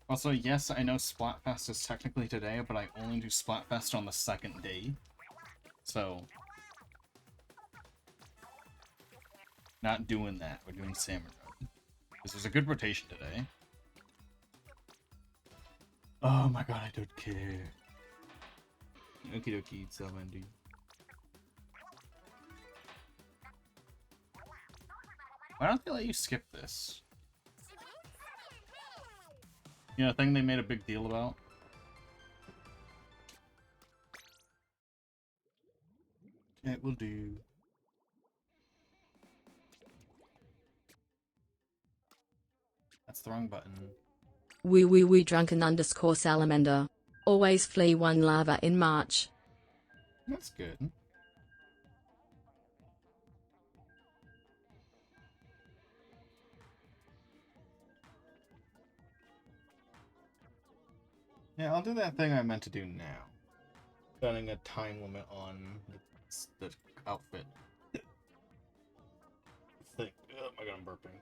Also, yes, I know Splatfest is technically today, but I only do Splatfest on the second day. So, not doing that. We're doing Salmon Run. Because there's a good rotation today. Oh my god, I don't care. Okie dokie, Salmon, dude. Why don't they let you skip this? You know, a thing they made a big deal about? It will do. That's the wrong button. Woo woo woo drunken underscore salamander. Always flee one lava in March. That's good. Yeah, I'll do that thing I meant to do now. Setting a time limit on the outfit. Think. Oh my god, I'm burping.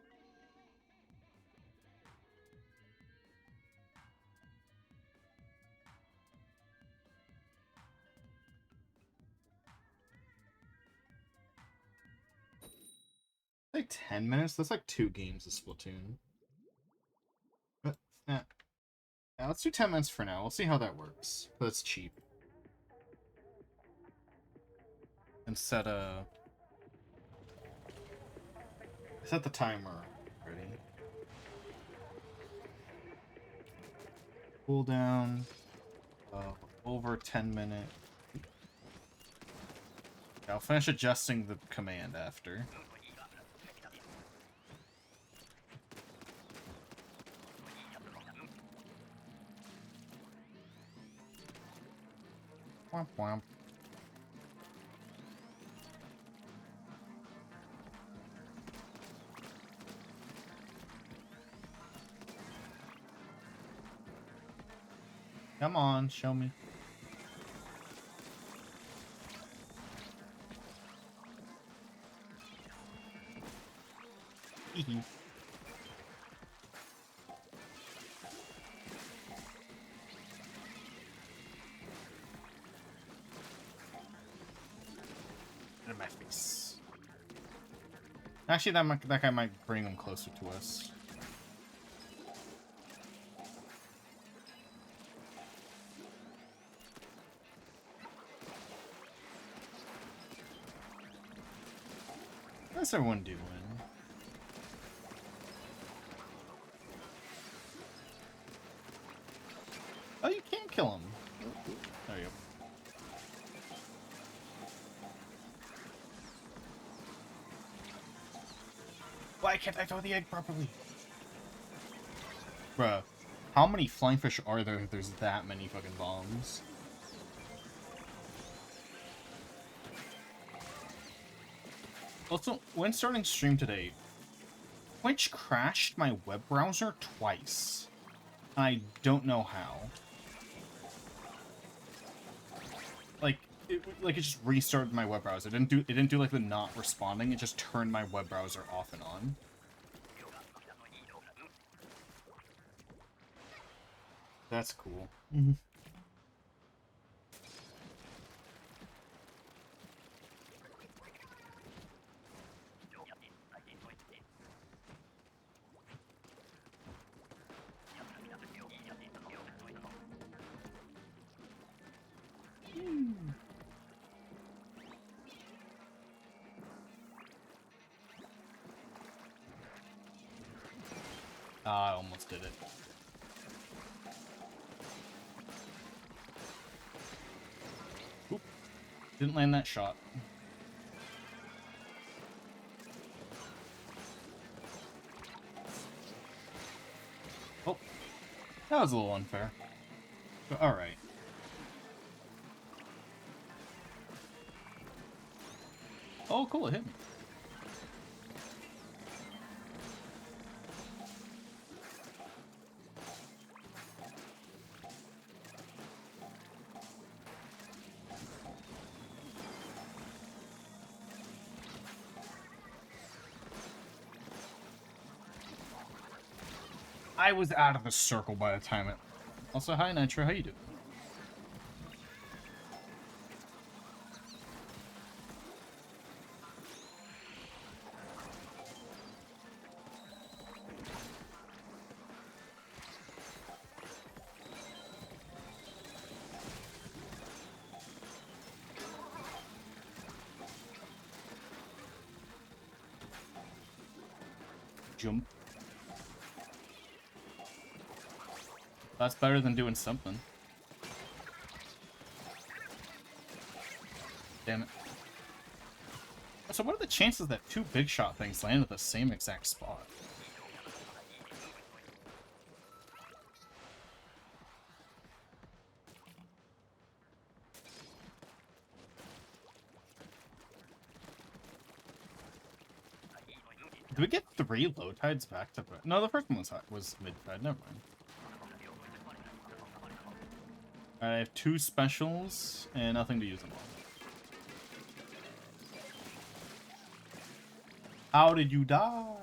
Like 10 minutes? That's like 2 games of Splatoon. But, yeah, let's do 10 minutes for now. We'll see how that works. That's cheap. And set the timer ready. Cooldown. Over 10 minute. I'll finish adjusting the command after. Womp womp. Come on, show me. Hee in my face. Actually, that guy might bring him closer to us. How's everyone doing? Oh, you can't kill him. There you go. Why can't I throw the egg properly? Bruh, how many flying fish are there if there's that many fucking bombs? Also, when starting stream today, Twitch crashed my web browser twice. I don't know how. Like it just restarted my web browser. It didn't do like the not responding. It just turned my web browser off and on. That's cool. Mm-hmm. I almost did it. Oop. Didn't land that shot. Oh, that was a little unfair. But alright. Oh, cool, it hit me. I was out of the circle by the time it... Also, hi, Nitro. How you doing? Jump. That's better than doing something. Damn it. So what are the chances that two big shot things land at the same exact spot? Did we get 3 low tides back to back? No, the first one was mid-tide. Never mind. Alright, I have 2 specials and nothing to use them on. How did you die?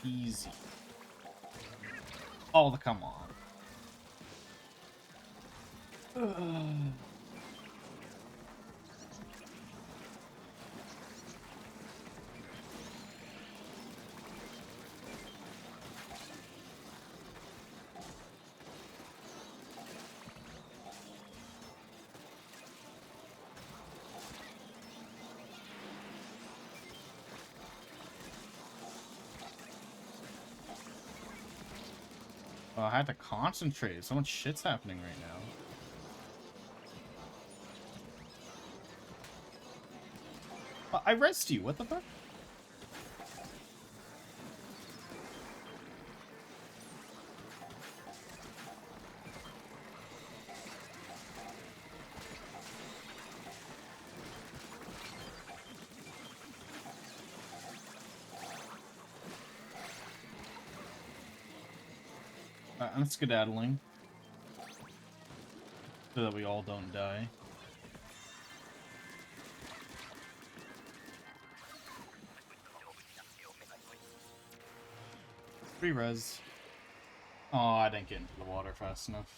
Easy. Oh, come on. Oh, I had to concentrate. So much shit's happening right now. I rest you. What the fuck? I'm skedaddling. So that we all don't die. Free res. Oh, I didn't get into the water fast enough.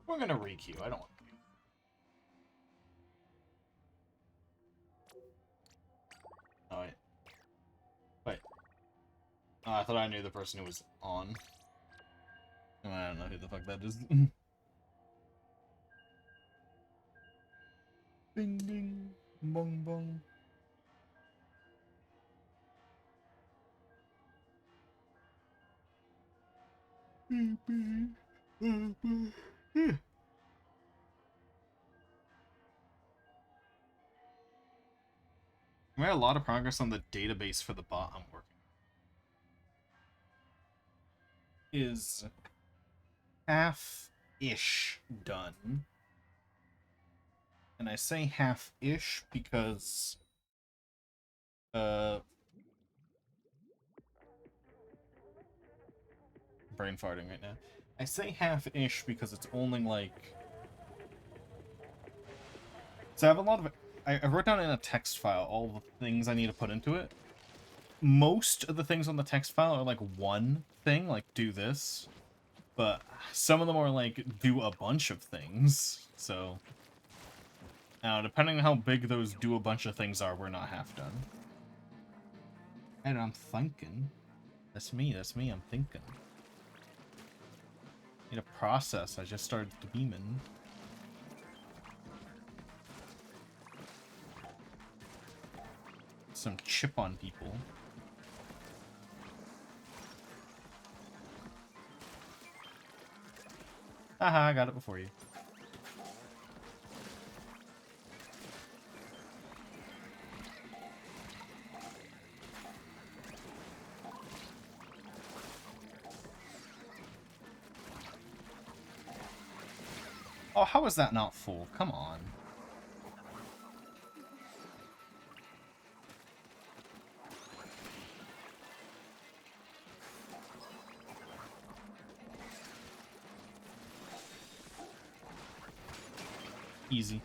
We're gonna re-queue. I don't want to. Oh, wait. Wait. Oh, I thought I knew the person who was on. I don't know who the fuck that is. Ding ding. Bong bong. Beep beep. We made a lot of progress on the database for the bot I'm working on. Is half-ish done. And I say half-ish because brain farting right now. I say half-ish because it's only like... So I have a lot of... I wrote down in a text file all the things I need to put into it. Most of the things on the text file are like one thing, like do this. But some of them are like do a bunch of things. So now, depending on how big those do a bunch of things are, we're not half done. And I'm thinking. That's me, I'm thinking. Need a process, I just started beaming. some chip on people. Haha, I got it before you. Oh, how is that not full? Come on. Easy.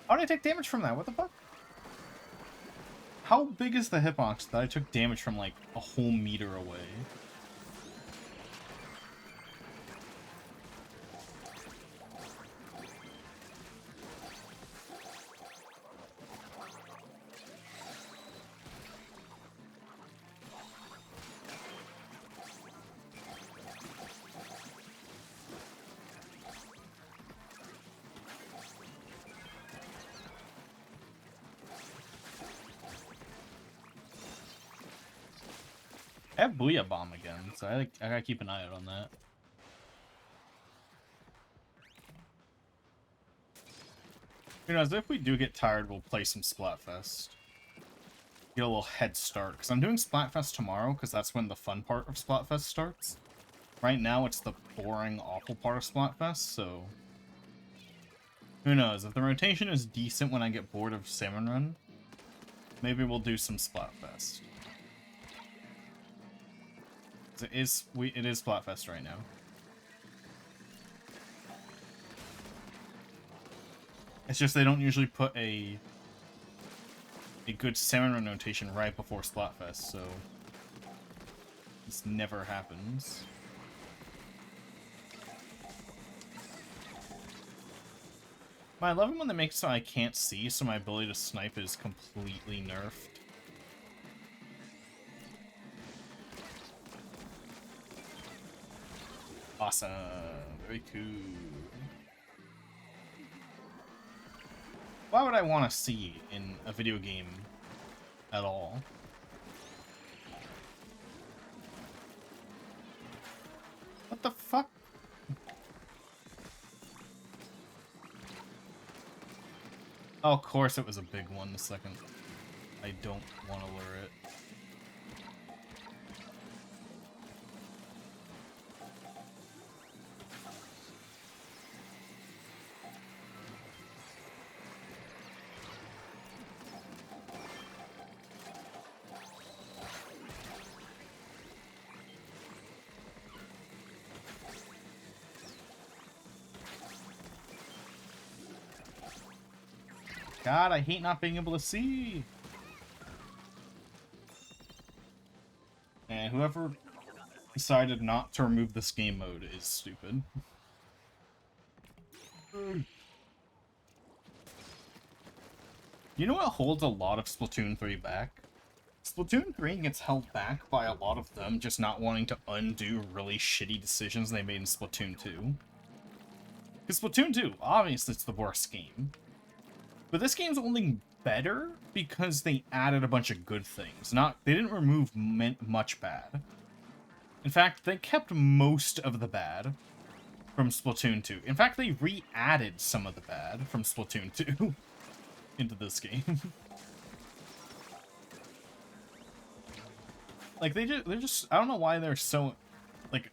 How did I take damage from that? What the fuck? How big is the hitbox that I took damage from, like, a whole meter away? I have Booyah Bomb again, so I gotta keep an eye out on that. Who knows, if we do get tired, we'll play some Splatfest. Get a little head start, because I'm doing Splatfest tomorrow, because that's when the fun part of Splatfest starts. Right now, it's the boring, awful part of Splatfest, so... Who knows, if the rotation is decent when I get bored of Salmon Run, maybe we'll do some Splatfest. It is Splatfest right now. It's just they don't usually put a good Salmon Run rotation right before Splatfest, so this never happens. I love it when they make it so I can't see, so my ability to snipe is completely nerfed. Awesome. Very cool. Why would I want to see in a video game at all? What the fuck? Oh, of course it was a big one the second. I don't want to lure it. God, I hate not being able to see. And whoever decided not to remove this game mode is stupid. You know what holds a lot of Splatoon 3 back? Splatoon 3 gets held back by a lot of them just not wanting to undo really shitty decisions they made in Splatoon 2. Because Splatoon 2, obviously it's the worst game. But this game's only better because they added a bunch of good things. They didn't remove much bad. In fact, they kept most of the bad from Splatoon 2. In fact, they re-added some of the bad from Splatoon 2 into this game. Like, they're just, I don't know why they're so, like,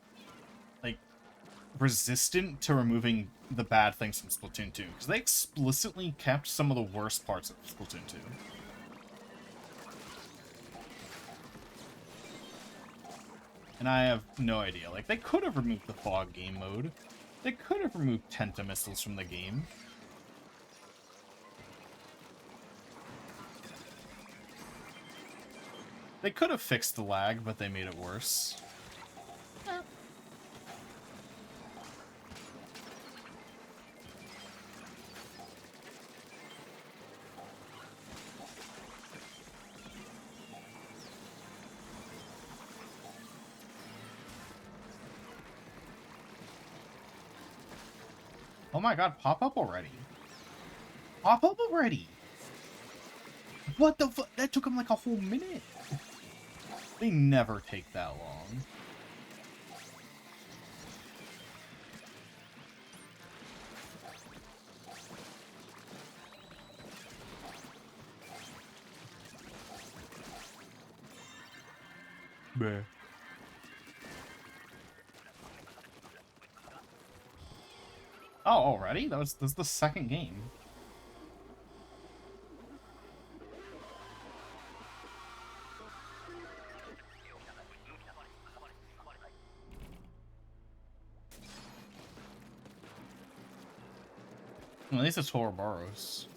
resistant to removing the bad things from Splatoon 2, because they explicitly kept some of the worst parts of Splatoon 2. And I have no idea. Like, they could have removed the fog game mode. They could have removed Tenta missiles from the game. They could have fixed the lag, but they made it worse. Oh my god, pop up already. Pop up already. What the fuck? That took him like a whole minute. They never take that long. Bruh. Oh, already? That's the second game. At least it's Ouroboros.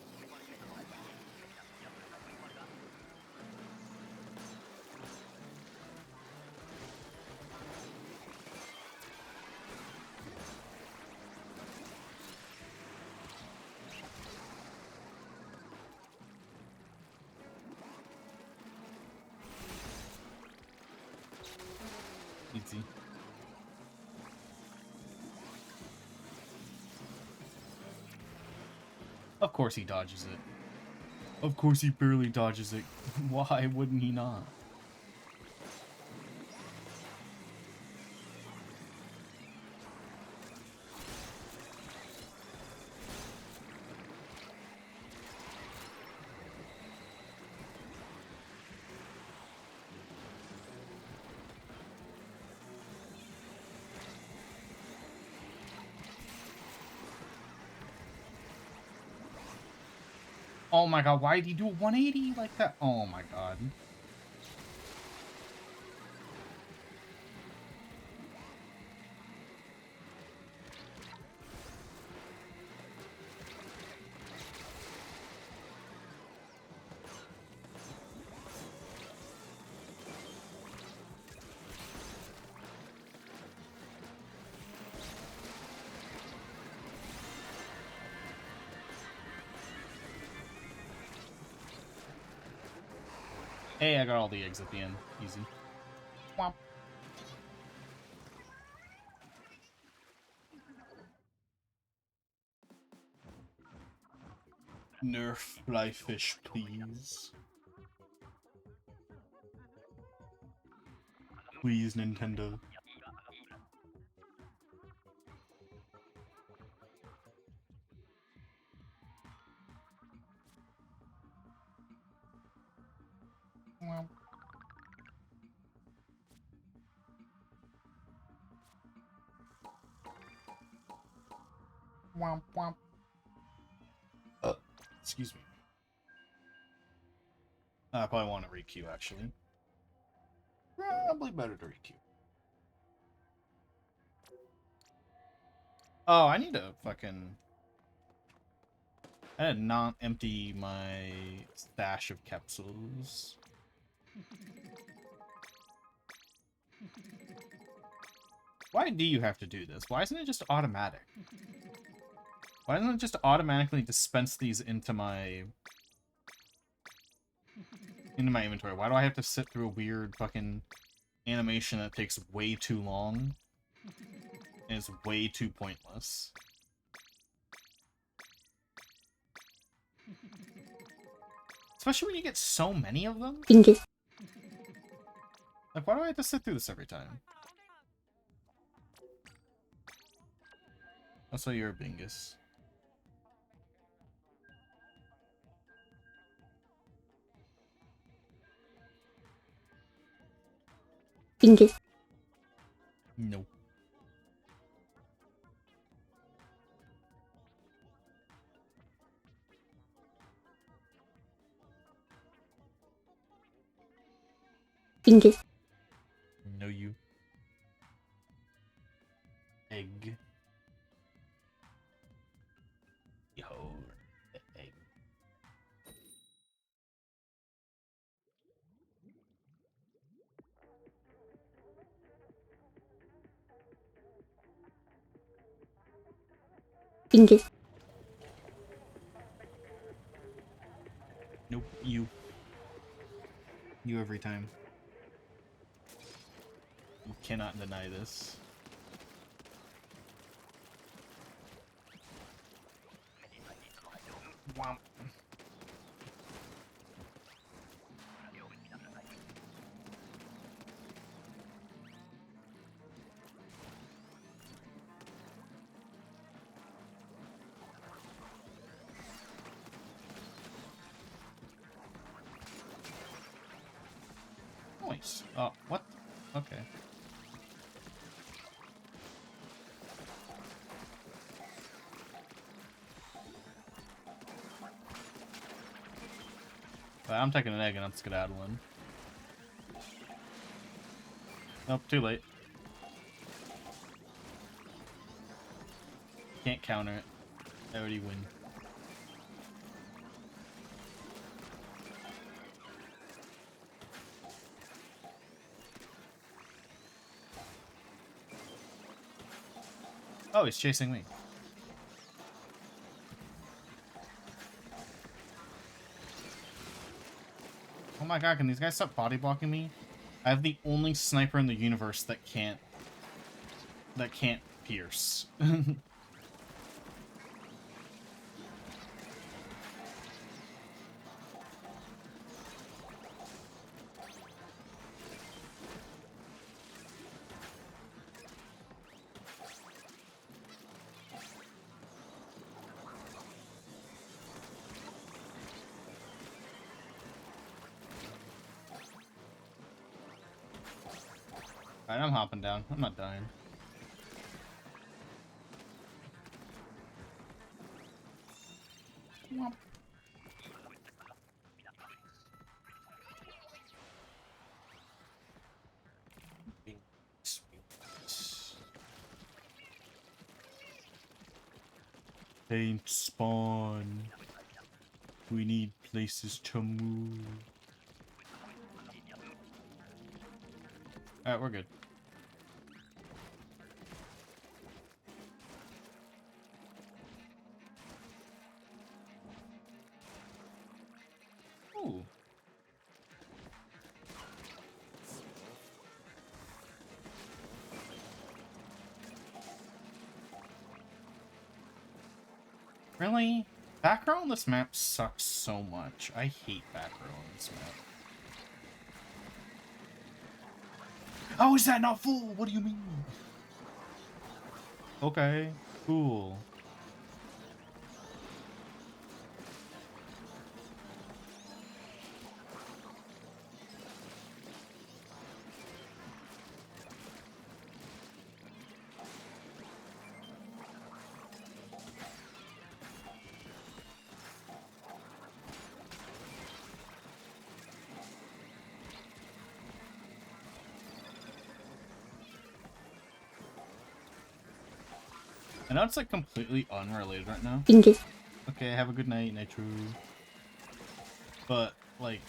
Easy. Of course he dodges it. Of course he barely dodges it. Why wouldn't he not? Oh my god, why did he do a 180 like that? Oh my god. Hey, I got all the eggs at the end. Easy. Womp. Nerf flyfish, please. Please, Nintendo. Womp. Womp womp. Excuse me. I probably want to re-queue, actually. Probably better to re-queue. Oh, I need to fucking... I did not empty my stash of capsules. Why do you have to do this? Why isn't it just automatic? Why doesn't it just automatically dispense these into my inventory? Why do I have to sit through a weird fucking animation that takes way too long and is way too pointless? Especially when you get so many of them. Like, why do I have to sit through this every time? Also, you're a Bingus. No. No, you. Egg. Yo, egg. Nope, you. You every time. You cannot deny this. Womp. Nice. Oh, what? Okay. I'm taking an egg and I'm skedaddling. Nope, too late. Can't counter it. I already win. Oh, he's chasing me. Oh my god, can these guys stop body blocking me? I have the only sniper in the universe that can't pierce. Alright, I'm hopping down. I'm not dying. Womp. Paint spawn. We need places to move. Alright, we're good. Ooh. Really? Back row on this map sucks so much. I hate back row on this map. Oh, is that not full? What do you mean? Okay, cool. I know it's like completely unrelated right now. Inge. Okay, have a good night, Nitro. But, like...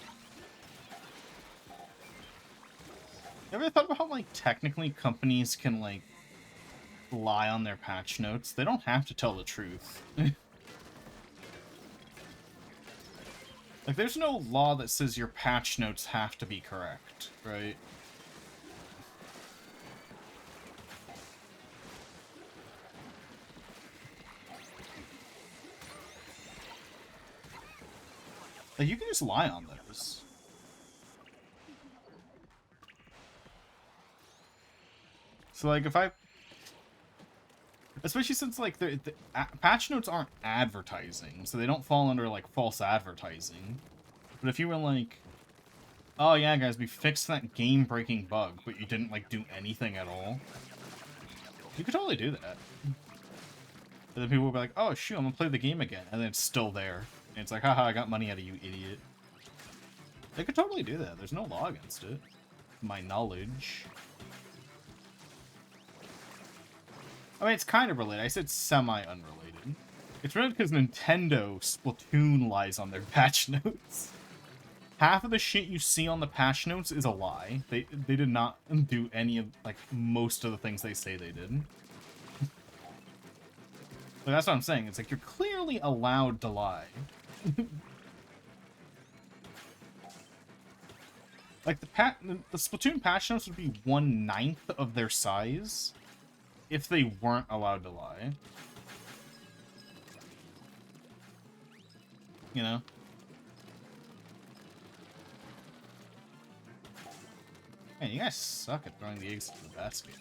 You ever thought about how, like, technically companies can, like, lie on their patch notes? They don't have to tell the truth. Like, there's no law that says your patch notes have to be correct, right? Like, you can just lie on those. So, like, if I... Especially since, like, the patch notes aren't advertising, so they don't fall under, like, false advertising. But if you were like, oh yeah, guys, we fixed that game-breaking bug, but you didn't, like, do anything at all, you could totally do that. But then people will be like, oh, shoot, I'm gonna play the game again, and then it's still there. And it's like, haha, I got money out of you, idiot. They could totally do that. There's no law against it. My knowledge. I mean, it's kind of related. I said semi-unrelated. It's related because Nintendo Splatoon lies on their patch notes. Half of the shit you see on the patch notes is a lie. They did not do any of, like, most of the things they say they did. But that's what I'm saying. It's like, you're clearly allowed to lie. Like, the Splatoon patch notes would be 1/9 of their size if they weren't allowed to lie. you know? Man, you guys suck at throwing the eggs into the basket.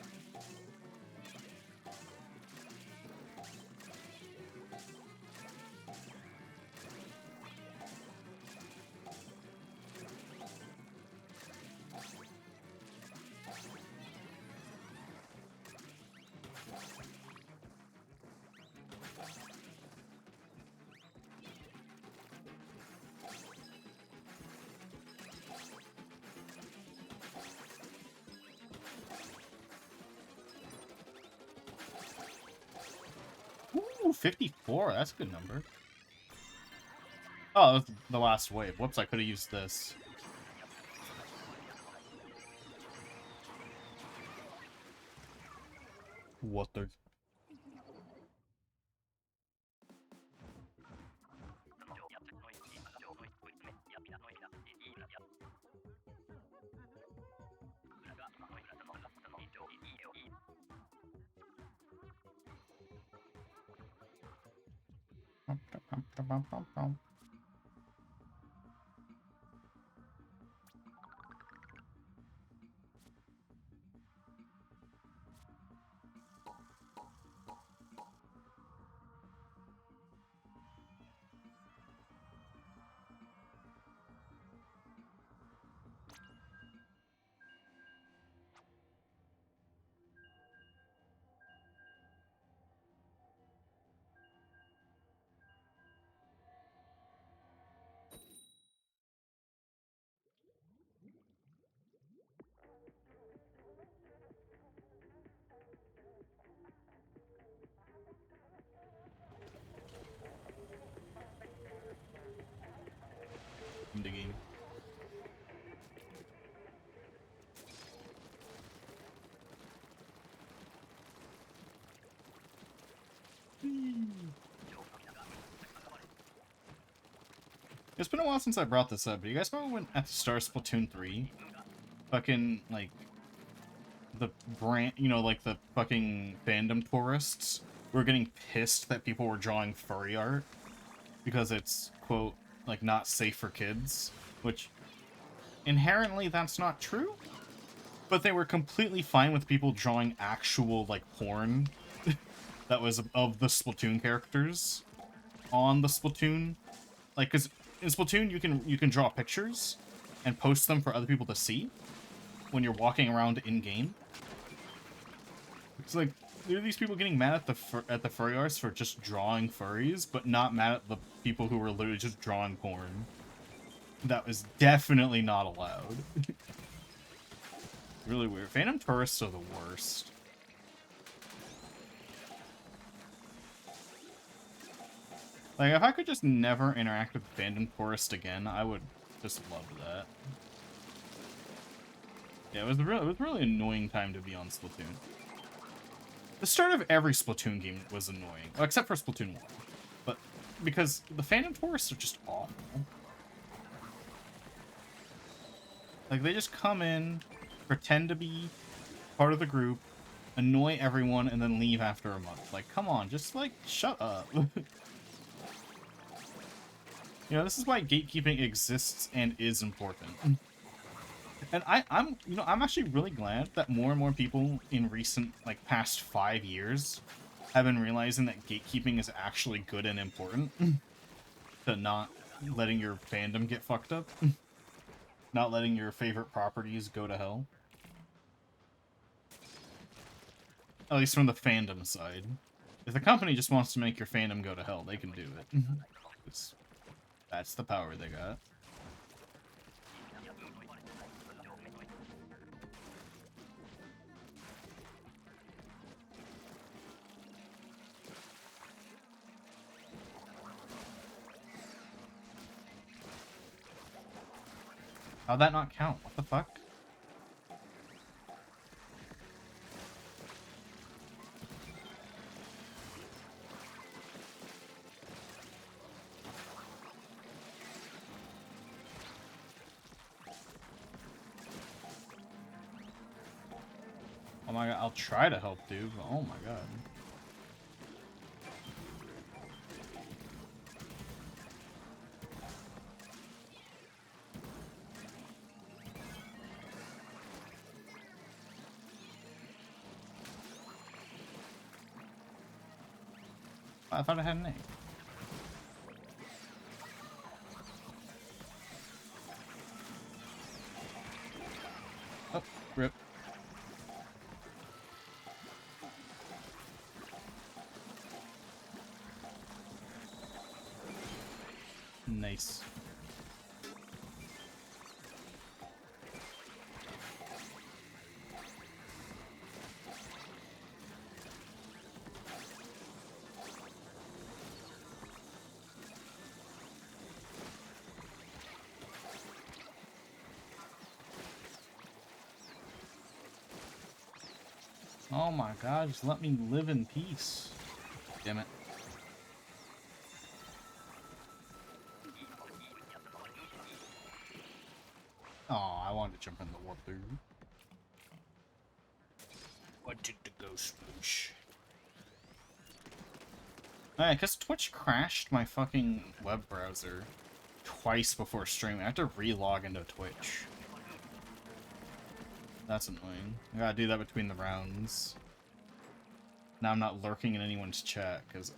Ooh, 54. That's a good number. Oh, that was the last wave. Whoops, I could have used this. What the... I'm digging. It's been a while since I brought this up, but you guys remember when at the start of Splatoon 3, fucking, like, the brand, you know, like the fucking fandom tourists were getting pissed that people were drawing furry art because it's, quote, like, not safe for kids, which inherently that's not true, but they were completely fine with people drawing actual, like, porn that was of the Splatoon characters on the Splatoon, like, because in Splatoon you can draw pictures and post them for other people to see when you're walking around in game. It's like, there are these people getting mad at the furry artists for just drawing furries, but not mad at the people who were literally just drawing porn. That was definitely not allowed. Really weird. Phantom tourists are the worst. Like, if I could just never interact with Phantom tourists again, I would just love that. Yeah, it was really annoying time to be on Splatoon. The start of every Splatoon game was annoying, well, except for Splatoon 1. But because the Phantom tourists are just awful. Like, they just come in, pretend to be part of the group, annoy everyone, and then leave after a month. Like, come on, just, like, shut up. You know, this is why gatekeeping exists and is important. And I'm actually really glad that more and more people in recent, like, past 5 years have been realizing that gatekeeping is actually good and important. To not letting your fandom get fucked up. Not letting your favorite properties go to hell. At least from the fandom side. If the company just wants to make your fandom go to hell, they can do it. That's the power they got. How'd that not count? What the fuck? Oh my god, I'll try to help, dude, but oh my god. I thought I had an egg. Oh, rip. Nice. Oh my god, just let me live in peace. Damn it. Oh, I wanted to jump in the warp through. What did the ghost push? Alright, because Twitch crashed my fucking web browser twice before streaming. I have to re-log into Twitch. That's annoying. I gotta do that between the rounds. Now I'm not lurking in anyone's chat, because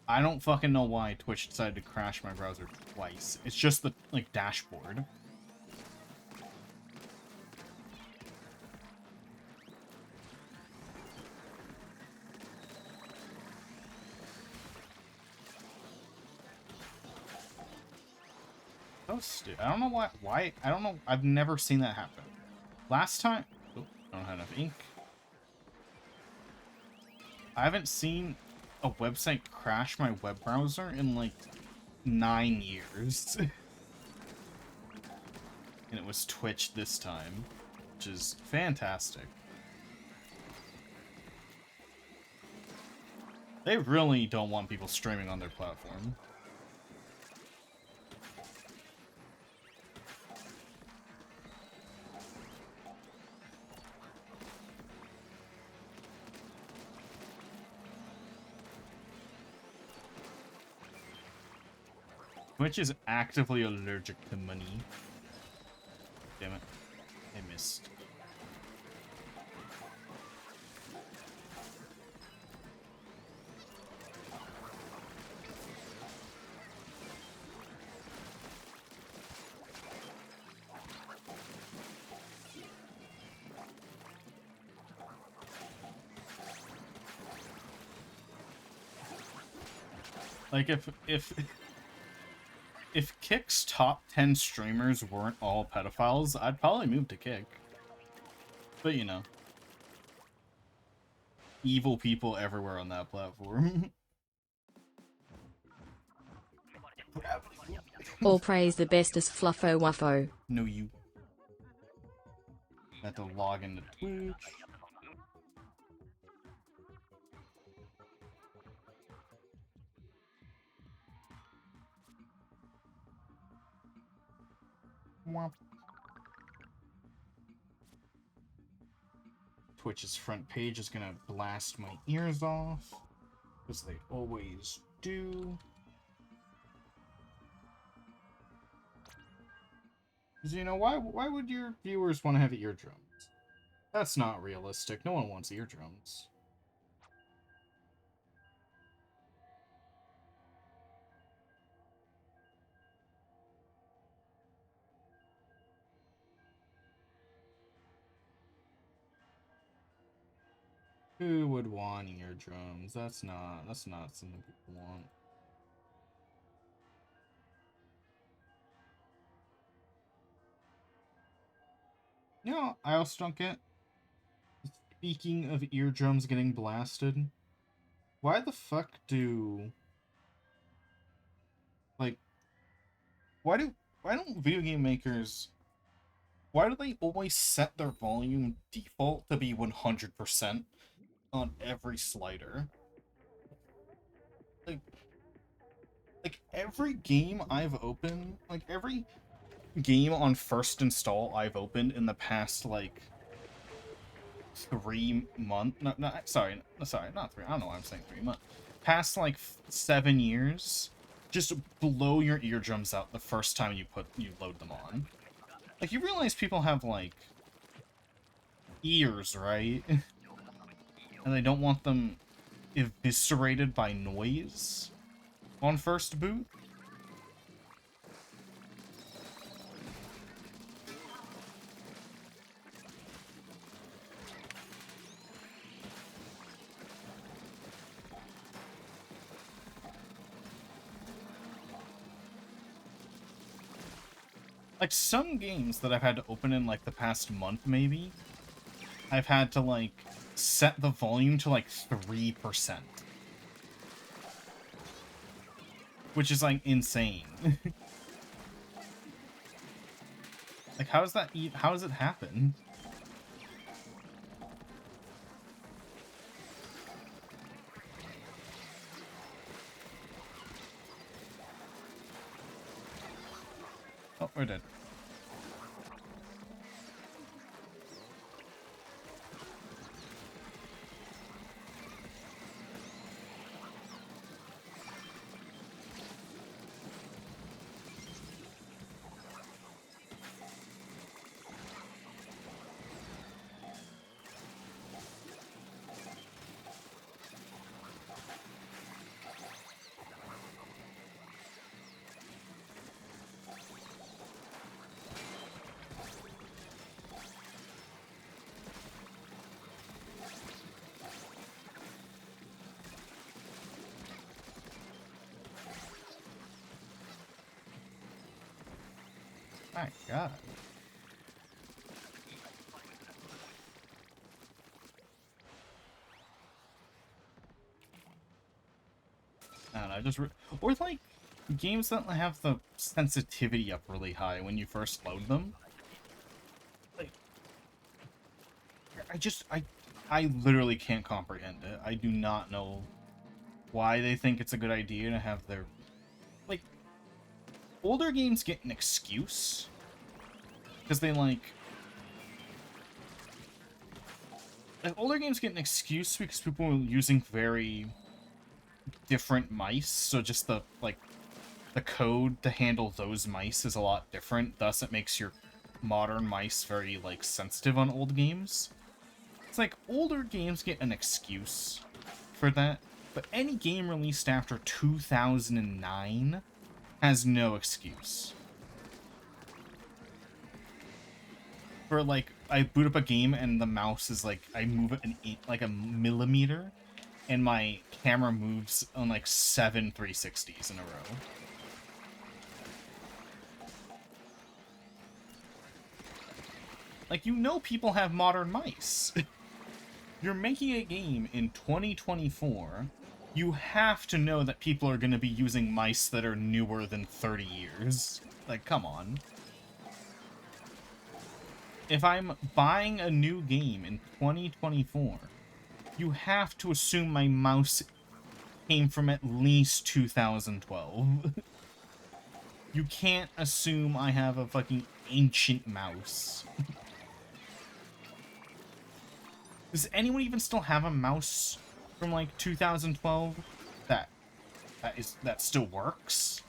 I don't fucking know why Twitch decided to crash my browser twice. It's just the, like, dashboard. So stupid. I don't know why, I don't know, I've never seen that happen. Last time, oh, I don't have enough ink. I haven't seen a website crash my web browser in like 9 years. And it was Twitch this time, which is fantastic. They really don't want people streaming on their platform. Twitch is actively allergic to money. Damn it. I missed. Like, if Kick's top 10 streamers weren't all pedophiles, I'd probably move to Kick. But, you know. Evil people everywhere on that platform. All praise the bestest Fluffo Wuffo. No, you. I have to log into Twitch. Twitch's front page is gonna blast my ears off, because they always do. Because, you know, why would your viewers want to have eardrums? That's not realistic. No one wants eardrums. Who would want eardrums? That's not something people want. You know, I also don't get. Speaking of eardrums getting blasted, why the fuck do, like, why don't video game makers, why do they always set their volume default to be 100% on every slider? Like every game I've opened, like every game on first install I've opened in the past, like, 3 months, sorry, not 3, I don't know why I'm saying 3 months, past, like, 7 years, just blow your eardrums out the first time you load them on. Like, you realize people have, like, ears, right? And they don't want them eviscerated by noise on first boot. Like, some games that I've had to open in, like, the past month, maybe, I've had to, like, set the volume to, like, 3%. Which is, like, insane. Like, how does that how does it happen? Oh, we're dead. My God. I don't know, just or like games that have the sensitivity up really high when you first load them. Like, I literally can't comprehend it. I do not know why they think it's a good idea to have their, like, older games get an excuse because they like older games get an excuse because people are using very different mice, so just the code to handle those mice is a lot different, thus it makes your modern mice very like sensitive on old games. It's like older games get an excuse for that, but any game released after 2009 has no excuse. For like, I boot up a game and the mouse is like, I move it like a millimeter, and my camera moves on like 7 360s in a row. Like, you know people have modern mice. You're making a game in 2024. You have to know that people are going to be using mice that are newer than 30 years. Like, come on. If I'm buying a new game in 2024, you have to assume my mouse came from at least 2012. You can't assume I have a fucking ancient mouse. Does anyone even still have a mouse from like 2012 that still works?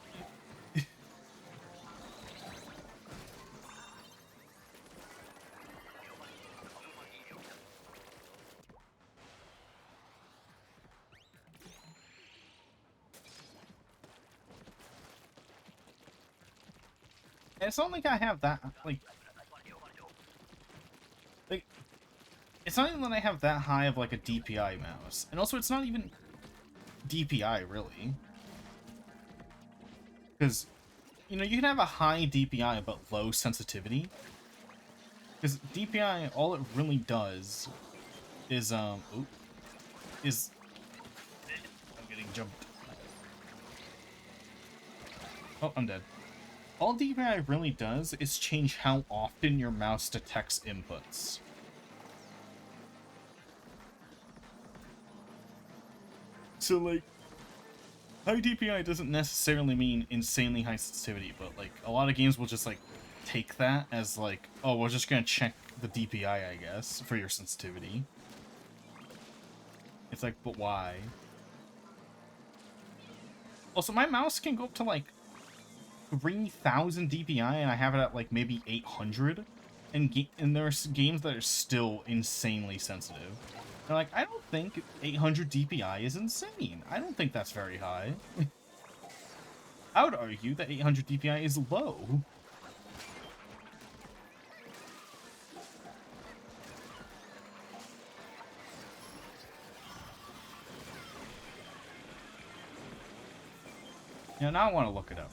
And it's not like I have that like it's not even that I have that high of like a DPI mouse. And also it's not even DPI really. Because, you know, you can have a high DPI but low sensitivity. Because DPI, all it really does is I'm getting jumped. Oh, I'm dead. All DPI really does is change how often your mouse detects inputs. So, like, high DPI doesn't necessarily mean insanely high sensitivity, but, like, a lot of games will just, like, take that as, like, oh, we're just gonna check the DPI, I guess, for your sensitivity. It's like, but why? Also, my mouse can go up to, like, 3,000 DPI, and I have it at, like, maybe 800, and there's games that are still insanely sensitive. They're like, I don't think 800 DPI is insane. I don't think that's very high. I would argue that 800 DPI is low. You know, now I want to look it up.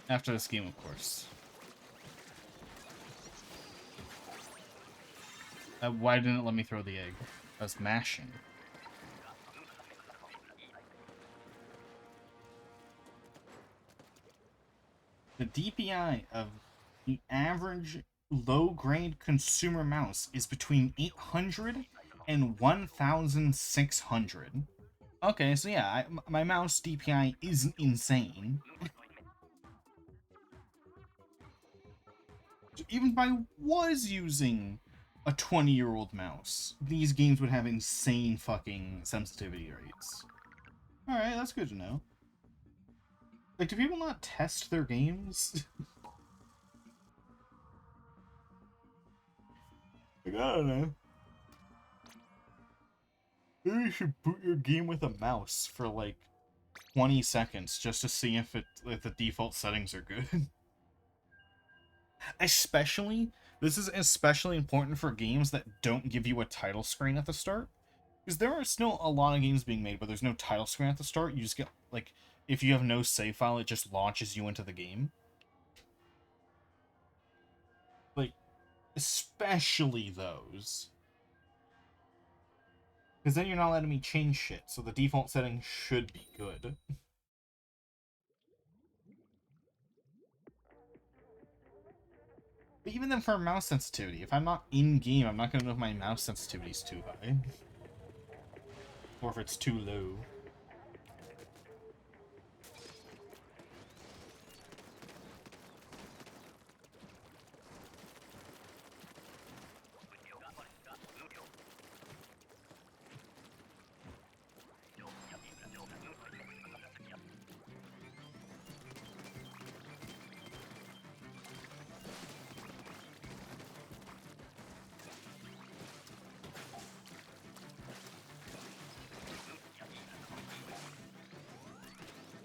After this game, of course. Why didn't it let me throw the egg? I was mashing. The DPI of the average low-grade consumer mouse is between 800 and 1,600. Okay, so yeah, my mouse DPI isn't insane. Even if I was using a 20-year-old mouse, these games would have insane fucking sensitivity rates. Alright, that's good to know. Like, do people not test their games? Like, I don't know. Maybe you should boot your game with a mouse for like 20 seconds just to see if the default settings are good. Especially, this is especially important for games that don't give you a title screen at the start. Because there are still a lot of games being made where there's no title screen at the start. You just get, like, if you have no save file, it just launches you into the game. Like, especially those. Because then you're not letting me change shit, so the default setting should be good. But even then for mouse sensitivity, if I'm not in-game, I'm not going to know if my mouse sensitivity is too high. Or if it's too low.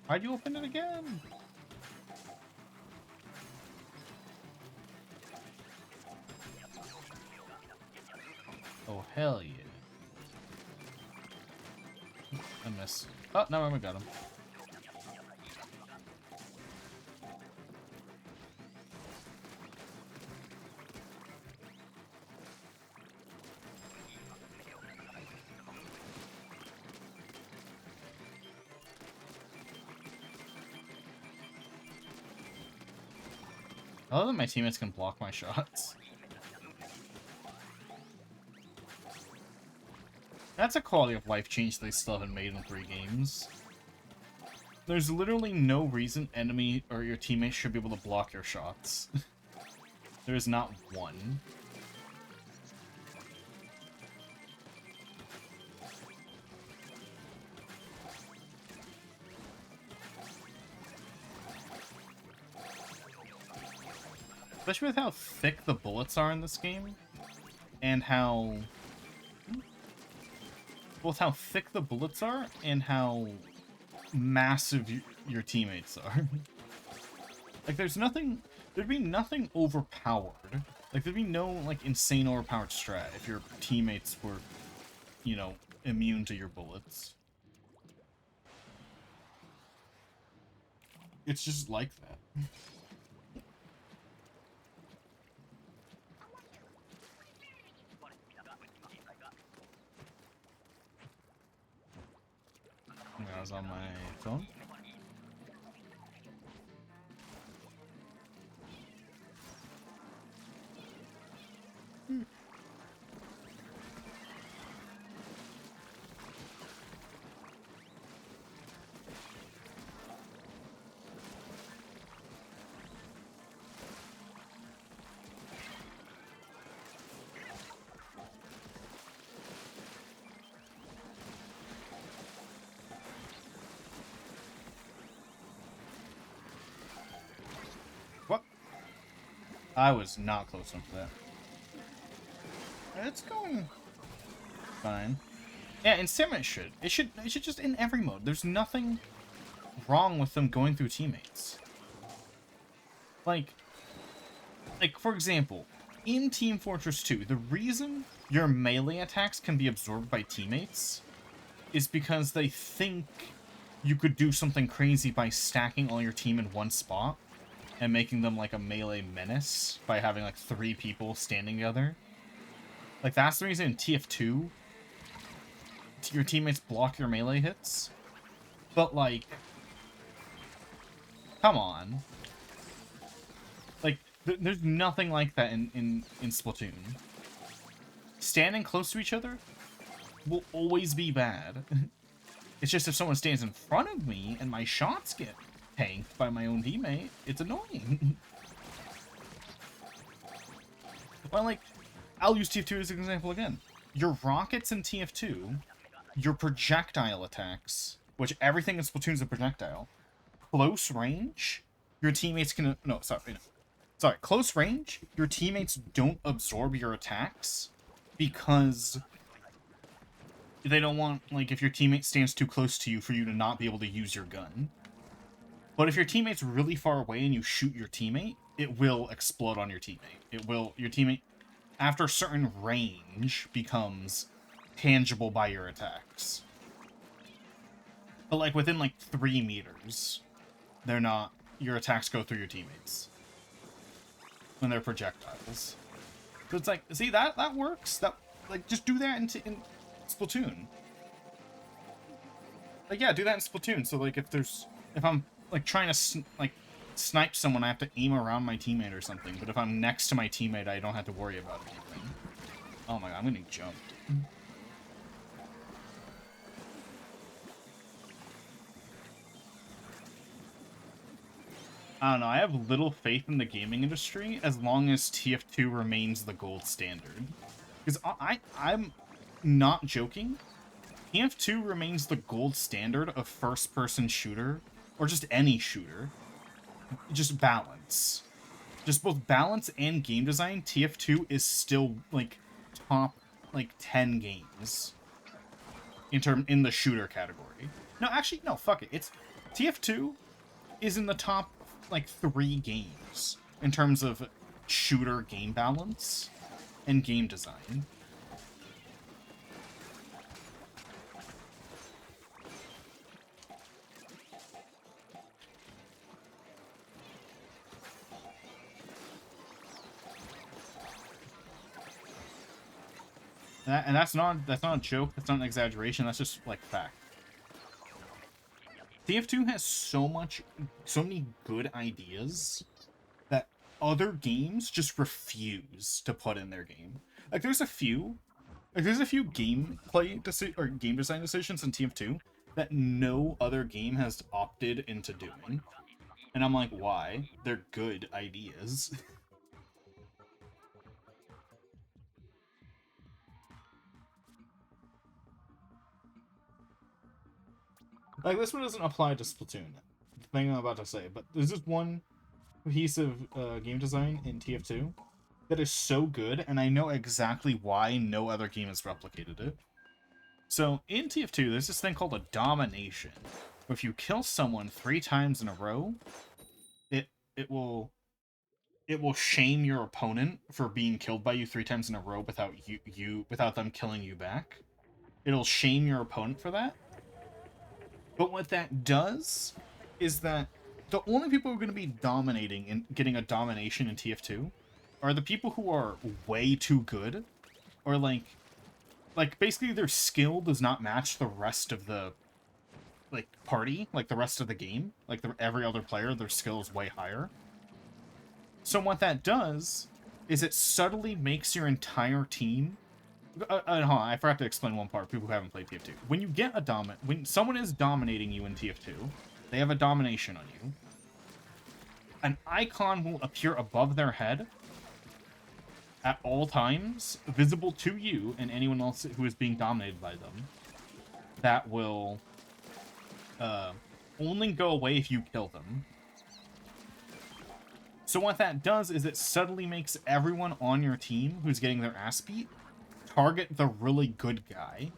Why'd you open it again? Oh, hell yeah. I missed. Oh, no, we got him. I love that my teammates can block my shots. That's a quality of life change they still haven't made in 3 games. There's literally no reason enemy or your teammates should be able to block your shots. There's not one. Especially with how thick the bullets are in this game. And how... both how thick the bullets are and how massive your teammates are. Like, there'd be nothing overpowered. Like, there'd be no, like, insane overpowered strat if your teammates were, you know, immune to your bullets. It's just like that. I was on my phone. I was not close enough to that. It's going fine. Yeah, in Sim it should. It should just in every mode. There's nothing wrong with them going through teammates. Like for example, in Team Fortress 2, the reason your melee attacks can be absorbed by teammates is because they think you could do something crazy by stacking all your team in one spot and making them like a melee menace by having like 3 people standing together. Like that's the reason in TF2 your teammates block your melee hits. But like, come on. Like, there's nothing like that in Splatoon. Standing close to each other will always be bad. It's just if someone stands in front of me and my shots get tanked by my own teammate, it's annoying. Well, like, I'll use TF2 as an example again. Your rockets in TF2, your projectile attacks, which everything in Splatoon is a projectile, close range, your teammates can... No, sorry. Sorry, close range, your teammates don't absorb your attacks because they don't want, like, if your teammate stands too close to you for you to not be able to use your gun. But if your teammate's really far away and you shoot your teammate, it will explode on your teammate. It will... Your teammate, after a certain range, becomes tangible by your attacks. But, like, within, like, 3 meters, they're not... Your attacks go through your teammates when they're projectiles. So it's like, see, that works. That, like, just do that in Splatoon. Like, yeah, do that in Splatoon. So, like, if I'm, like, trying to, snipe someone, I have to aim around my teammate or something. But if I'm next to my teammate, I don't have to worry about anything. Oh my god, I'm getting jumped. I don't know, I have little faith in the gaming industry as long as TF2 remains the gold standard. Because I'm not joking. TF2 remains the gold standard of first-person shooter, or just any shooter. Just balance. Just both balance and game design, TF2 is still, like, top, like, 10 games. In the shooter category. No, actually, no, fuck it. It's... TF2 is in the top, like, 3 games in terms of shooter game balance and game design. And that's not a joke, that's not an exaggeration, that's just, like, fact. TF2 has so many good ideas that other games just refuse to put in their game. Like, there's a few gameplay or game design decisions in TF2 that no other game has opted into doing. And I'm like, why? They're good ideas. Like, this one doesn't apply to Splatoon, the thing I'm about to say, but there's just one piece of game design in TF2 that is so good, and I know exactly why no other game has replicated it. So, in TF2, there's this thing called a domination. If you kill someone 3 times in a row, it will shame your opponent for being killed by you 3 times in a row without them killing you back. It'll shame your opponent for that. But what that does is that the only people who are going to be dominating and getting a domination in TF2 are the people who are way too good, or like basically their skill does not match the rest of the party, like the rest of the game. Like every other player, their skill is way higher. So what that does is it subtly makes your entire team... hold on, I forgot to explain one part, people who haven't played TF2. When you get a when someone is dominating you in TF2, they have a domination on you, an icon will appear above their head at all times, visible to you and anyone else who is being dominated by them. That will only go away if you kill them. So what that does is it subtly makes everyone on your team who's getting their ass beat target the really good guy.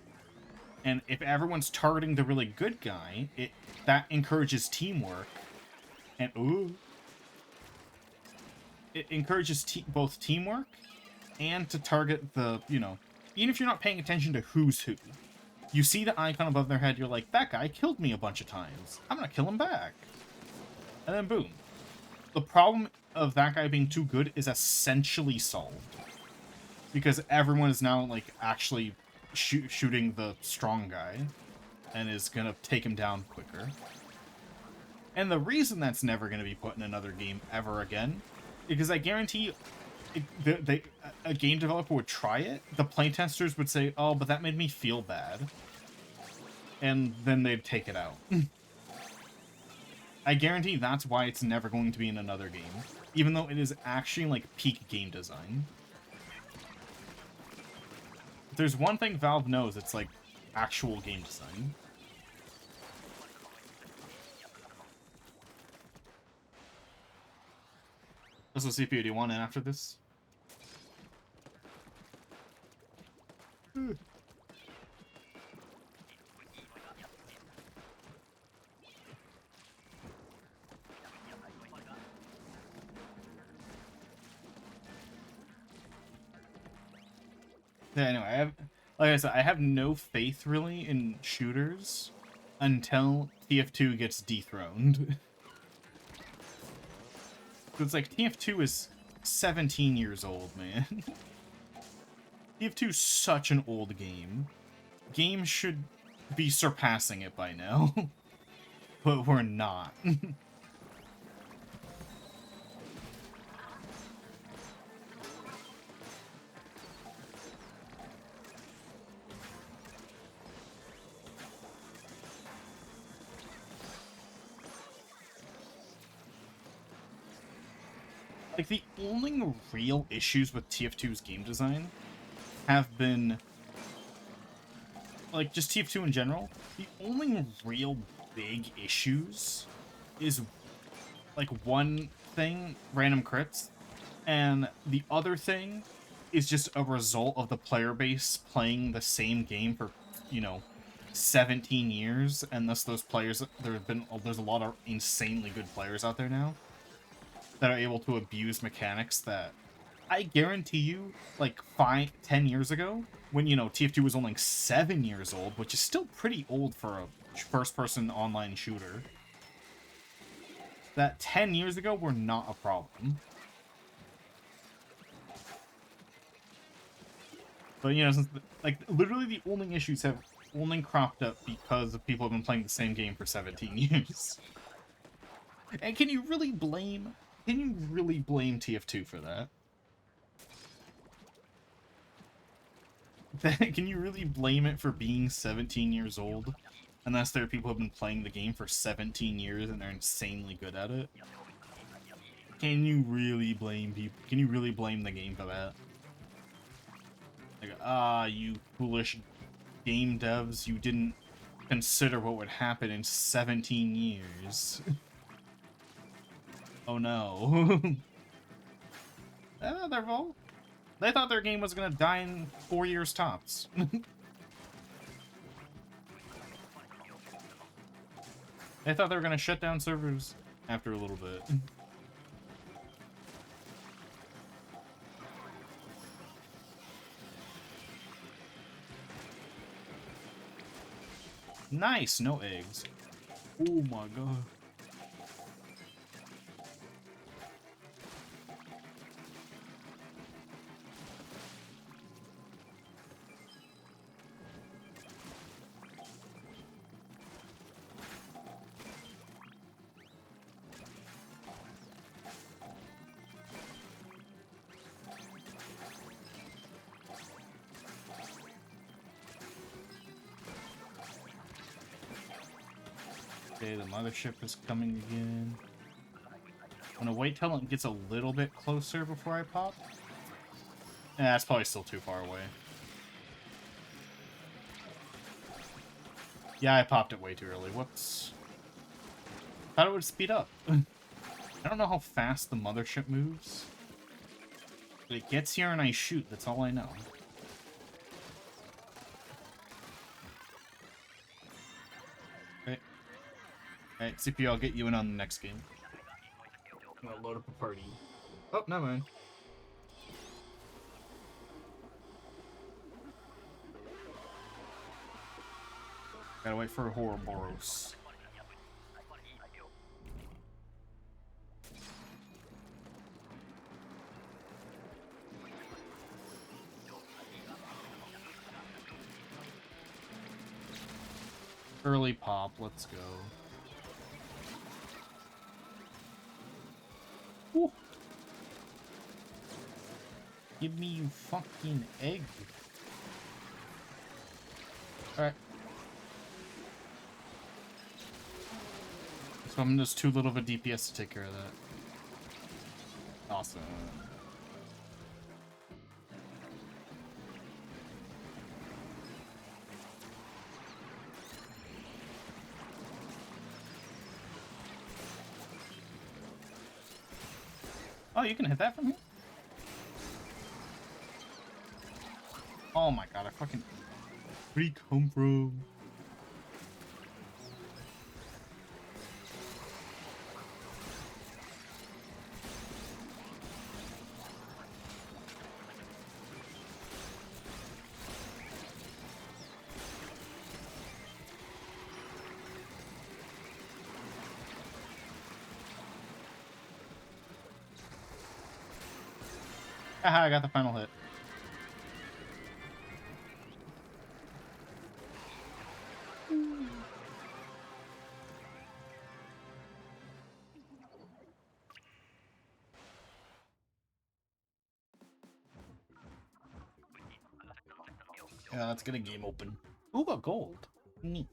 And if everyone's targeting the really good guy, that encourages teamwork. And ooh, it encourages both teamwork and to target the, you know, even if you're not paying attention to who's who. You see the icon above their head, you're like, that guy killed me a bunch of times. I'm gonna kill him back. And then boom. The problem of that guy being too good is essentially solved. Because everyone is now, like, actually shooting the strong guy. And is gonna take him down quicker. And the reason that's never gonna be put in another game ever again, because I guarantee a game developer would try it, the playtesters would say, oh, but that made me feel bad. And then they'd take it out. I guarantee that's why it's never going to be in another game. Even though it is actually, like, peak game design. If there's one thing Valve knows, it's, like, actual game design. Also, CPU, do you want in after this? Yeah, anyway, like I said, I have no faith really in shooters until TF2 gets dethroned. It's like TF2 is 17 years old, man. TF2 is such an old game. Games should be surpassing it by now, but we're not. Like, the only real issues with TF2's game design have been, like, just TF2 in general. The only real big issues is, like, one thing, random crits, and the other thing is just a result of the player base playing the same game for, you know, 17 years, and thus those players, there's a lot of insanely good players out there now that are able to abuse mechanics that I guarantee you, like 10 years ago, when, you know, TF2 was only 7 years old, which is still pretty old for a first-person online shooter, that 10 years ago were not a problem. But, you know, since, like, literally the only issues have only cropped up because of people have been playing the same game for 17 years. And can you really blame TF2 for that? Can you really blame it for being 17 years old? Unless there are people who have been playing the game for 17 years and they're insanely good at it. Can you really blame people? Can you really blame the game for that? Like, you foolish game devs, you didn't consider what would happen in 17 years. Oh no. Their fault. They thought their game was gonna die in 4 years tops. They thought they were gonna shut down servers after a little bit. Nice, no eggs. Oh my god. Okay, the mothership is coming again. I'm gonna wait till it gets a little bit closer before I pop. Yeah, it's probably still too far away. Yeah, I popped it way too early. Whoops. Thought it would speed up. I don't know how fast the mothership moves. But it gets here and I shoot, that's all I know. Okay. Alright, CPU, I'll get you in on the next game. I'm gonna load up a party. Oh, never mind. Gotta wait for a Ouroboros. Early pop, let's go. Woo. Give me you fucking egg. Alright. So I'm just too little of a DPS to take care of that. Awesome. Oh, you can hit that from here? Oh my god, I fucking... Where'd he come from? Haha, I got the final hit. Yeah, let's get a game open. Ooh, a gold. Neat.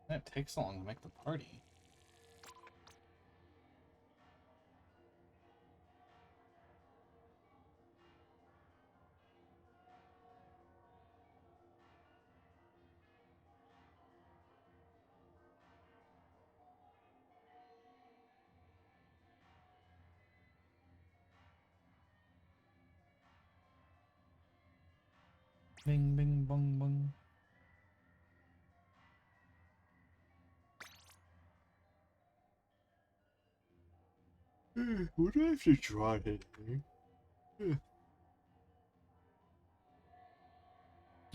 That takes so long to make the party. Bing, bing, bong, bong. What do I have to draw today? I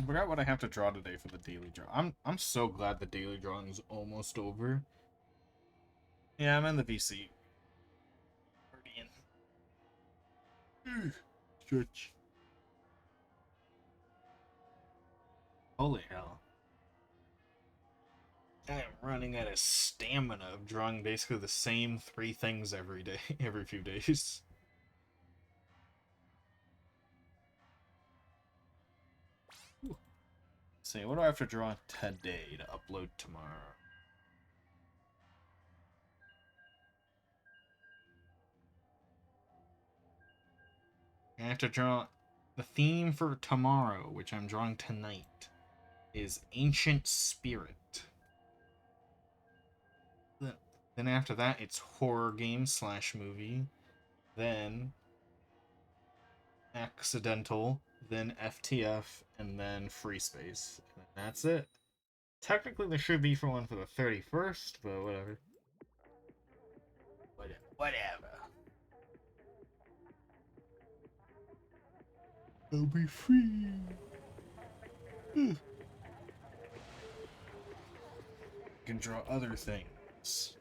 forgot what I have to draw today for the daily draw. I'm so glad the daily drawing is almost over. Yeah, I'm in the VC. Stretch. Holy hell. I am running out of stamina of drawing basically the same 3 things every day, every few days. Let's see, what do I have to draw today to upload tomorrow? I have to draw the theme for tomorrow, which I'm drawing tonight, is Ancient Spirit. Then after that, it's horror game / movie. Then accidental, then FTF, and then free space. And that's it. Technically, there should be one for the 31st, but whatever. Whatever. I'll be free. I can draw other things.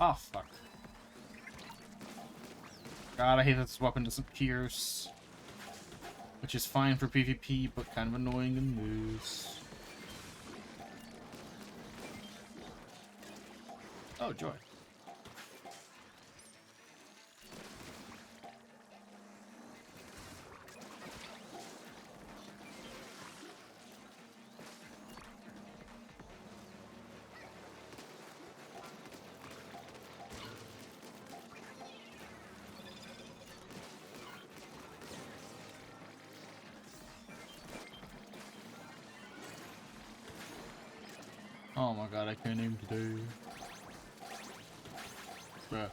Oh, fuck. God, I hate that this weapon doesn't pierce. Which is fine for PvP, but kind of annoying in loose. Oh, joy. Oh my god, I can't aim today. Bruh.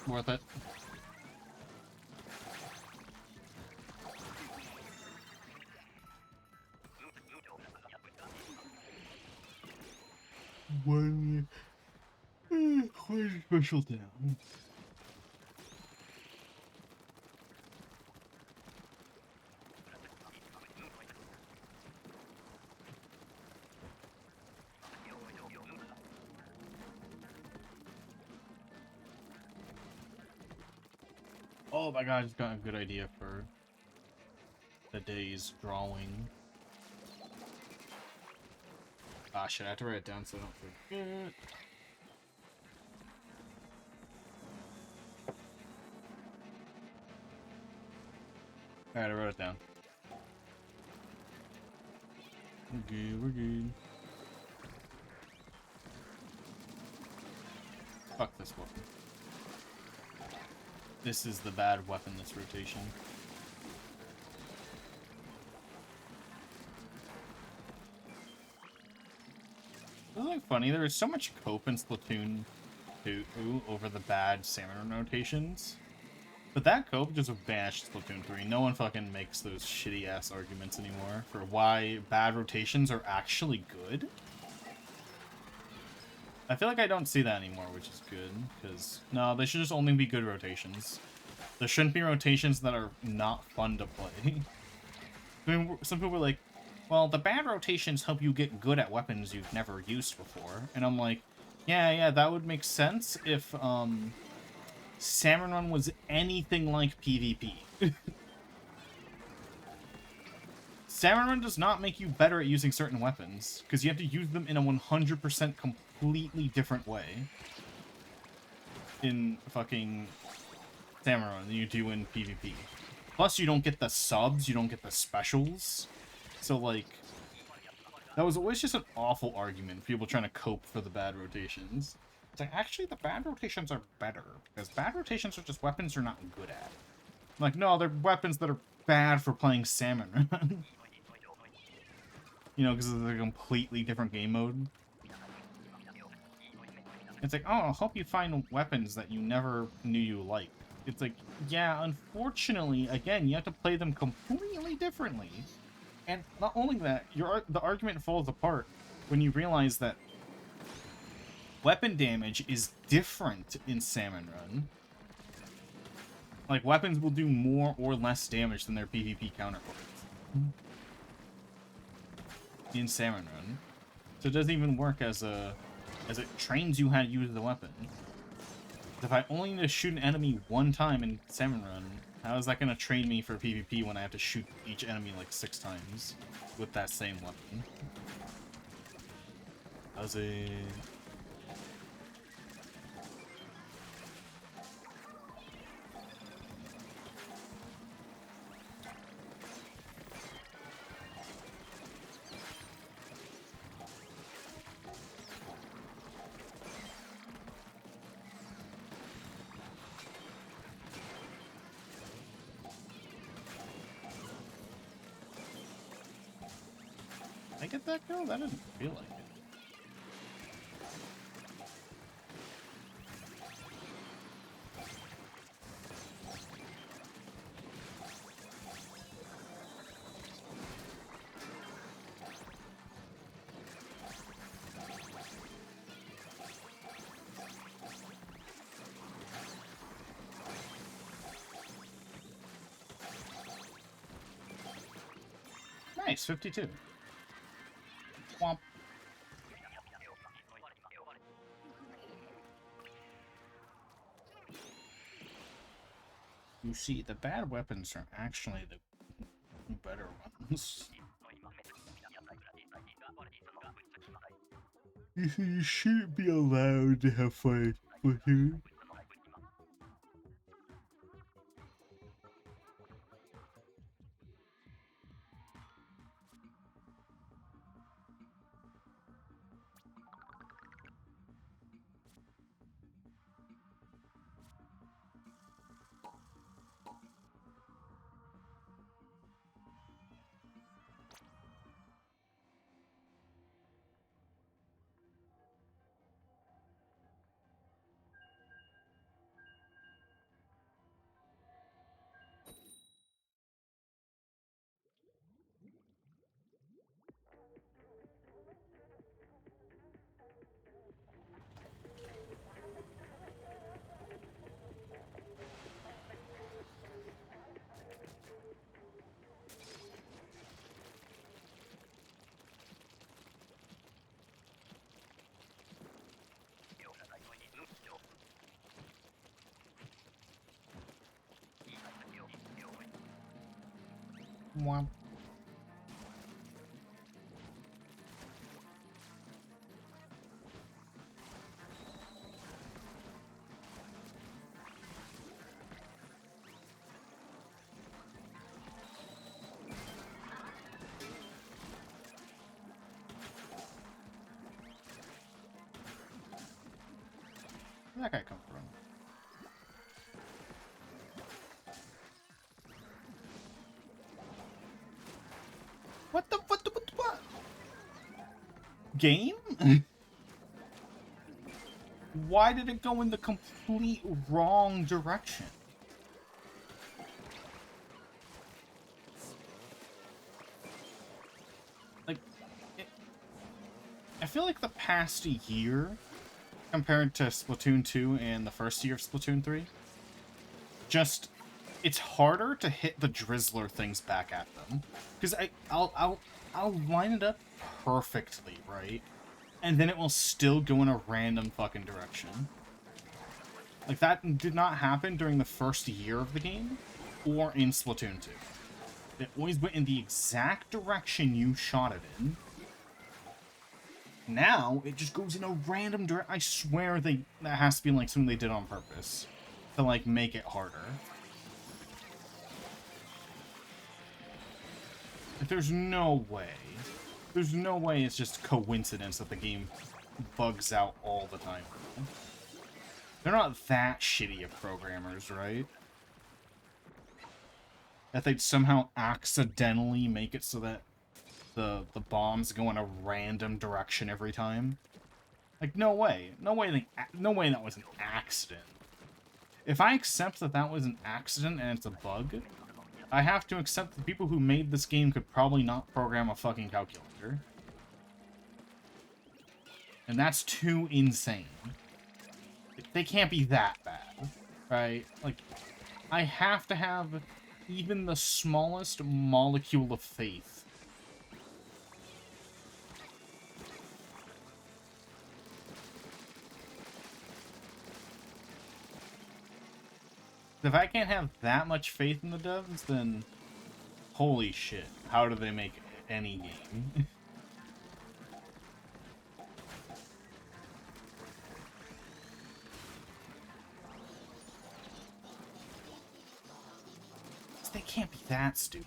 Worth it. One special down. Oh my god, I just got a good idea for the day's drawing. Ah shit, I have to write it down so I don't forget. Alright, I wrote it down. We're good. Fuck this weapon. This is the bad weapon this rotation. Isn't it funny? There is so much cope in Splatoon 2 over the bad salmon rotations. But that cope just vanished Splatoon 3. No one fucking makes those shitty ass arguments anymore for why bad rotations are actually good. I feel like I don't see that anymore, which is good, because no, they should just only be good rotations. There shouldn't be rotations that are not fun to play. I mean, some people were like, well, the bad rotations help you get good at weapons you've never used before. And I'm like, yeah, that would make sense if, Salmon Run was anything like PvP. Salmon Run does not make you better at using certain weapons, because you have to use them in a 100% completely different way in fucking Salmon Run than you do in PvP. Plus, you don't get the subs, you don't get the specials. So, like, that was always just an awful argument, people trying to cope for the bad rotations. It's like, actually, the bad rotations are better, because bad rotations are just weapons you're not good at. Like, no, they're weapons that are bad for playing Salmon Run. You know, because it's a completely different game mode. It's like, oh, I hope you find weapons that you never knew you liked. It's like, yeah, unfortunately, again, you have to play them completely differently. And not only that, the argument falls apart when you realize that weapon damage is different in Salmon Run. Like, weapons will do more or less damage than their PvP counterparts in Salmon Run. So it doesn't even work as it trains you how to use the weapon. If I only need to shoot an enemy one time in Salmon Run, how is that going to train me for PvP when I have to shoot each enemy like 6 times with that same weapon? How's it? Did I get that kill? That didn't feel like it. Nice, 52. Womp. You see, the bad weapons are actually the better ones. You shouldn't be allowed to have fun with you. Womp. Where'd that guy come from? What the what? Game? Why did it go in the complete wrong direction? Like, I feel like the past year, compared to Splatoon 2 and the first year of Splatoon 3, just, it's harder to hit the Drizzler things back at them. Because I'll line it up perfectly, right? And then it will still go in a random fucking direction. Like, that did not happen during the first year of the game, or in Splatoon 2. It always went in the exact direction you shot it in. Now, it just goes in a random direction. I swear that has to be, like, something they did on purpose. To, like, make it harder. Like, there's no way. There's no way it's just coincidence that the game bugs out all the time. They're not that shitty of programmers, right? That they'd somehow accidentally make it so that the bombs go in a random direction every time. Like, no way. No way that was an accident. If I accept that that was an accident and it's a bug, I have to accept the people who made this game could probably not program a fucking calculator. And that's too insane. They can't be that bad, right? Like, I have to have even the smallest molecule of faith. If I can't have that much faith in the devs, then holy shit, how do they make any game? They can't be that stupid.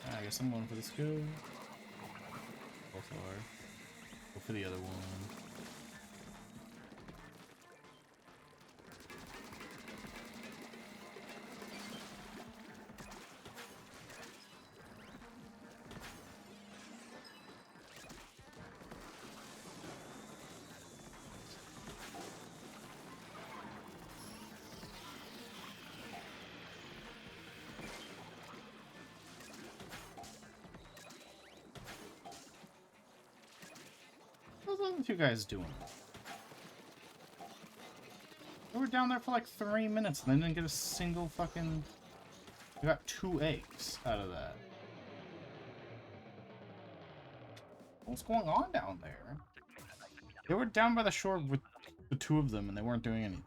I guess I'm going for this go. Both are. Go for the other one. What are the two guys doing? We were down there for like 3 minutes and they didn't get a single fucking... We got 2 eggs out of that. What's going on down there? They were down by the shore with the 2 of them and they weren't doing anything.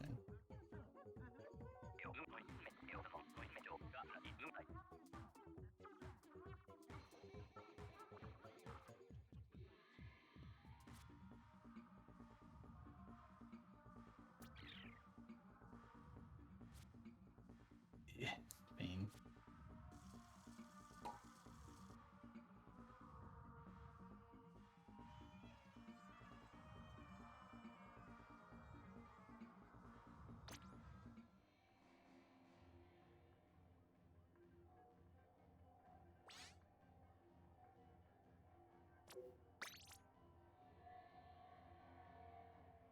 Yeah, pain.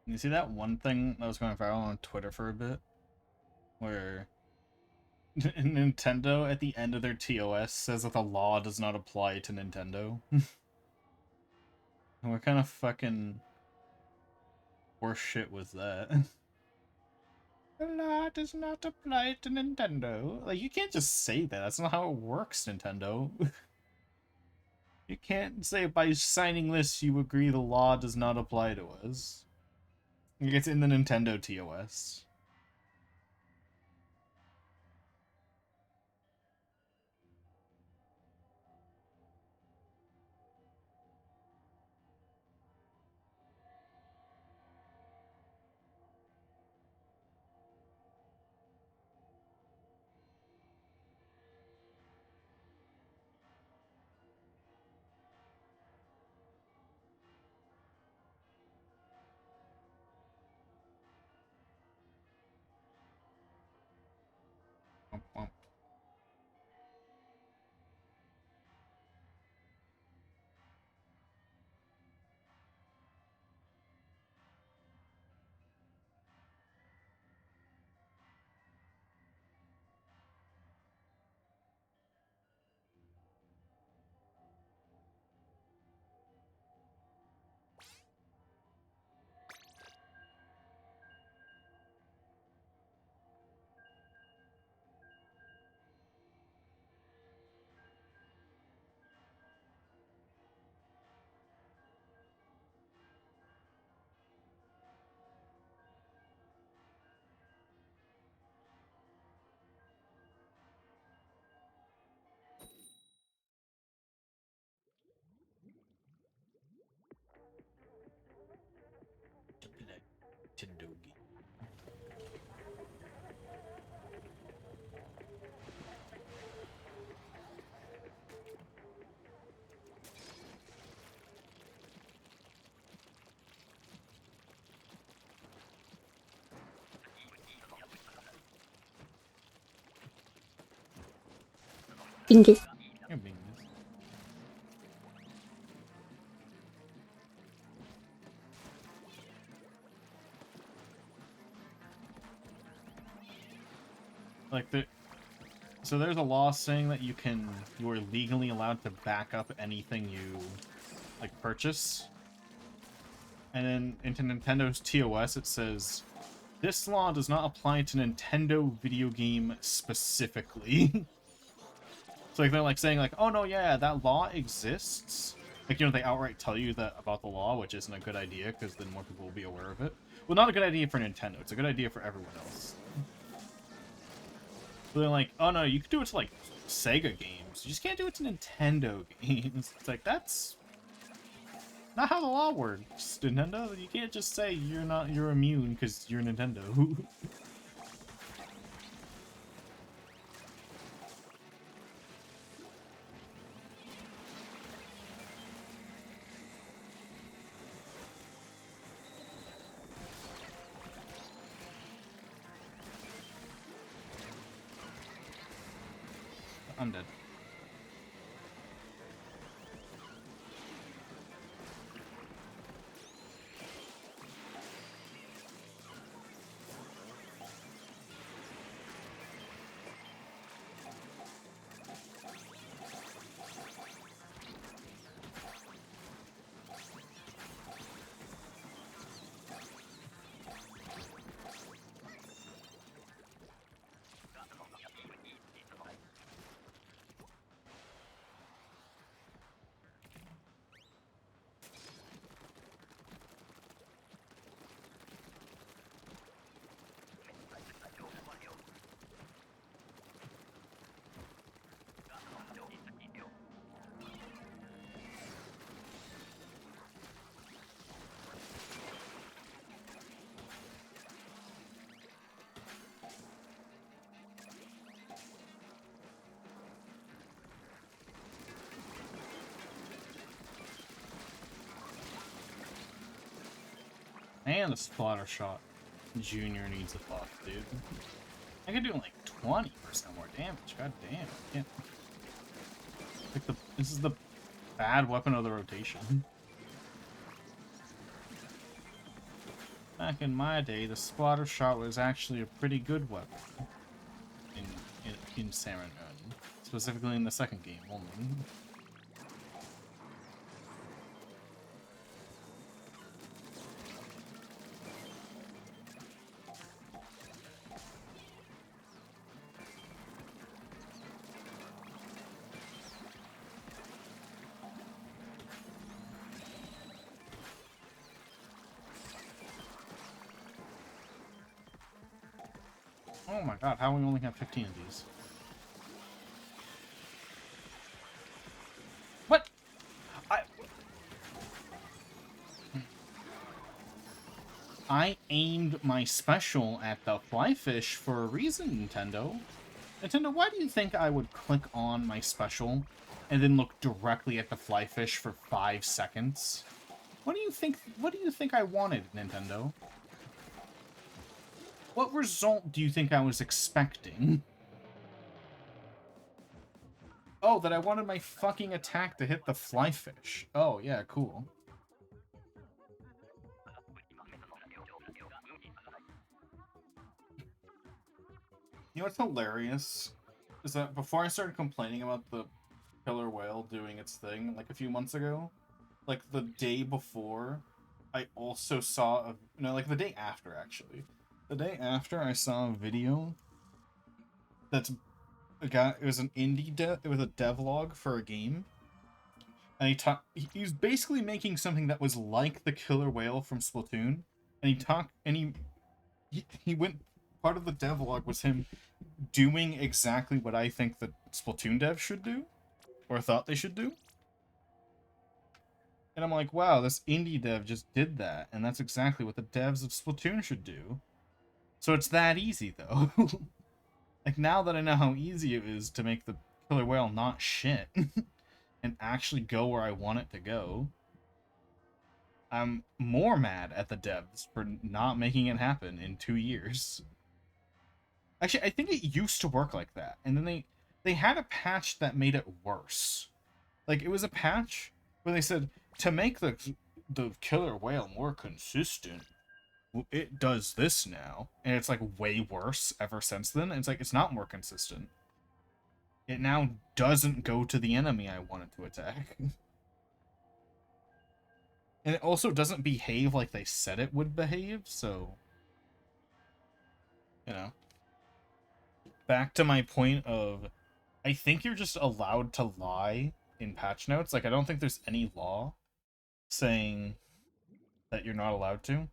You see that one thing that was going viral on Twitter for a bit? Where Nintendo at the end of their TOS says that the law does not apply to Nintendo. What kind of fucking horse shit was that? The law does not apply to Nintendo. Like, you can't just say that. That's not how it works, Nintendo. You can't say by signing this you agree the law does not apply to us. It's in the Nintendo TOS. Womp womp. Nintendo. Bingo. You're being this. Like so there's a law saying that you are legally allowed to back up anything you like purchase. And then into Nintendo's TOS it says this law does not apply to Nintendo video game specifically. So like they're like saying like, oh no, yeah, that law exists. Like, you know, they outright tell you that about the law, which isn't a good idea because then more people will be aware of it. Well, not a good idea for Nintendo. It's a good idea for everyone else. So they're like, oh no, you can do it to like Sega games. You just can't do it to Nintendo games. It's like, that's not how the law works, Nintendo. You can't just say you're immune because you're Nintendo. I'm dead. And the splatter shot junior needs a buff, dude. I could do like 20% more damage. God damn. Yeah. Like this is the bad weapon of the rotation. Back in my day, the splatter shot was actually a pretty good weapon in Salmon Run, specifically in the second game only. Oh my god, how do we only have 15 of these? What? I aimed my special at the flyfish for a reason, Nintendo. Nintendo, why do you think I would click on my special and then look directly at the flyfish for 5 seconds? What do you think I wanted, Nintendo? What result do you think I was expecting? Oh, that I wanted my fucking attack to hit the flyfish. Oh, yeah, cool. You know what's hilarious? Is that before I started complaining about the killer whale doing its thing, like a few months ago, like the day before, I also saw a... No, like the day after, actually. The day after, I saw a video that's... It was an indie it was a devlog for a game. And he was basically making something that was like the killer whale from Splatoon. And he went... Part of the devlog was him doing exactly what I think the Splatoon devs should do, or thought they should do. And I'm like, wow, this indie dev just did that, and that's exactly what the devs of Splatoon should do. So it's that easy, though. Like, now that I know how easy it is to make the killer whale not shit, and actually go where I want it to go, I'm more mad at the devs for not making it happen in 2 years. Actually, I think it used to work like that, and then they had a patch that made it worse. Like, it was a patch where they said, to make the killer whale more consistent, it does this now. And it's, like, way worse ever since then. And it's like, it's not more consistent. It now doesn't go to the enemy I want it to attack. And it also doesn't behave like they said it would behave, so... You know. Back to my point of... I think you're just allowed to lie in patch notes. Like, I don't think there's any law saying that you're not allowed to.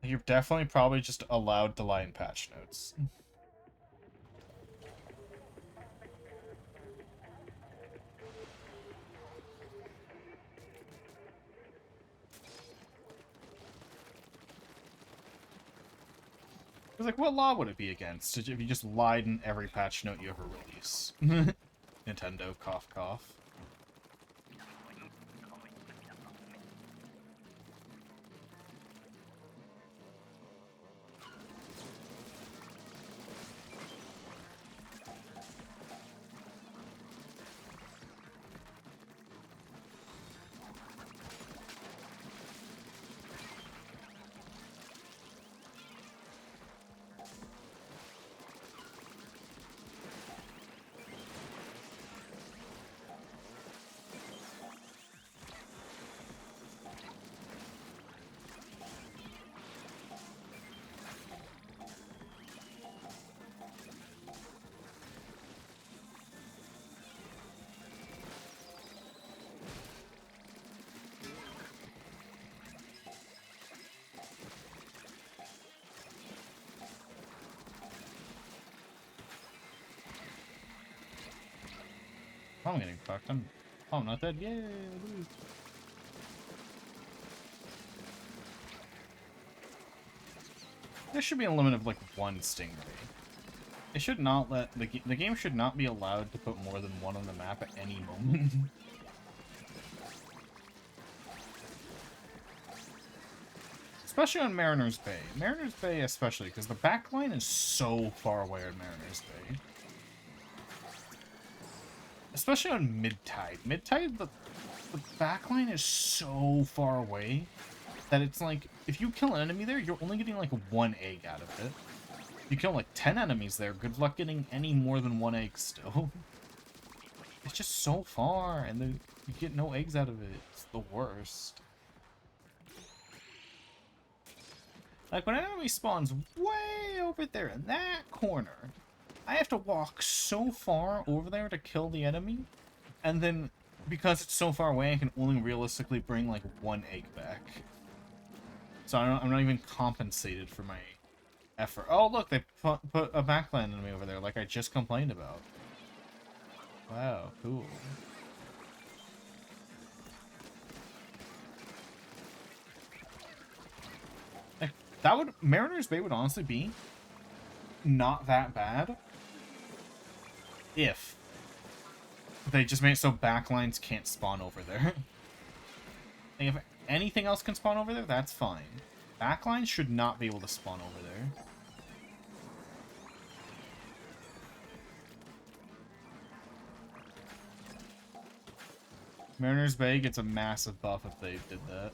You're definitely probably just allowed to lie in patch notes. It's like, what law would it be against if you just lied in every patch note you ever release? Nintendo, cough, cough. I'm getting fucked. I'm not dead. Yay! There should be a limit of like 1 stingray. It should not let the game should not be allowed to put more than 1 on the map at any moment. Especially on Mariner's Bay. Mariner's Bay especially, because the backline is so far away on Mariner's Bay. Especially on Mid-Tide. Mid-Tide, the backline is so far away that it's like, if you kill an enemy there, you're only getting like 1 egg out of it. If you kill like 10 enemies there, good luck getting any more than 1 egg still. It's just so far, and then you get no eggs out of it. It's the worst. Like, when an enemy spawns way over there in that corner, I have to walk so far over there to kill the enemy, and then, because it's so far away, I can only realistically bring, like, 1 egg back. So I'm not even compensated for my effort. Oh, look, they put a backline enemy over there, like I just complained about. Wow, cool. That would... Mariner's Bay would honestly be not that bad if they just made it so backlines can't spawn over there. Like, if anything else can spawn over there, that's fine. Backlines should not be able to spawn over there. Mariner's Bay gets a massive buff if they did that.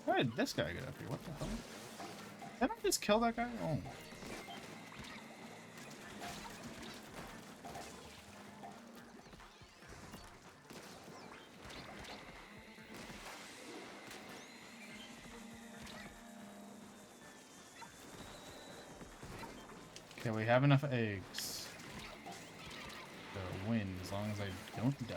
Why did this guy get up here? What the hell? Did I just kill that guy? Oh. Okay, we have enough eggs to win as long as I don't die.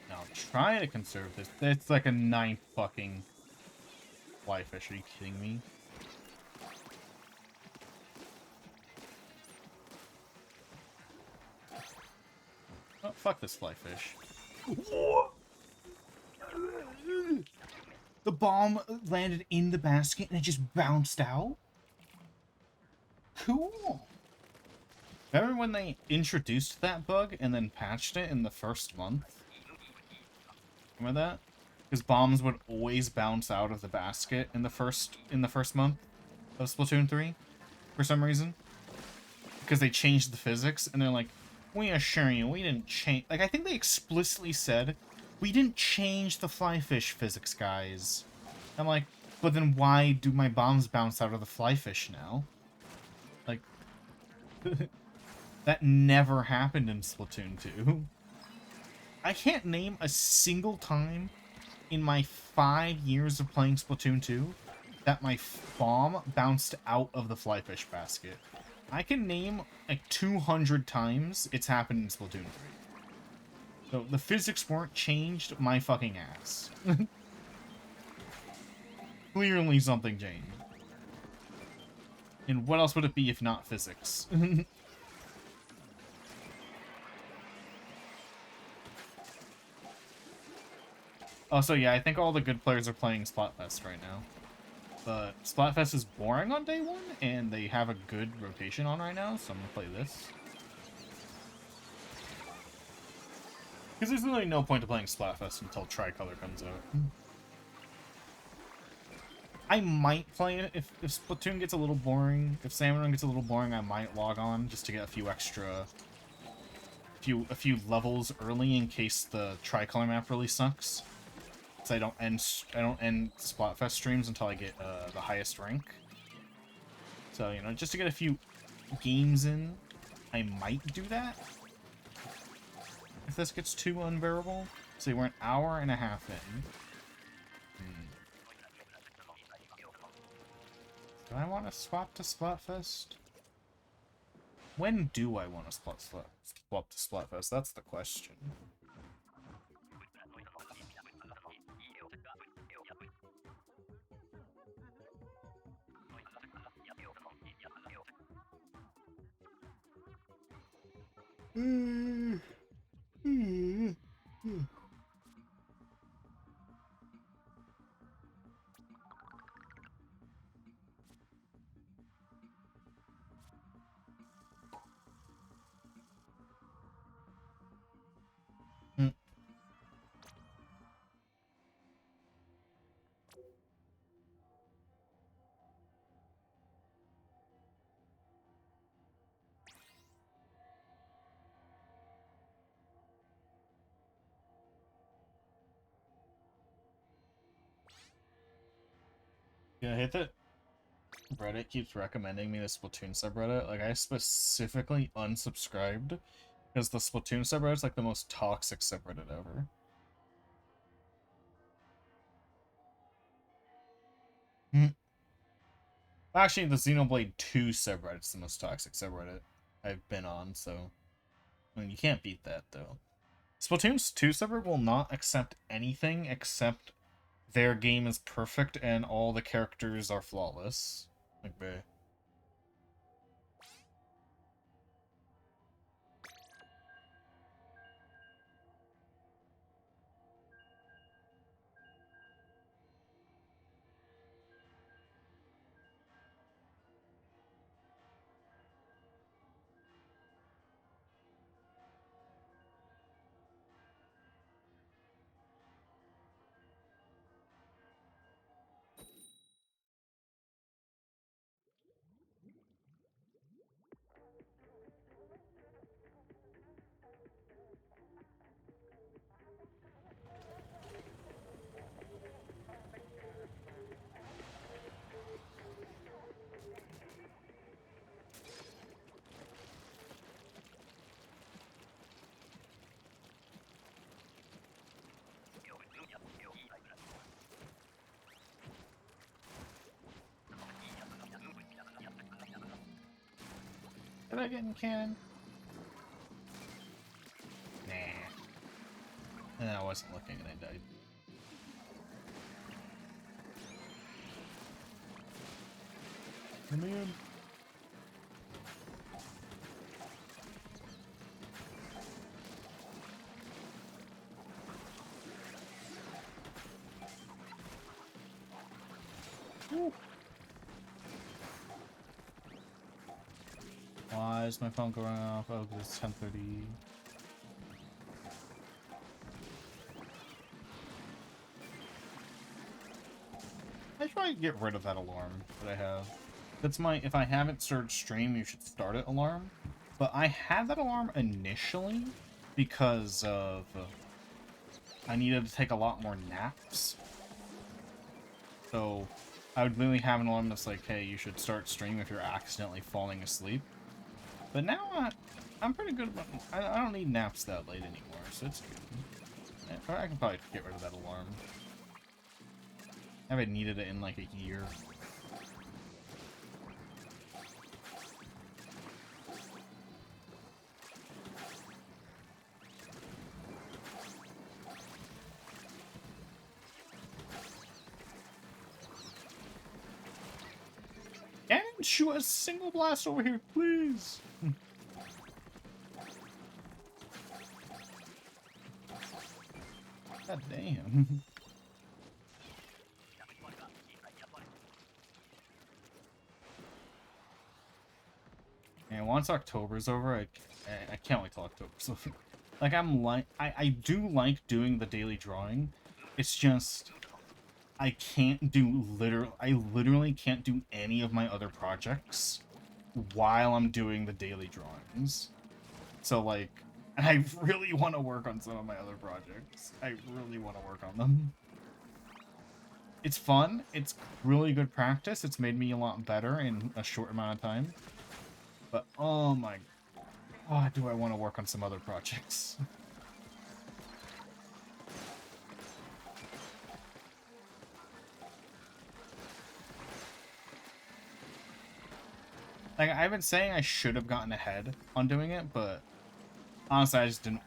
Now, I'll try to conserve this. It's like a 9th fucking flyfish. Are you kidding me? Oh, fuck this flyfish. The bomb landed in the basket and it just bounced out? Cool. Remember when they introduced that bug and then patched it in the first month? Remember that? Because bombs would always bounce out of the basket in the first month of Splatoon 3 for some reason. Because they changed the physics and they're like, we assure you, we didn't change... Like, I think they explicitly said, we didn't change the flyfish physics, guys. I'm like, but then why do my bombs bounce out of the flyfish now? Like, that never happened in Splatoon 2. I can't name a single time in my 5 years of playing Splatoon 2 that my bomb bounced out of the flyfish basket. I can name like 200 times it's happened in Splatoon 3. So the physics weren't changed, my fucking ass. Clearly something changed. And what else would it be if not physics? Oh, so yeah, I think all the good players are playing Splatfest right now. But Splatfest is boring on day 1, and they have a good rotation on right now, so I'm gonna play this. Because there's really no point to playing Splatfest until Tricolor comes out. I might play it if Splatoon gets a little boring. If Salmon Run gets a little boring, I might log on just to get a few extra... a few levels early in case the Tricolor map really sucks. So I don't end Splatfest streams until I get the highest rank. So, you know, just to get a few games in, I might do that. If this gets too unbearable. See, we're an hour and a half in. Do I want to swap to Splatfest? When do I want to swap to Splatfest? That's the question. Yeah, I hate that Reddit keeps recommending me the Splatoon subreddit. Like, I specifically unsubscribed because the Splatoon subreddit is like the most toxic subreddit ever. Actually, the Xenoblade 2 subreddit's the most toxic subreddit I've been on, so I mean, you can't beat that, though. Splatoon's 2 subreddit will not accept anything except their game is perfect and all the characters are flawless. Like, bleh. Did I get in cannon? Nah. And I wasn't looking and I died. Come in. Woo. Why is my phone going off? Oh, because it's 10:30. I should probably get rid of that alarm that I have. That's my, if I haven't started stream, you should start it alarm. But I had that alarm initially because of I needed to take a lot more naps. So I would literally have an alarm that's like, hey, you should start stream if you're accidentally falling asleep. But now I'm pretty good about, I don't need naps that late anymore, so it's good. I can probably get rid of that alarm. I haven't needed it in like a year. And shoot a single blast over here, please. God damn. And once October's over, I can't wait till October's over. Like, I do like doing the daily drawing. It's just I can't do I literally can't do any of my other projects while I'm doing the daily drawings. So like, I really want to work on some of my other projects. I really want to work on them. It's fun. It's really good practice. It's made me a lot better in a short amount of time. But oh my god, do I want to work on some other projects. Like, I've been saying I should have gotten ahead on doing it, but honestly, I just didn't.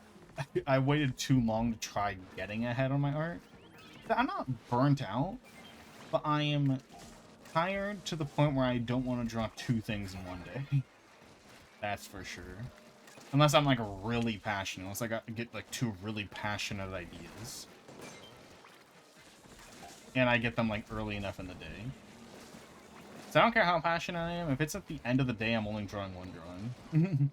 I waited too long to try getting ahead on my art. I'm not burnt out, but I am tired to the point where I don't want to draw two things in one day. That's for sure. Unless I'm like really passionate. Unless I get like two really passionate ideas. And I get them like early enough in the day. So I don't care how passionate I am. If it's at the end of the day, I'm only drawing one drawing.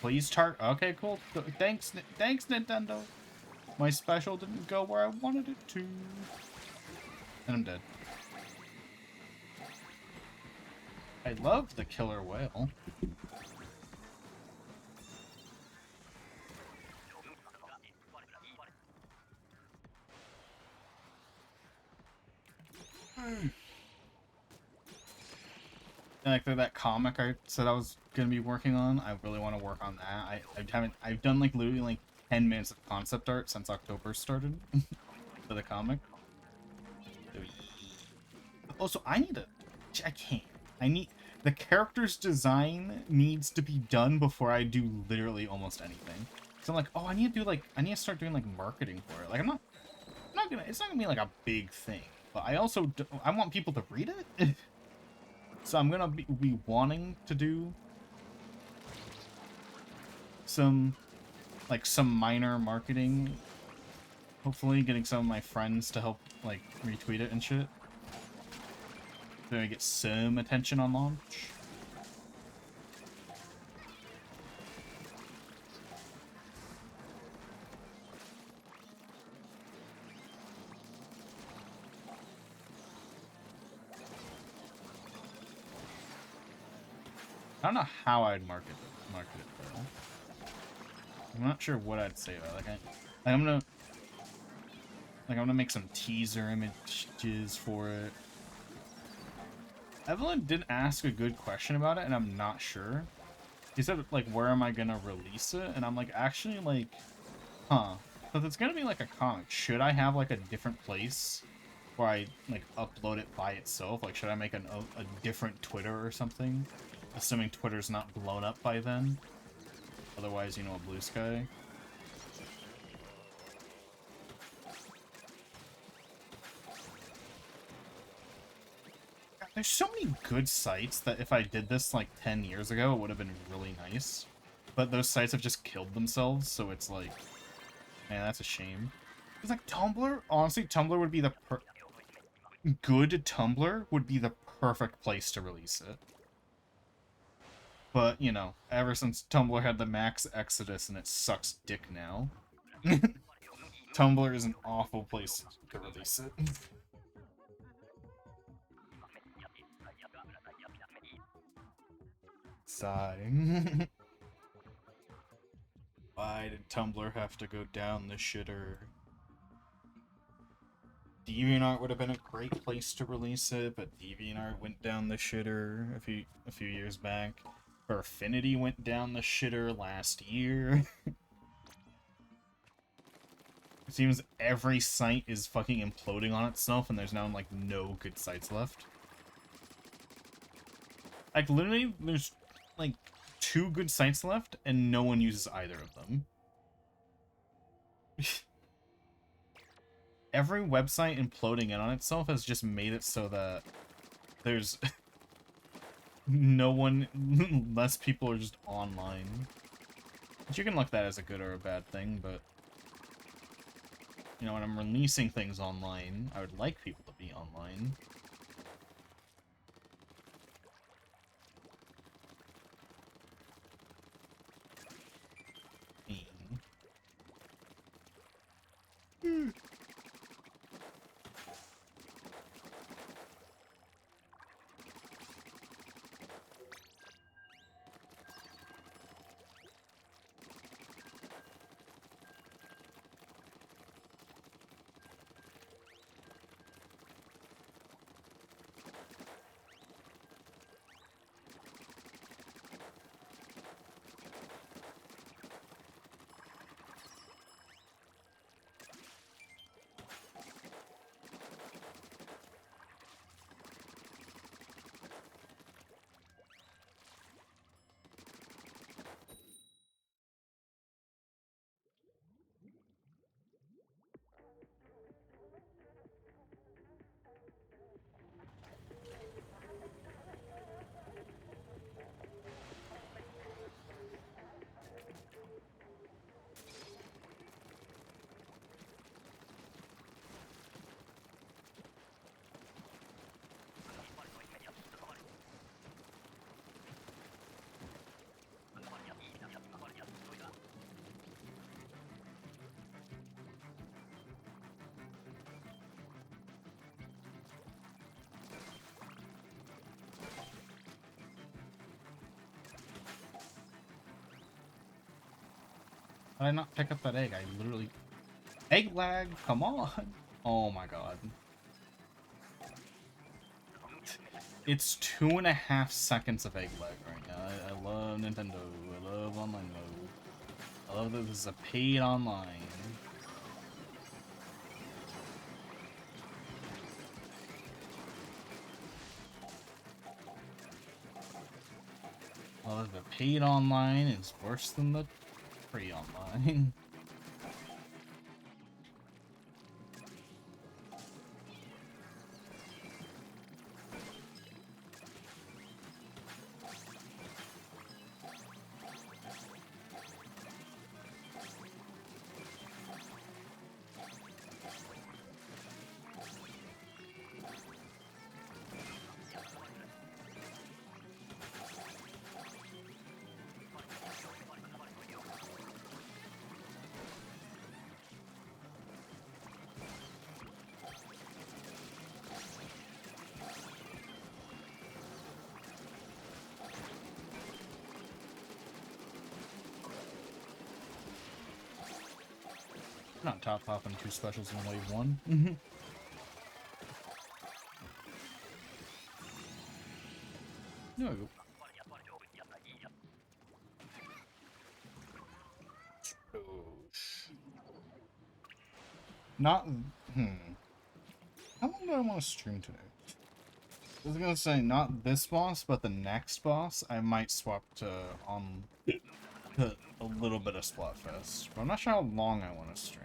Please, okay, cool. Thanks, Nintendo. My special didn't go where I wanted it to. And I'm dead. I love the killer whale. Like that comic I said I was gonna be working on, I really want to work on that. I've done like literally like 10 minutes of concept art since October started for the comic. Also, I can't. I need the character's design needs to be done before I do literally almost anything. So I'm like, oh, I need to start doing like marketing for it. Like it's not gonna be like a big thing, but I want people to read it. So I'm gonna be wanting to do some minor marketing. Hopefully getting some of my friends to help like retweet it and shit. So I get some attention on launch. I don't know how I'd market it though. I'm not sure what I'd say about it. I'm gonna make some teaser images for it. Evelyn did ask a good question about it, and I'm not sure. He said, like, where am I gonna release it? And I'm like, actually, like, huh. Because it's gonna be like a comic. Should I have, like, a different place where I, like, upload it by itself? Like, should I make a different Twitter or something? Assuming Twitter's not blown up by then. Otherwise, you know, a blue sky. There's so many good sites that if I did this like 10 years ago, it would have been really nice. But those sites have just killed themselves, so it's like, man, that's a shame. It's like Tumblr, honestly, Tumblr would be the good Tumblr would be the perfect place to release it. But, you know, ever since Tumblr had the max exodus and it sucks dick now, Tumblr is an awful place to release it. Sigh. Why did Tumblr have to go down the shitter? DeviantArt would have been a great place to release it, but DeviantArt went down the shitter a few years back. Affinity went down the shitter last year. It seems every site is fucking imploding on itself, and there's now like no good sites left. Like literally, there's like 2 good sites left, and no one uses either of them. Every website imploding in on itself has just made it so that there's no one, less people are just online. But you can look at that as a good or a bad thing, but you know, when I'm releasing things online, I would like people to be online. Did I not pick up that egg? I literally... Egg lag! Come on! Oh my god. It's 2.5 seconds of egg lag right now. I love Nintendo. I love online mode. I love that this is a paid online. I love the paid online is worse than the free online. Not top popping 2 specials in wave 1. No. Not... How long do I want to stream today? I was gonna say, not this boss, but the next boss, I might swap to a little bit of Splatfest. But I'm not sure how long I want to stream.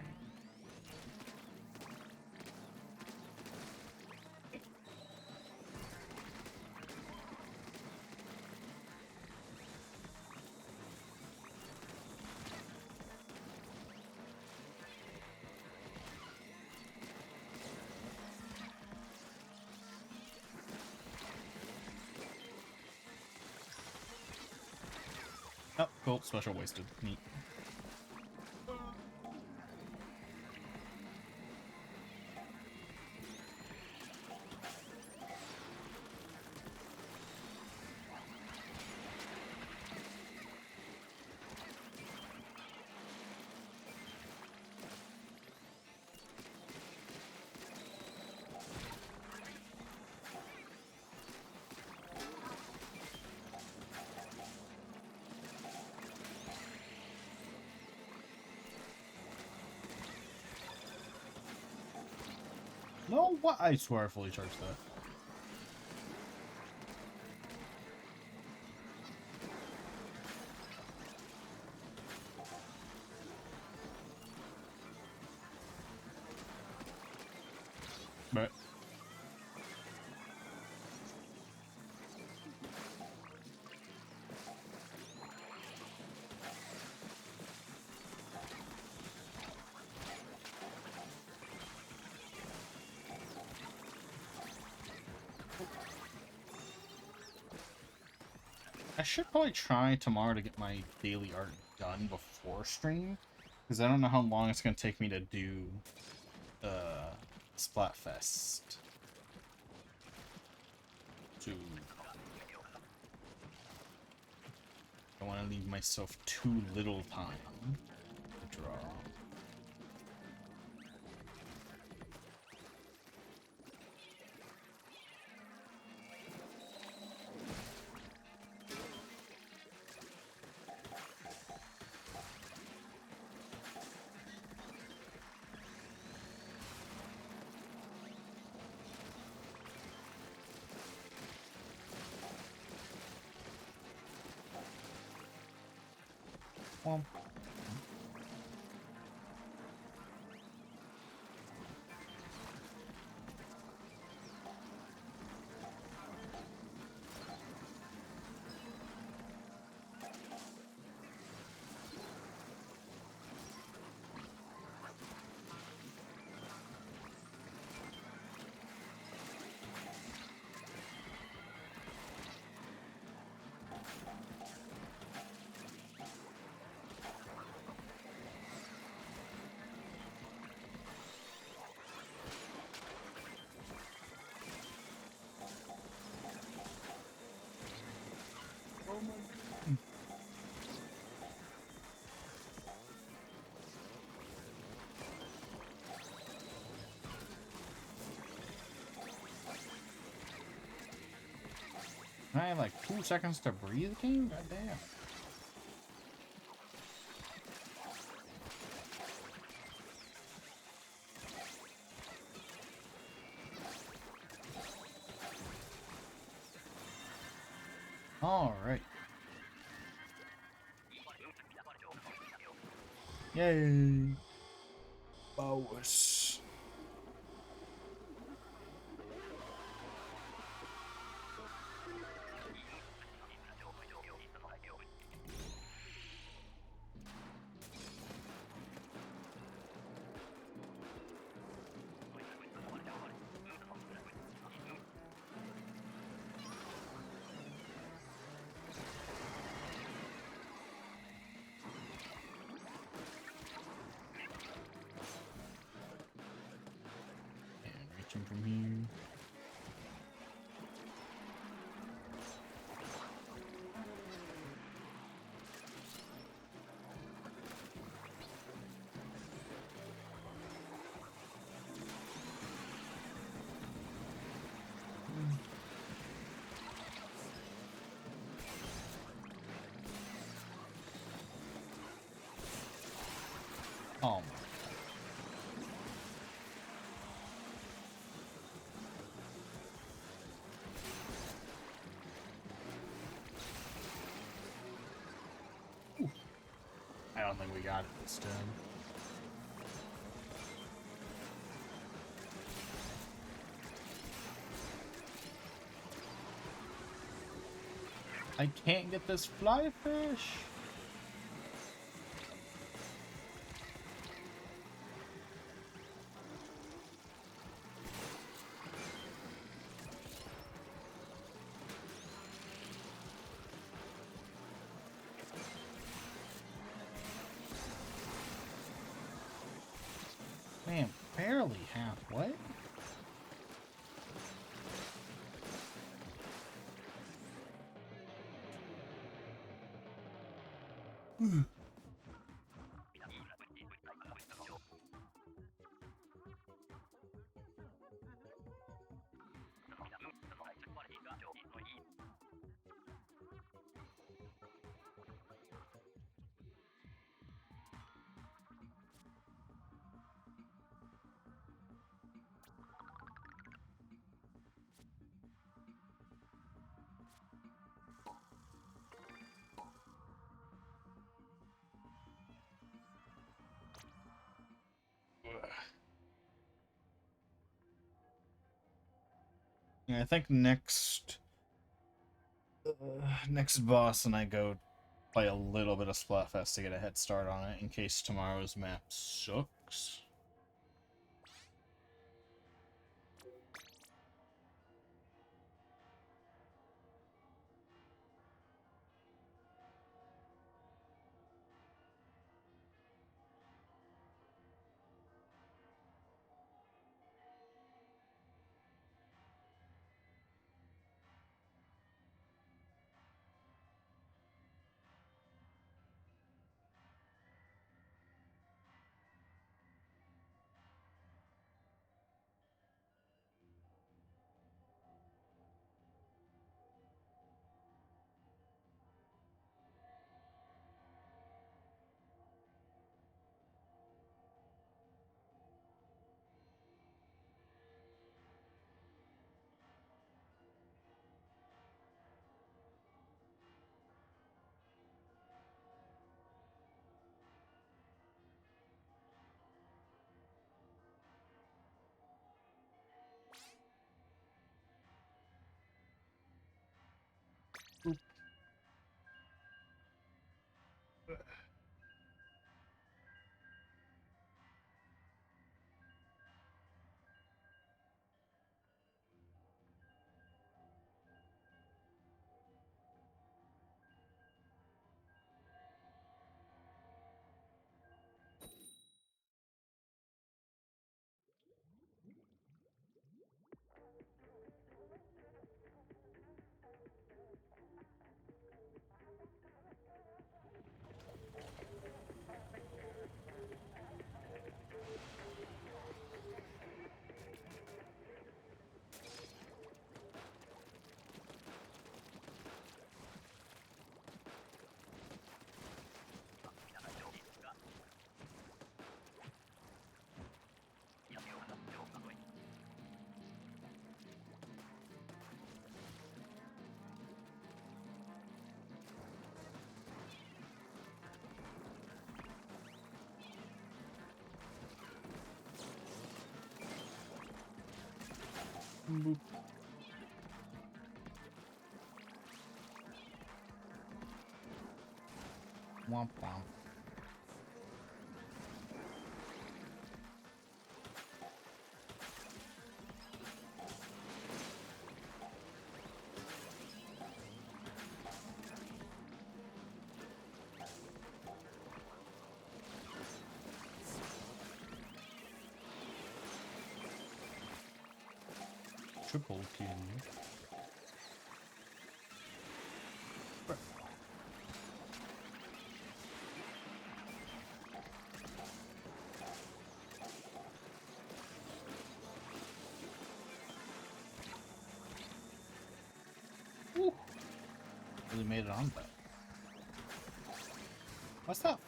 Oh, cool. Special wasted. Neat. No, what? I swear I fully charged that. But I should probably try tomorrow to get my daily art done before stream, because I don't know how long it's going to take me to do Splatfest. So I want to leave myself too little time to draw. Well, I have like 2 seconds to breathe, King? God damn. Alright. Yay! Bows. And reaching from here. Oh my. Ooh. I don't think we got it this time. I can't get this fly fish. Man, barely half. What? Yeah, I think next boss and I go play a little bit of Splatfest to get a head start on it in case tomorrow's map sucks. Boop. Womp womp. Triple kill. Woo. Really made it on that. What's that?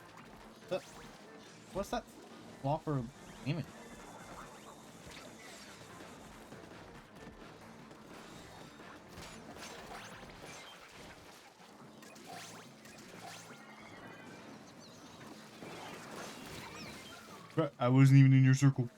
What's that flopper aiming? I wasn't even in your circle.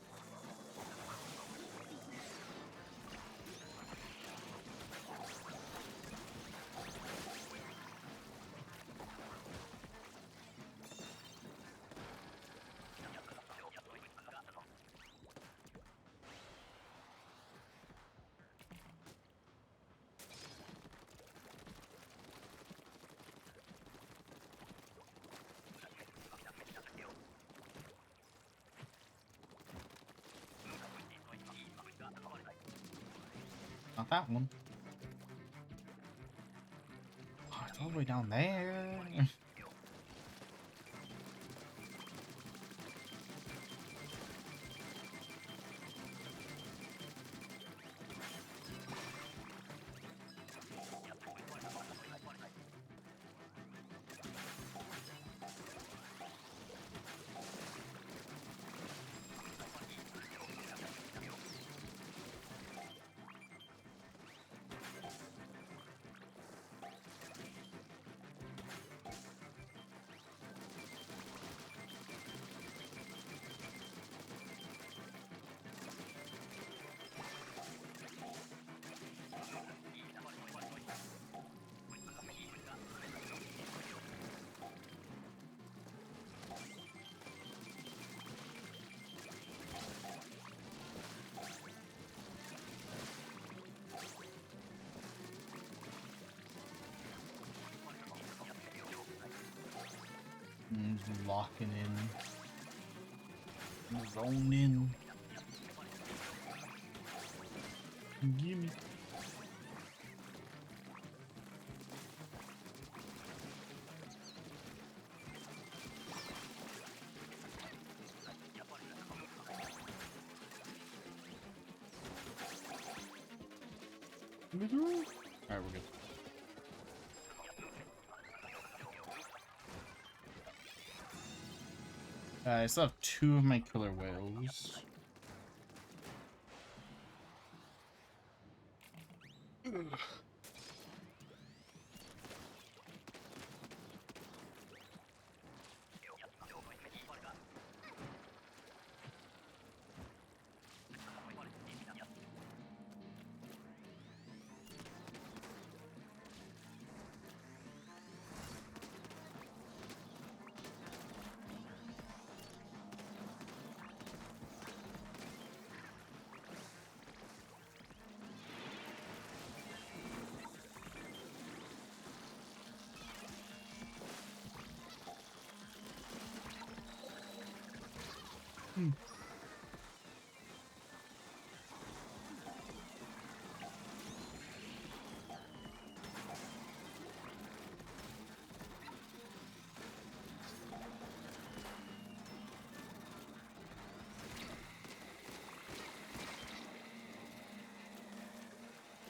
Not that one. Oh, it's all the way down there. Just locking in. Zoning. Gimme. Alright, we're good. I still have 2 of my killer whales. Ugh.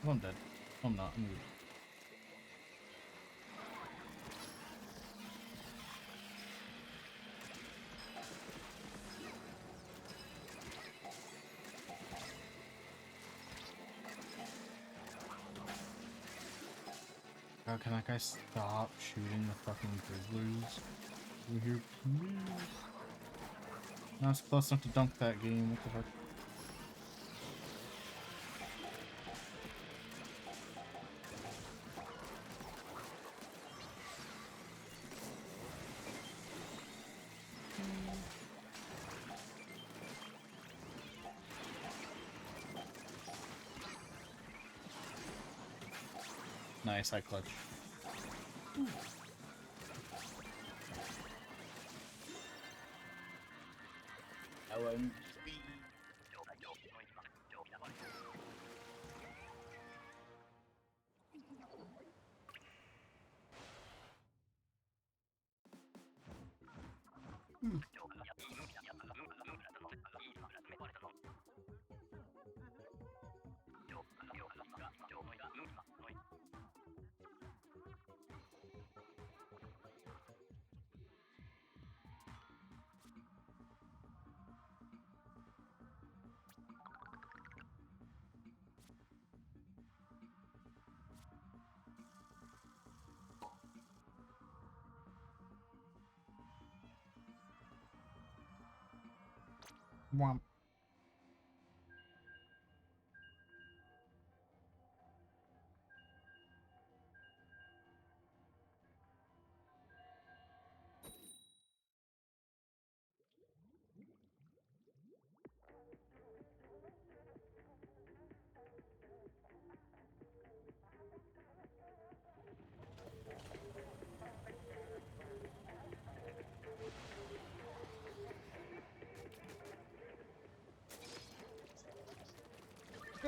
I'm dead. I'm not. I'm good. God, can that guy stop shooting the fucking grizzlies over here, please? Not close enough to dunk that game. What the fuck? Nice, I clutch. LMB. Womp.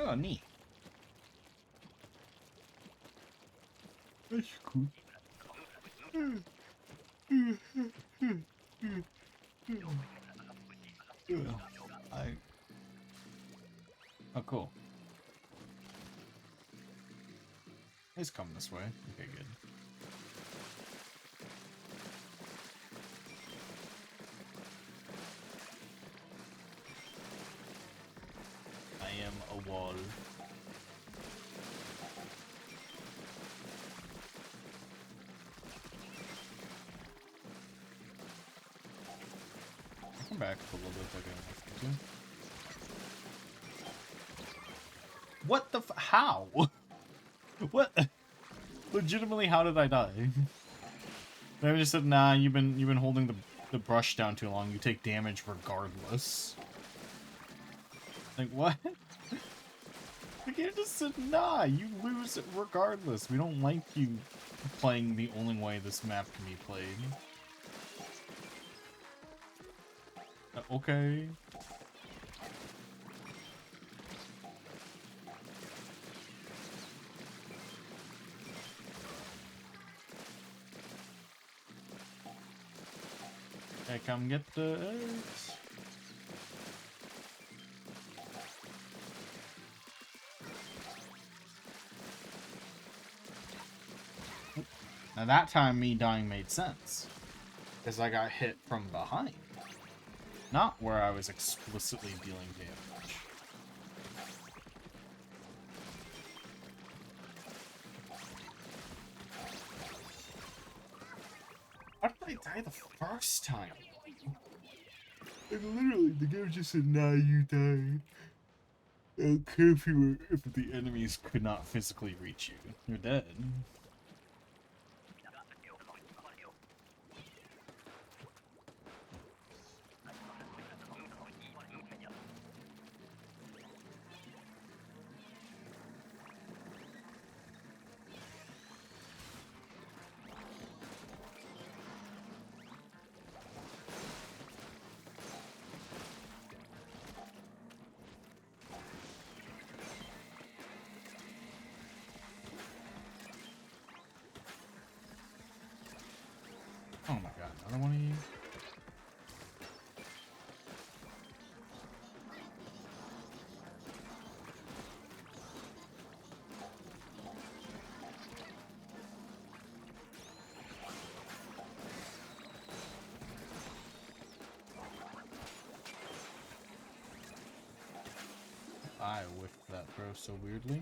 Oh, neat. That's cool. I... Oh, cool. He's coming this way. Okay, good. I am a wall. I'll come back a little bit if I get enough to. What the how? What? Legitimately, how did I die? They just said, nah, you've been holding the brush down too long. You take damage regardless. Like, what? The game just said, nah, you lose regardless. We don't like you playing the only way this map can be played. Okay. Okay, come get the eggs. Now that time me dying made sense. Because I got hit from behind. Not where I was explicitly dealing damage. How did I die the first time? And literally, the game just said, nah, you died. I don't care if the enemies could not physically reach you. You're dead. Oh my god, another one of you? I whiffed that throw so weirdly.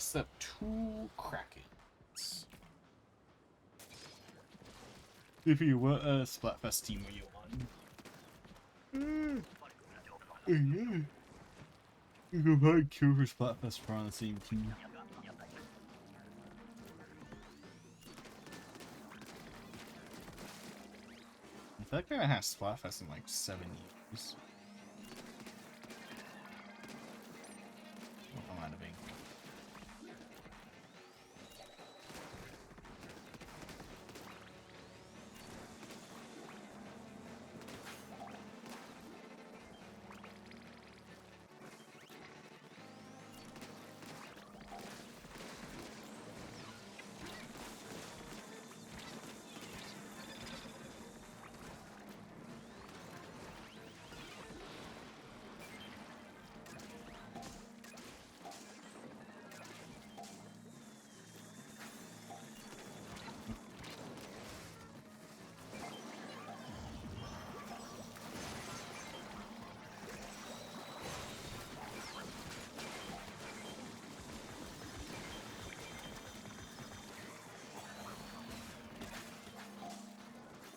except 2 Krakens. If you what Splatfest team were you on? Yeah. You can probably queue for Splatfest if we're on the same team. I feel like I haven't had Splatfest in like 7 years. I'm out of ink.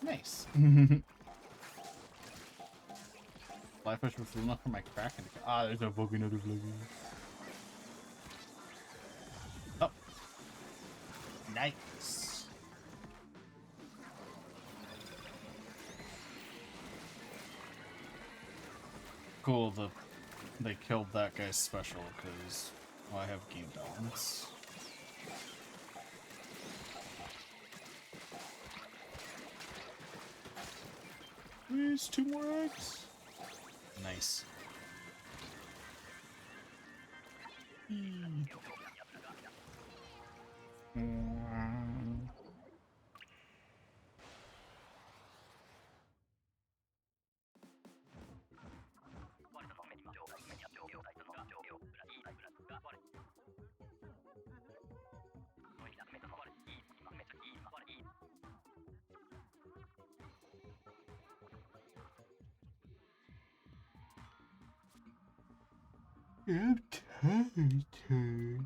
Nice. Flyfish with Luna for my Kraken. Ah, there's a fucking other flavor. Oh. Nice. Cool, they killed that guy's special because I have game balance. Please, 2 more eggs. Nice. I'm tired.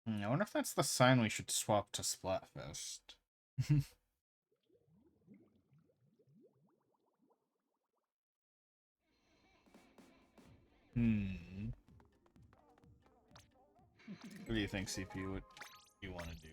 I wonder if that's the sign we should swap to Splatfest. What do you think, CPU? What do you want to do?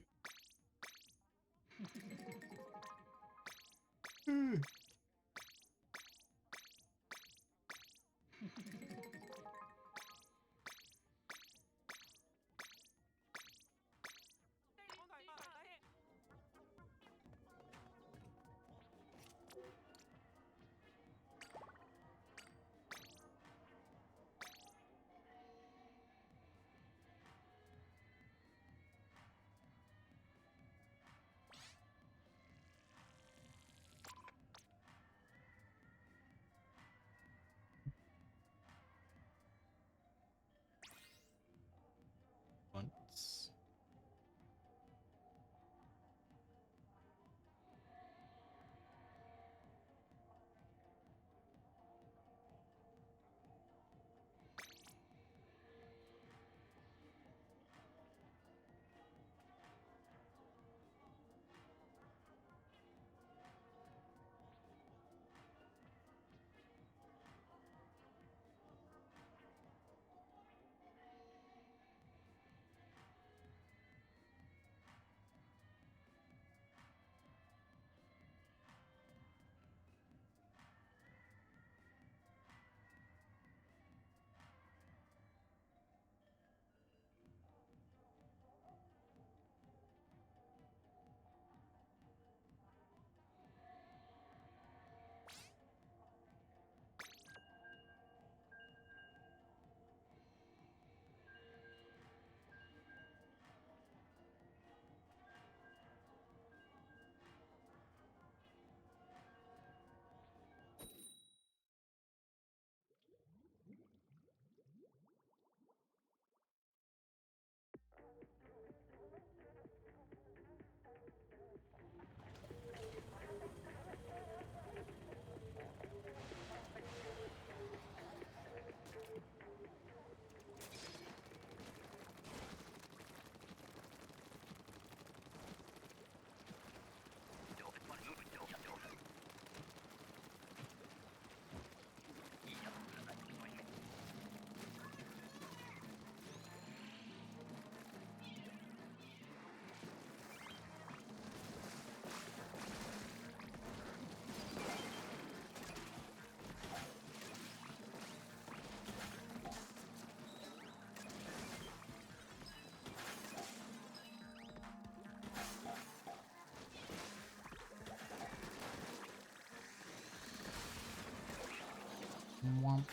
Womp.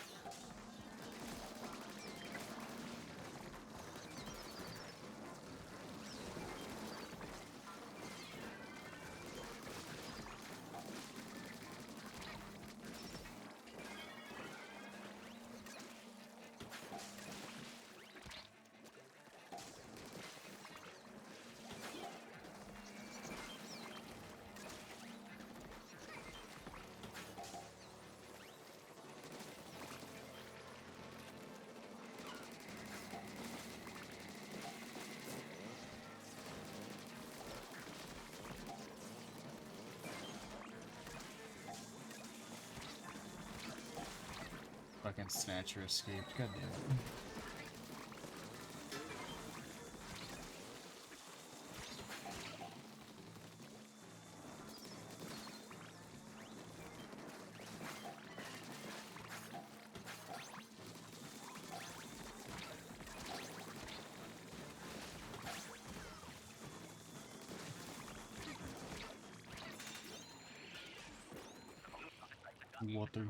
Fucking Snatcher escaped. God damn it. Water.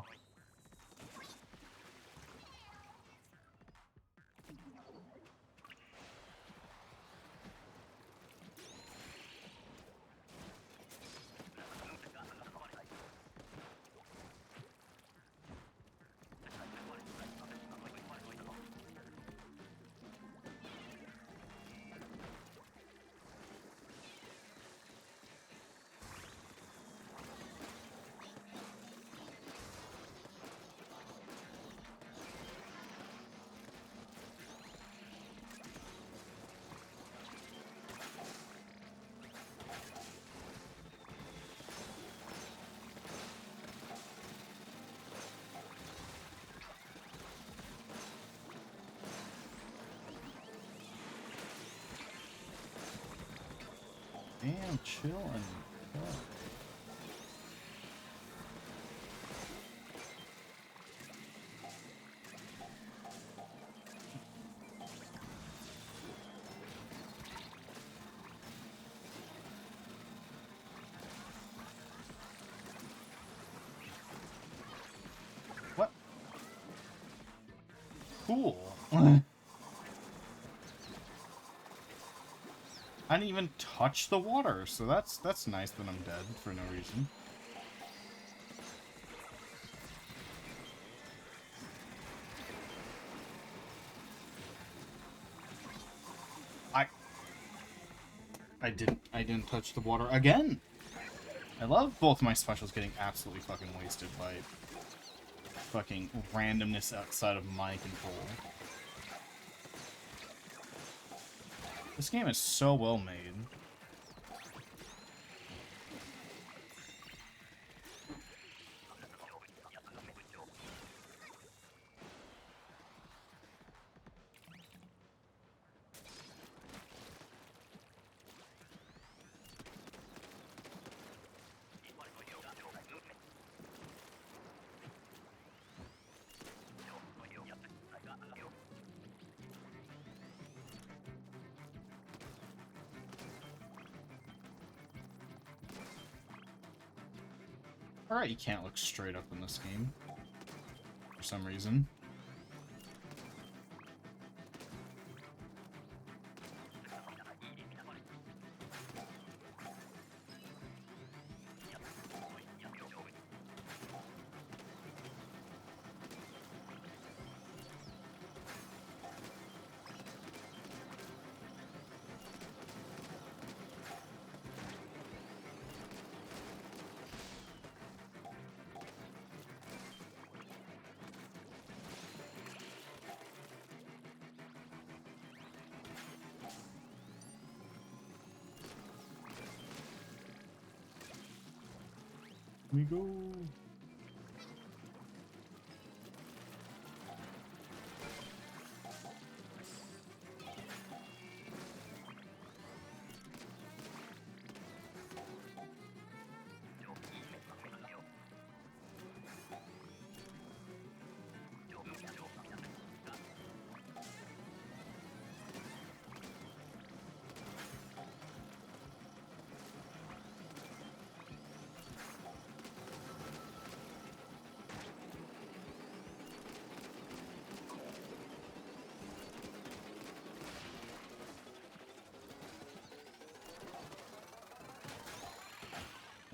Damn, chillin'. What? Cool. I didn't even touch the water, so that's nice that I'm dead for no reason. I didn't touch the water again. I love both my specials getting absolutely fucking wasted by fucking randomness outside of my control. This game is so well made. Alright, you can't look straight up in this game. For some reason. We go.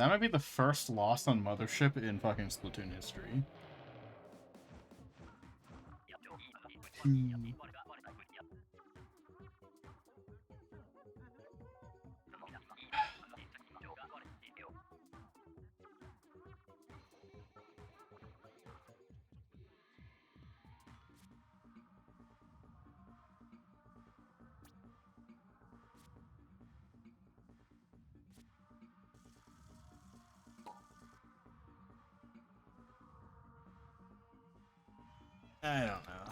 That might be the first loss on Mothership in fucking Splatoon history. I don't know.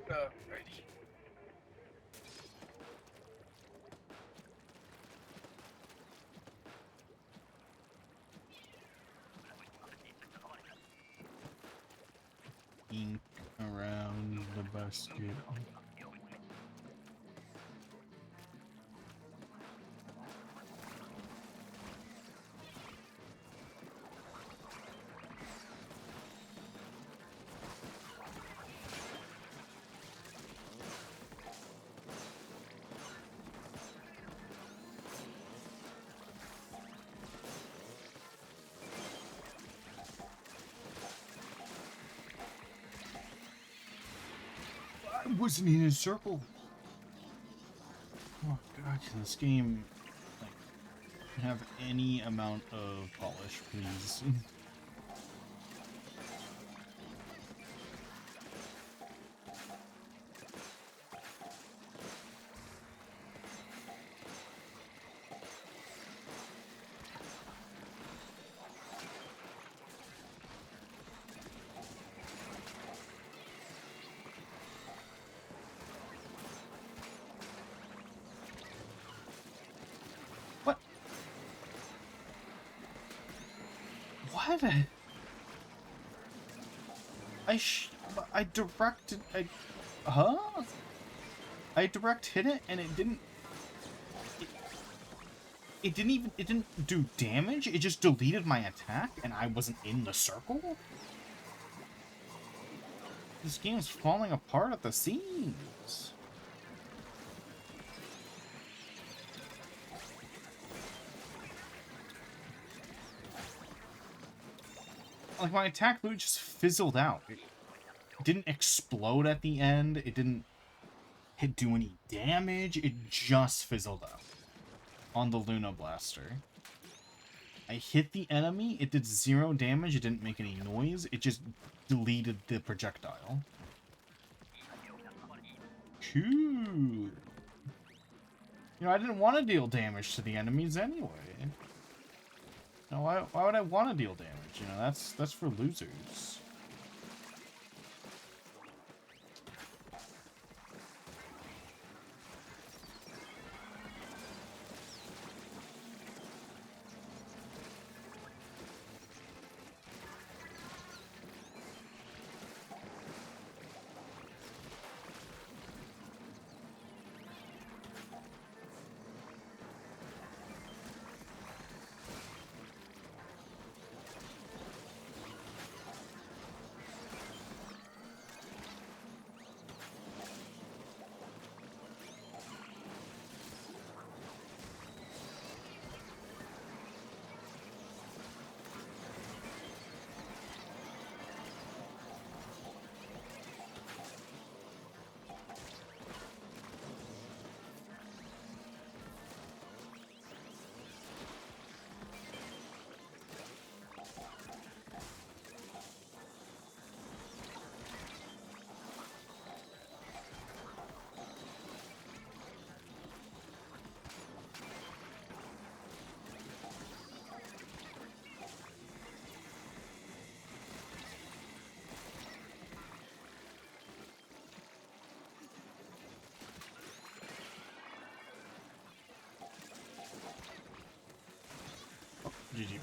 Alrighty. Ink around the basket. I wasn't in a circle. Oh god, can this game like have any amount of polish, please? What? What? I directed huh? I direct hit it and it didn't it didn't do damage. It just deleted my attack and I wasn't in the circle. This game's falling apart at the seams. Like, my attack literally just fizzled out. It didn't explode at the end. It didn't... hit do any damage. It just fizzled out on the Luna Blaster. I hit the enemy, it did 0 damage, it didn't make any noise, it just deleted the projectile. Cool. You know, I didn't want to deal damage to the enemies anyway. Now, why would I want to deal damage? You know, that's for losers. GG.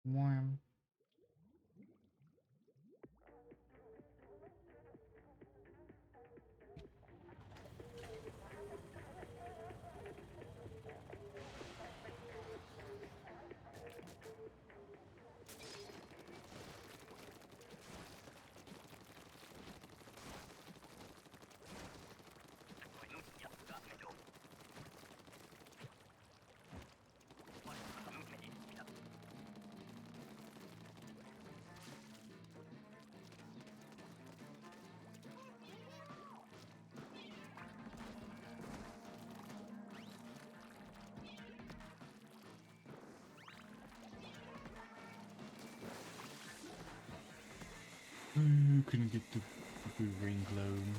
Warm. couldn't get the ring clone.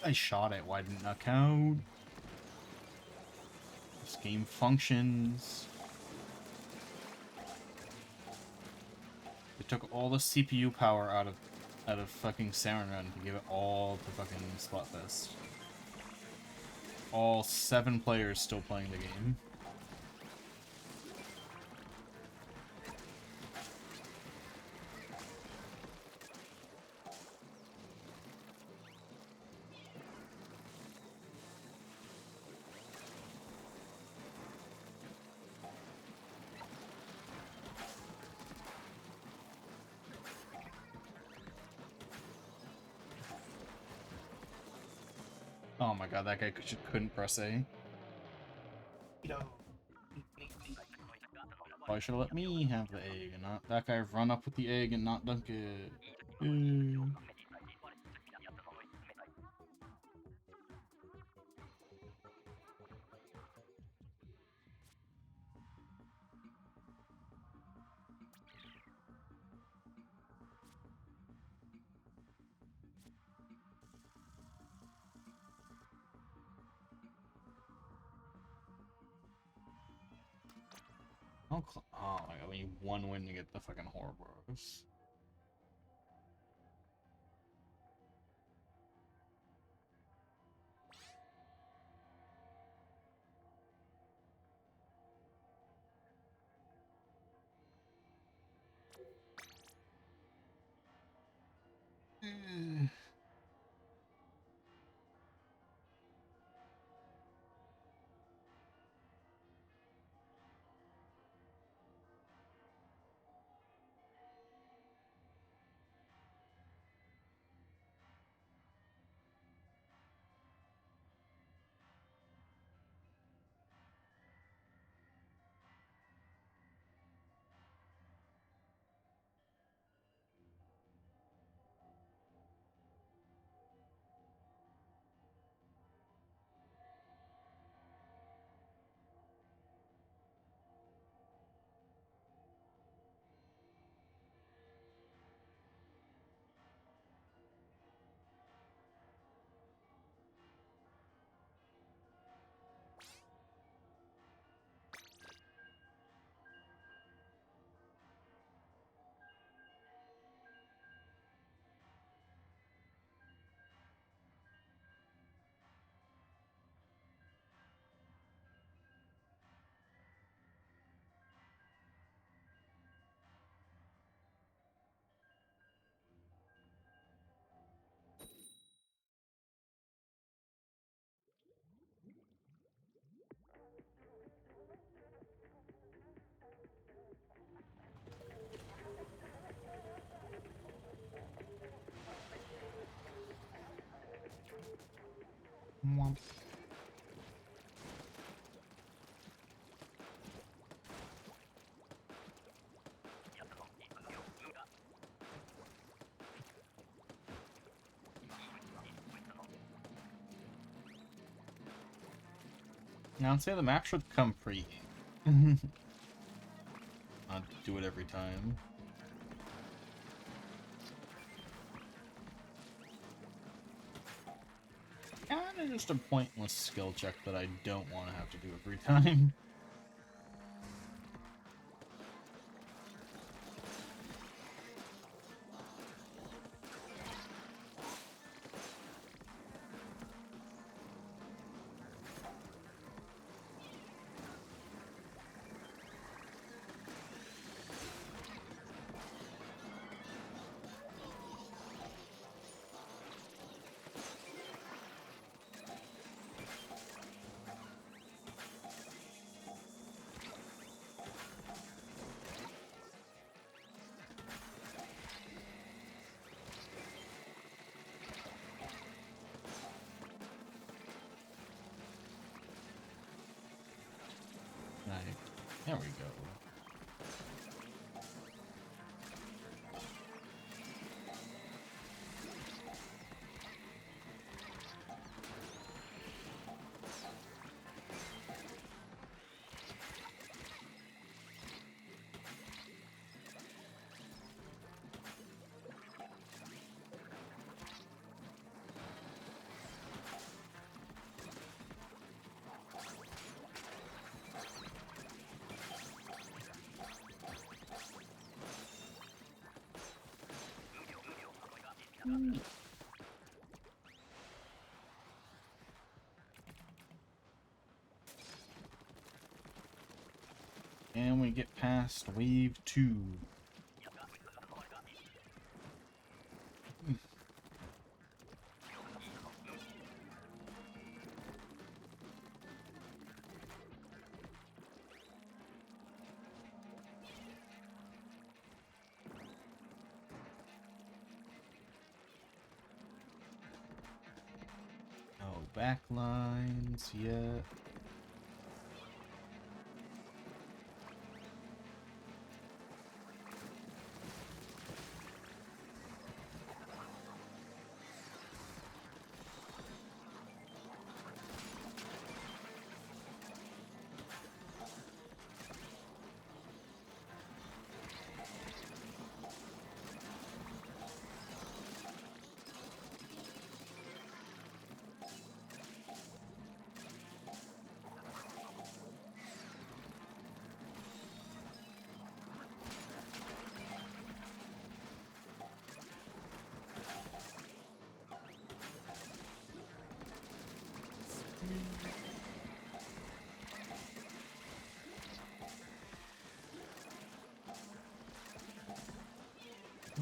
I shot it. Why didn't that count? This game functions. They took all the CPU power out of fucking Salmon Run to give it all to fucking Splatfest. All 7 players still playing the game. Oh my god, that guy just couldn't press A. Why should have let me have the egg and not that guy run up with the egg and not dunk it? Oh my god, we need 1 win to get the fucking Horrorboros. Mwomp. Now, I'd say the map should come pre. Not do it every time. Kinda just a pointless skill check that I don't want to have to do every time. There we go. And we get past wave 2. No backlines yet.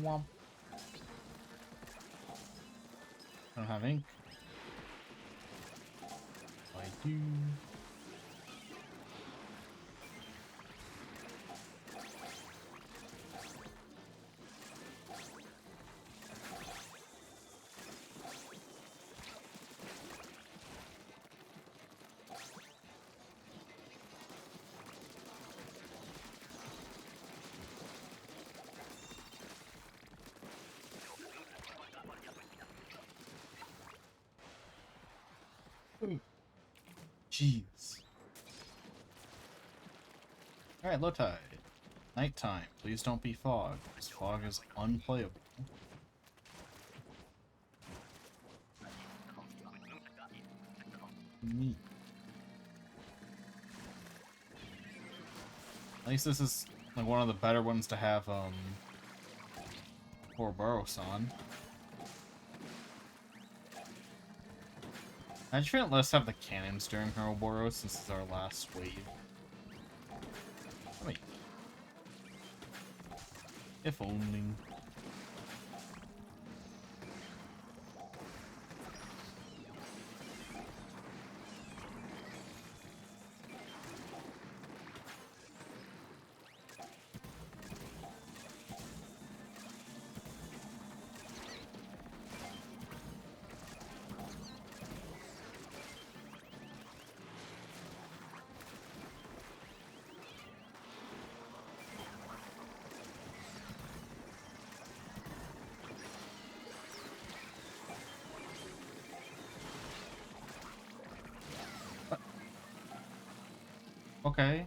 Womp. I don't have ink. I do. Jeez. Alright, low tide. Nighttime. Please don't be fog. This fog is unplayable. Neat. At least this is like one of the better ones to have Ouroboros on. I just feel let's have the cannons during Ouroboros since this is our last wave. Wait. If only. Okay.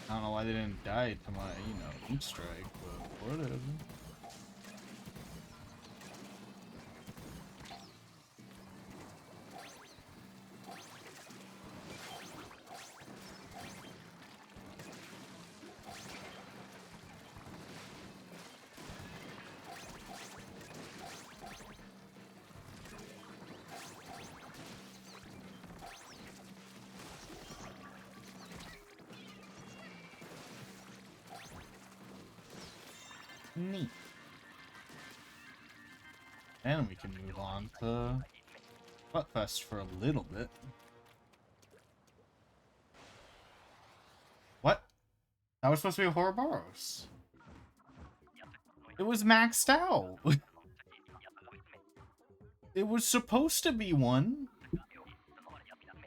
I don't know why they didn't die to my, ink strike, but whatever. Neat. And we can move on to Buttfest for a little bit. What? That was supposed to be a Ouroboros. It was maxed out. It was supposed to be one.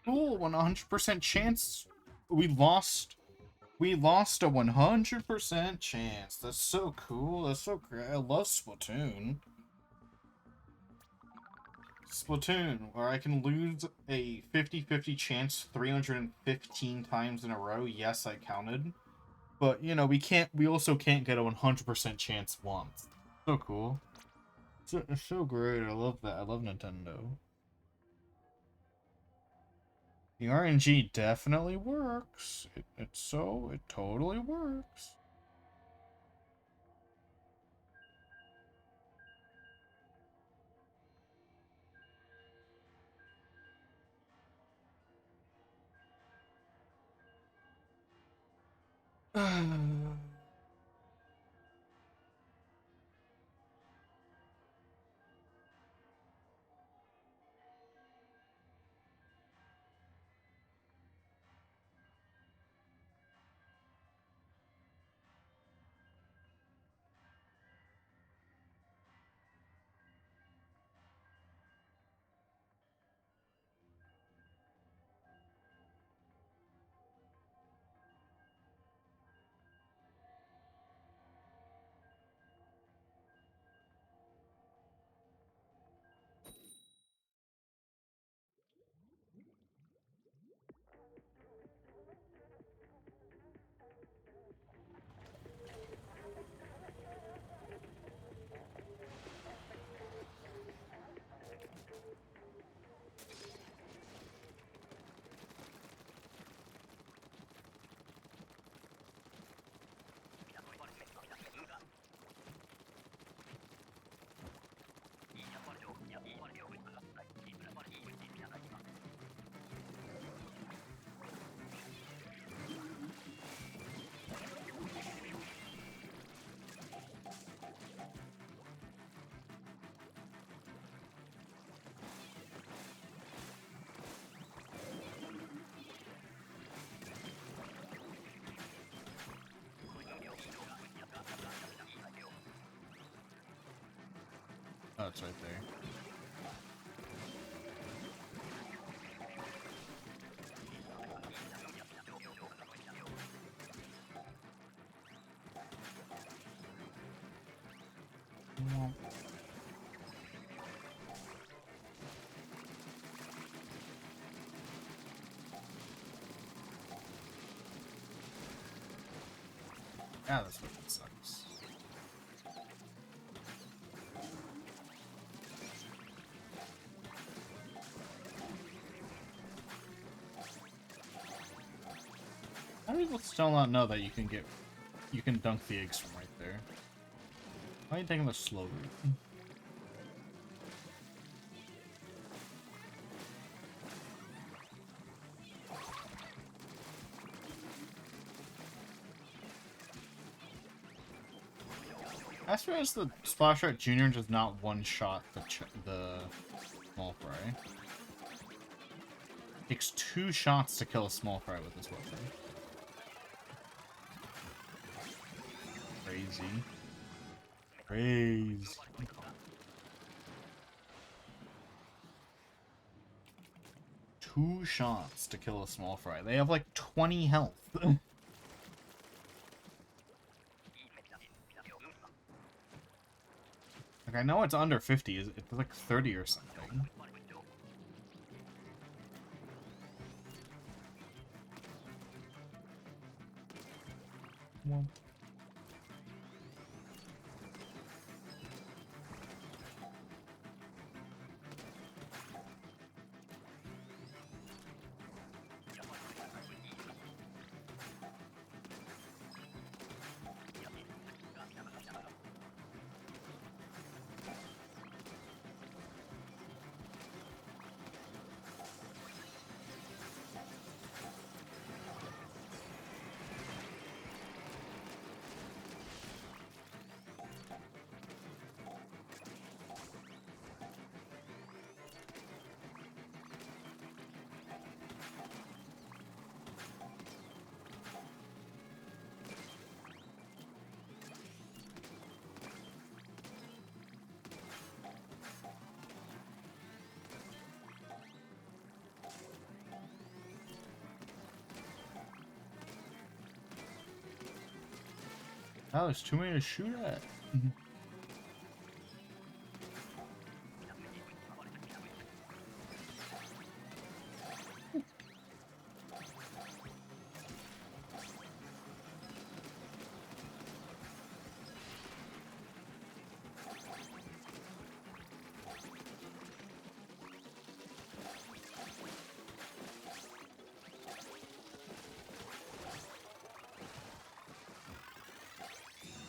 Cool, 100% chance we lost a 100% chance. That's so cool. That's so great. I love Splatoon. Splatoon, where I can lose a 50-50 chance 315 times in a row. Yes, I counted. But, you know, we also can't get a 100% chance once. So cool. It's so great. I love that. I love Nintendo. The RNG definitely works. It totally works. Oh, it's right there. Yeah, this fucking sucks. How do people still not know that you can dunk the eggs from right there? Why are you taking the slow route? I suppose the Splash Art Junior does not one-shot the small fry. It takes 2 shots to kill a small fry with this weapon. Crazy. Crazy. 2 shots to kill a small fry. They have like 20 health. Like, I know it's under 50. It's like 30 or something. Well. Oh, there's too many to shoot at.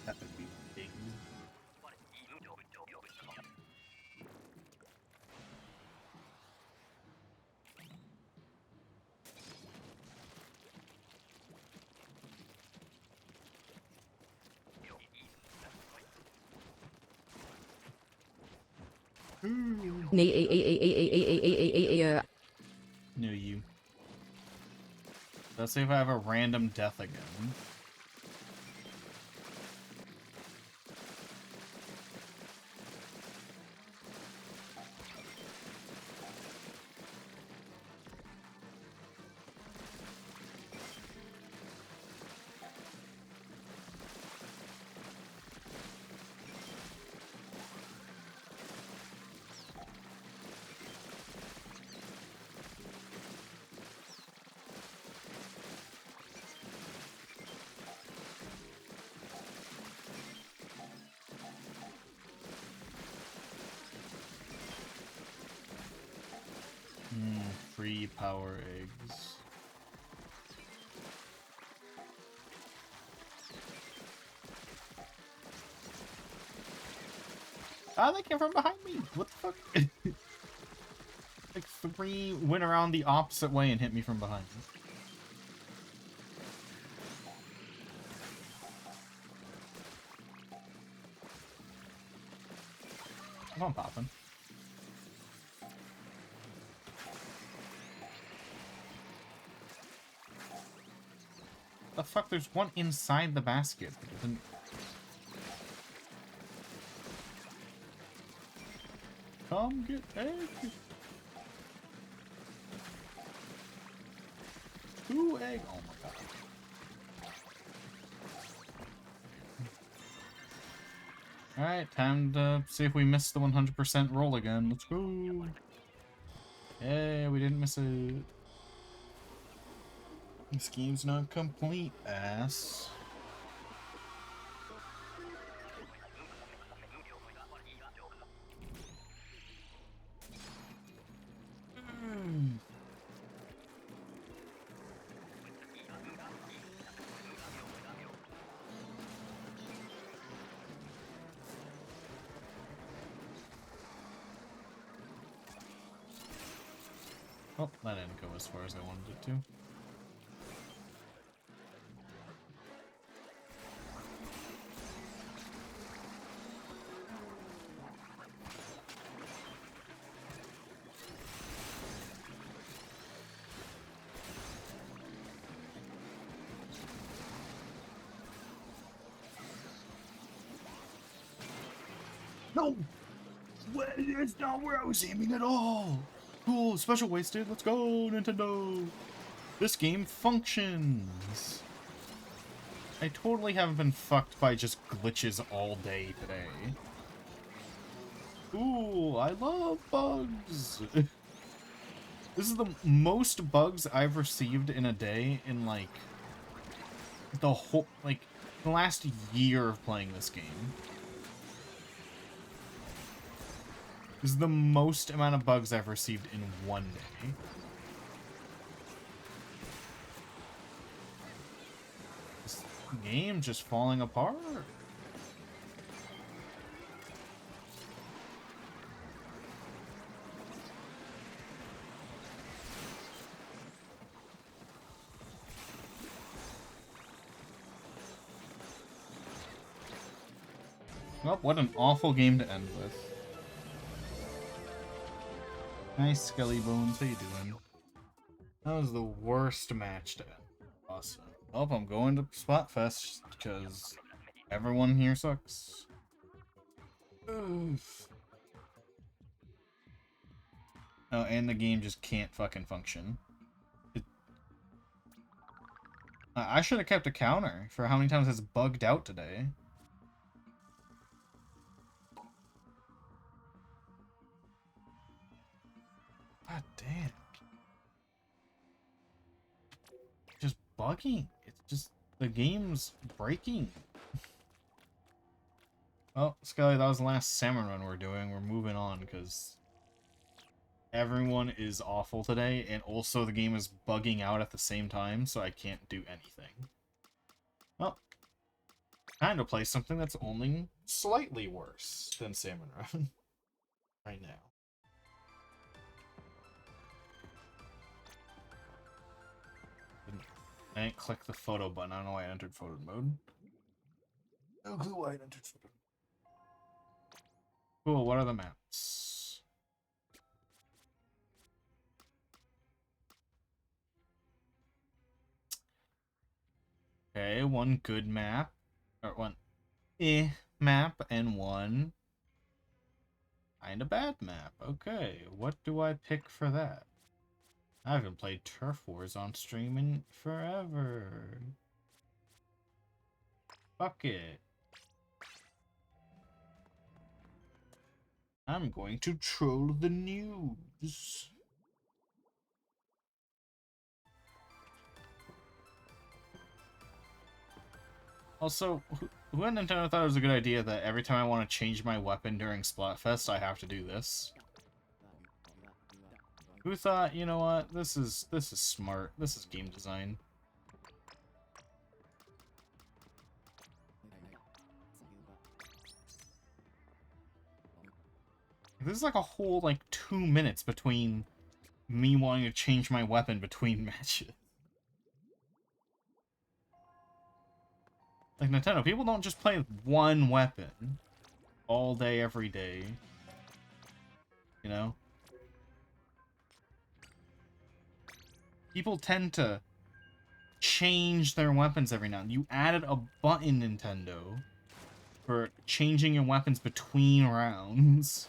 That would be big. No, you. Let's see if I have a random death again. Free power eggs. Ah, they came from behind me! What the fuck? Like, 3 went around the opposite way and hit me from behind. Come on, poppin'. The fuck? There's one inside the basket. Come get egg. 2 egg. Oh my god. Alright, time to see if we missed the 100% roll again. Let's go. Yeah, we didn't miss it. This game's not complete, ass. Oh, that didn't go as far as I wanted it to. No! It's not where I was aiming at all! Cool, special wasted. Let's go, Nintendo! This game functions! I totally haven't been fucked by just glitches all day today. Ooh, I love bugs! This is the most bugs I've received in a day in, like, the whole, like, the last year of playing this game. This is the most amount of bugs I've received in one day. This game just falling apart. Well, what an awful game to end with. Nice, Skelly Bones. How you doing? That was the worst match to end. Awesome. Oh, I'm going to Splatfest because everyone here sucks. Oof. Oh, and the game just can't fucking function. I should have kept a counter for how many times it's bugged out today. God damn. Just bugging. It's just the game's breaking. Oh, Scully, that was the last salmon run we're doing. We're moving on because everyone is awful today, and also the game is bugging out at the same time, so I can't do anything. Well, time to play something that's only slightly worse than salmon run right now. I didn't click the photo button. I don't know why I entered photo mode. No clue why I entered photo mode. Cool, what are the maps? Okay, one good map. Or one map and one kinda bad map. Okay, what do I pick for that? I haven't played Turf Wars on stream in forever. Fuck it. I'm going to troll the news. Also, who at Nintendo thought it was a good idea that every time I want to change my weapon during Splatfest, I have to do this? Who thought, you know what, this is smart. This is game design. This is like a whole, like, 2 minutes between me wanting to change my weapon between matches. Like, Nintendo, people don't just play with one weapon all day, every day. You know? People tend to change their weapons every now and then. You added a button, Nintendo, for changing your weapons between rounds.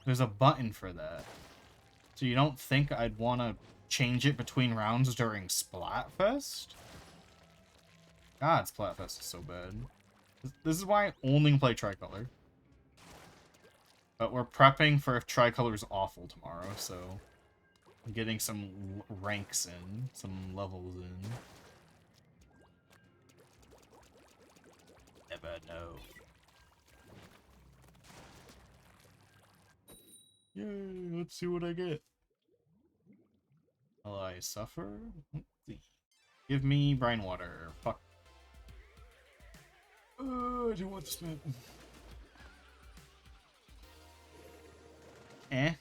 There's a button for that. So you don't think I'd want to change it between rounds during Splatfest? God, Splatfest is so bad. This is why I only play Tricolor. But we're prepping for if Tricolor's awful tomorrow, so I'm getting some ranks in, some levels in. Never know. Yay, let's see what I get. Will I suffer? Let's see. Give me brine water. Fuck. I don't want this map. Eh.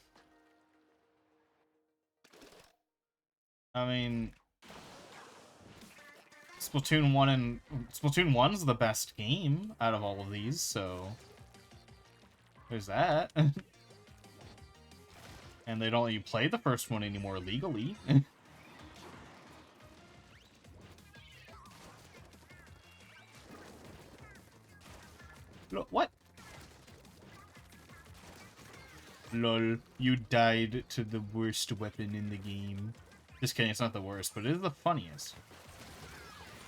I mean, Splatoon 1's the best game out of all of these, so there's that. And they don't let you play the first one anymore legally. What? Lol, you died to the worst weapon in the game. Just kidding, it's not the worst, but it is the funniest.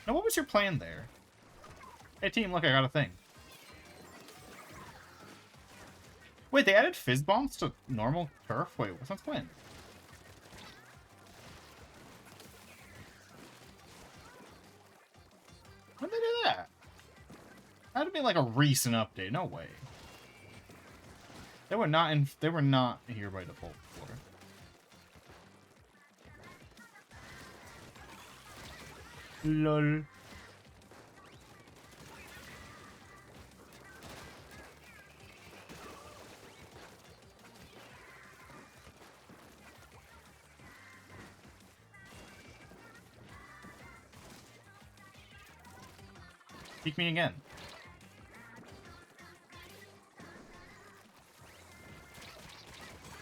Now, what was your plan there? Hey team, look, I got a thing. Wait, they added fizz bombs to normal turf? Wait, since when? When did they do that? That'd be like a recent update. No way. They were not here by default before. Lol. Peek me again.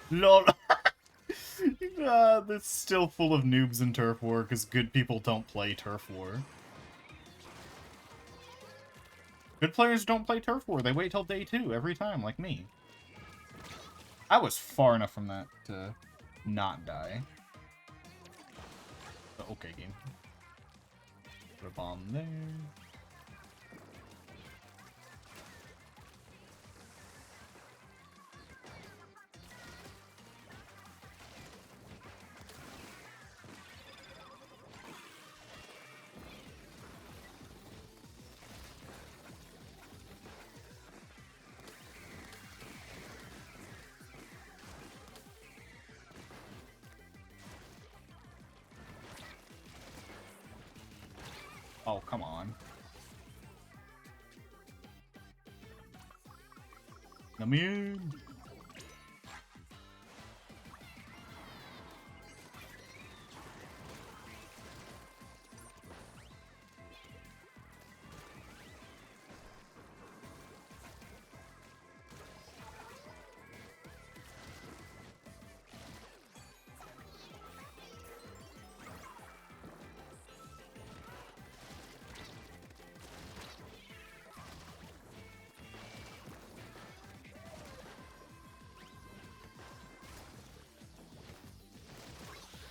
LOL. That's still full of noobs in Turf War, because good people don't play Turf War. Good players don't play Turf War. They wait till day 2 every time, like me. I was far enough from that to not die. But okay, game. a bomb there. Oh, come on. Come in.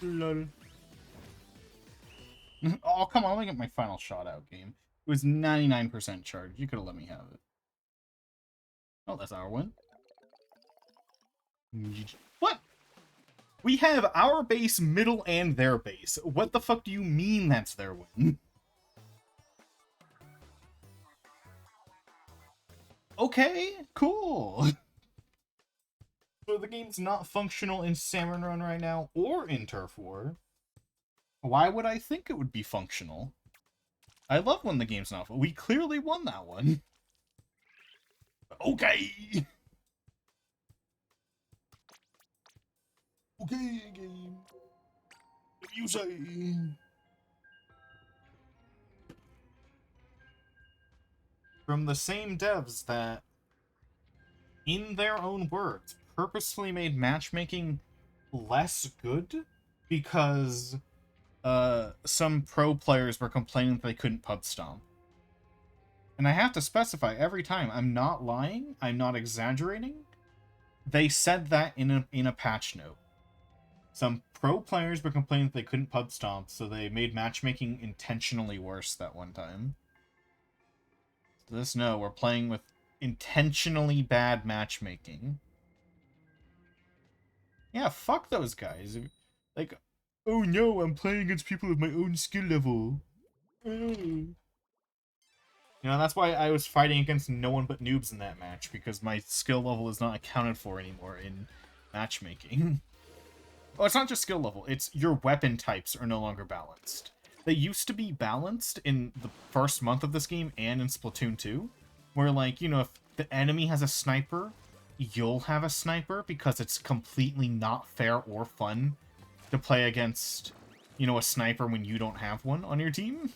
Lol. Oh, come on, let me get my final shot out, game. It was 99% charged. You could have let me have it. Oh, that's our win. What? We have our base, middle, and their base. What the fuck do you mean that's their win? Okay, cool. So the game's not functional in Salmon Run right now, or in Turf War. Why would I think it would be functional? I love when the game's not. We clearly won that one. Okay. Okay, game. What do you say? From the same devs that, in their own words, purposefully made matchmaking less good because some pro players were complaining that they couldn't pub stomp. And I have to specify every time, I'm not lying, I'm not exaggerating. They said that in a patch note. Some pro players were complaining that they couldn't pub stomp, so they made matchmaking intentionally worse that one time. So this no, we're playing with intentionally bad matchmaking. Yeah, fuck those guys. Like, oh no, I'm playing against people with my own skill level. You know, that's why I was fighting against no one but noobs in that match, because my skill level is not accounted for anymore in matchmaking. Oh, it's not just skill level, it's your weapon types are no longer balanced. They used to be balanced in the first month of this game and in Splatoon 2, where, like, you know, if the enemy has a sniper, you'll have a sniper, because it's completely not fair or fun to play against, you know, a sniper when you don't have one on your team.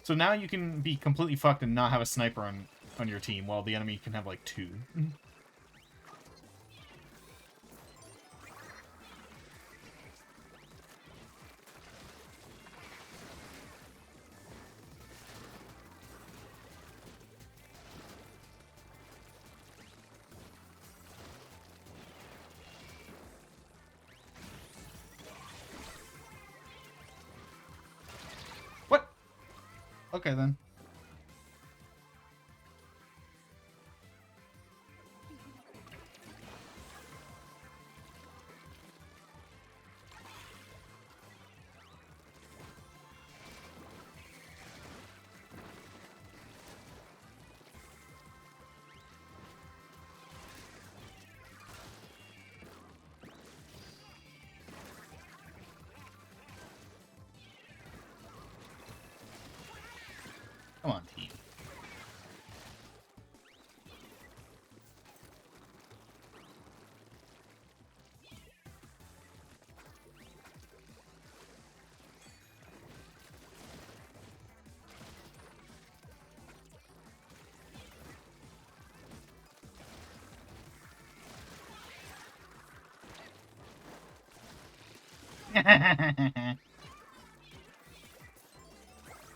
So now you can be completely fucked and not have a sniper on your team, while the enemy can have, like, 2. What? Okay, then. Come on, team.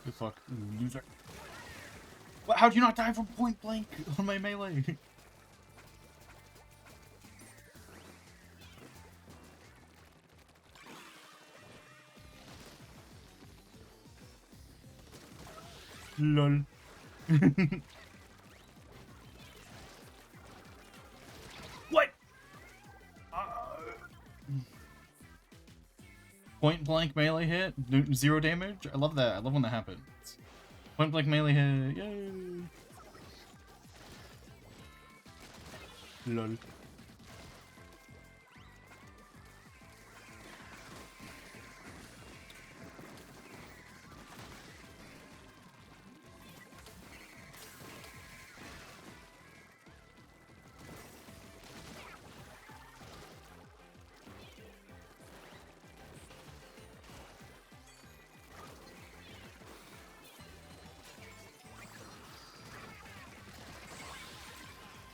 Good fuck, loser. What, how'd you not die from point blank on my melee? Lol. What? Point blank melee hit, 0 damage. I love that. I love when that happens. Point blank melee hit. Yay. Lol.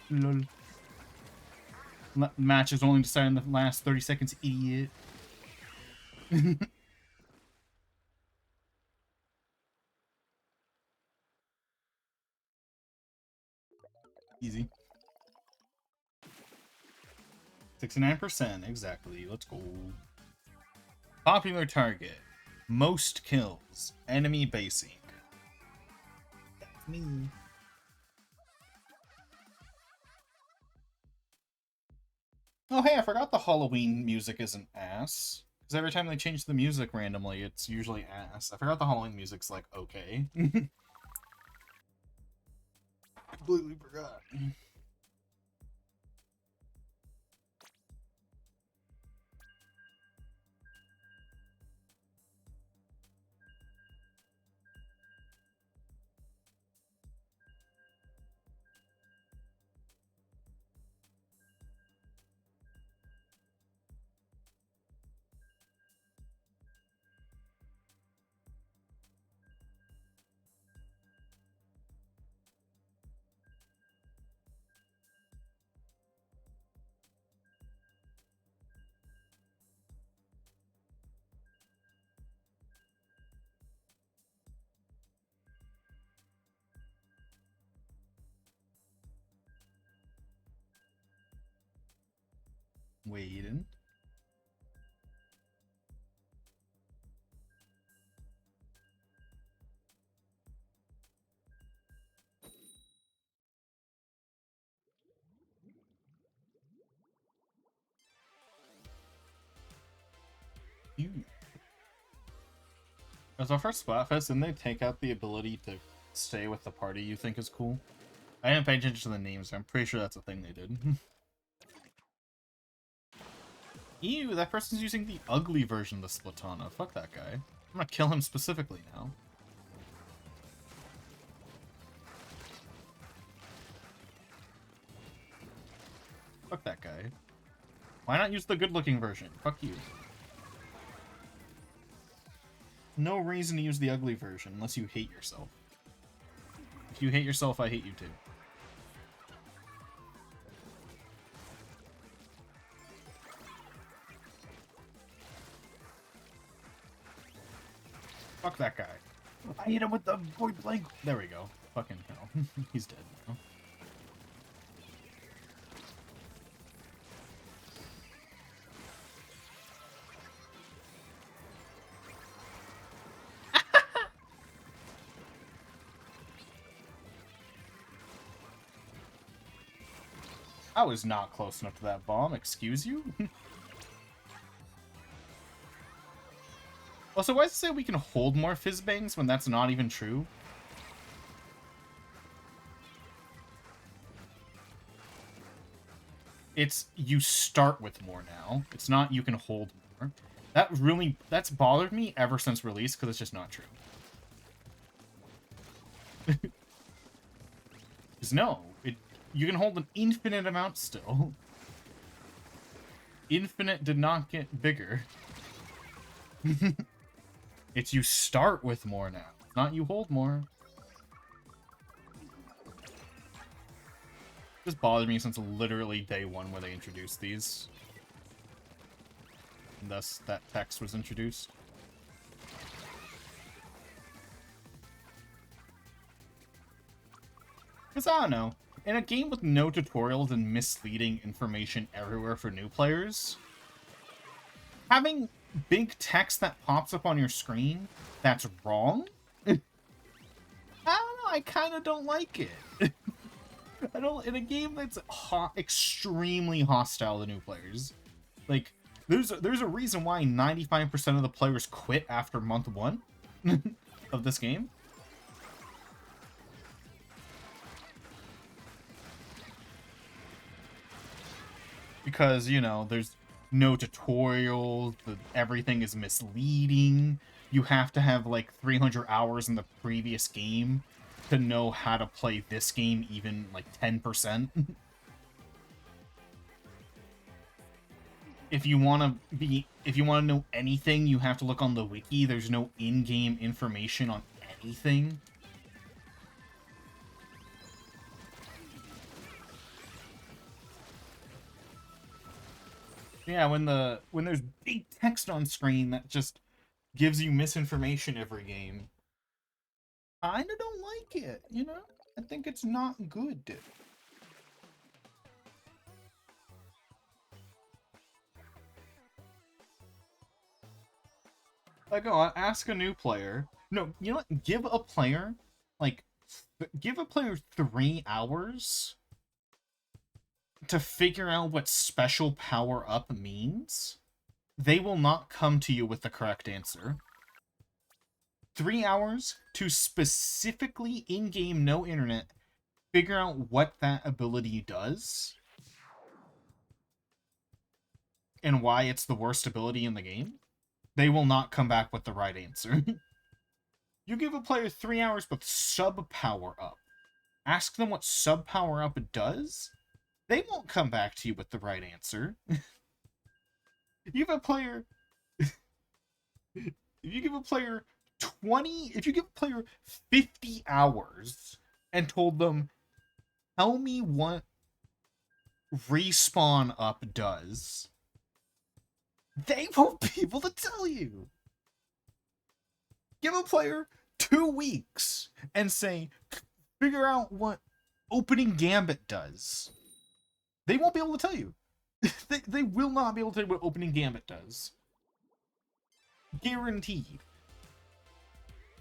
Lol. Match is only decided in the last 30 seconds, idiot. Easy. 69%, exactly. Let's go. Popular target. Most kills. Enemy basing. That's me. Oh, hey, I forgot the Halloween music isn't ass. Because every time they change the music randomly, it's usually ass. I forgot the Halloween music's like, okay. Completely forgot. Waiting. As our first Splatfest, didn't they take out the ability to stay with the party you think is cool? I didn't pay attention to the names, so I'm pretty sure that's a thing they did. Ew, that person's using the ugly version of the Splatana. Fuck that guy. I'm gonna kill him specifically now. Fuck that guy. Why not use the good-looking version? Fuck you. No reason to use the ugly version unless you hate yourself. If you hate yourself, I hate you too. Fuck that guy. I hit him with the point blank. There we go. Fucking hell. He's dead now. I was not close enough to that bomb, excuse you? Also, why does it say we can hold more fizzbangs when that's not even true? It's you start with more now. It's not you can hold more. That's bothered me ever since release because it's just not true. Because no, you can hold an infinite amount still. Infinite did not get bigger. It's you start with more now, not you hold more. This bothered me since literally day one where they introduced these. And thus, that text was introduced. Because I don't know. In a game with no tutorials and misleading information everywhere for new players, having big text that pops up on your screen that's wrong? I I kind of don't like it. I don't, in a game that's extremely hostile to new players. Like, there's a reason why 95% of the players quit after month 1 of this game. Because, you know, there's no tutorials, everything is misleading. You have to have like 300 hours in the previous game to know how to play this game even like 10%. If you want to know anything, you have to look on the wiki. There's no in-game information on anything. Yeah, when there's big text on screen that just gives you misinformation every game, I kinda don't like it, you know? I think it's not good. Like, oh, ask a new player. No, you know what? Give a player, like, give a player 3 hours to figure out what special power-up means. They will not come to you with the correct answer. 3 hours to specifically in-game, no internet, figure out what that ability does and why it's the worst ability in the game. They will not come back with the right answer. You give a player 3 hours with sub power up. Ask them what sub power up does. They won't come back to you with the right answer. You give a player if you give a player 20, if you give a player 50 hours and told them, tell me what respawn up does, they won't be able to tell you. Give a player 2 weeks and say, figure out what opening gambit does. They won't be able to tell you. They will not be able to tell you what opening gambit does. Guaranteed.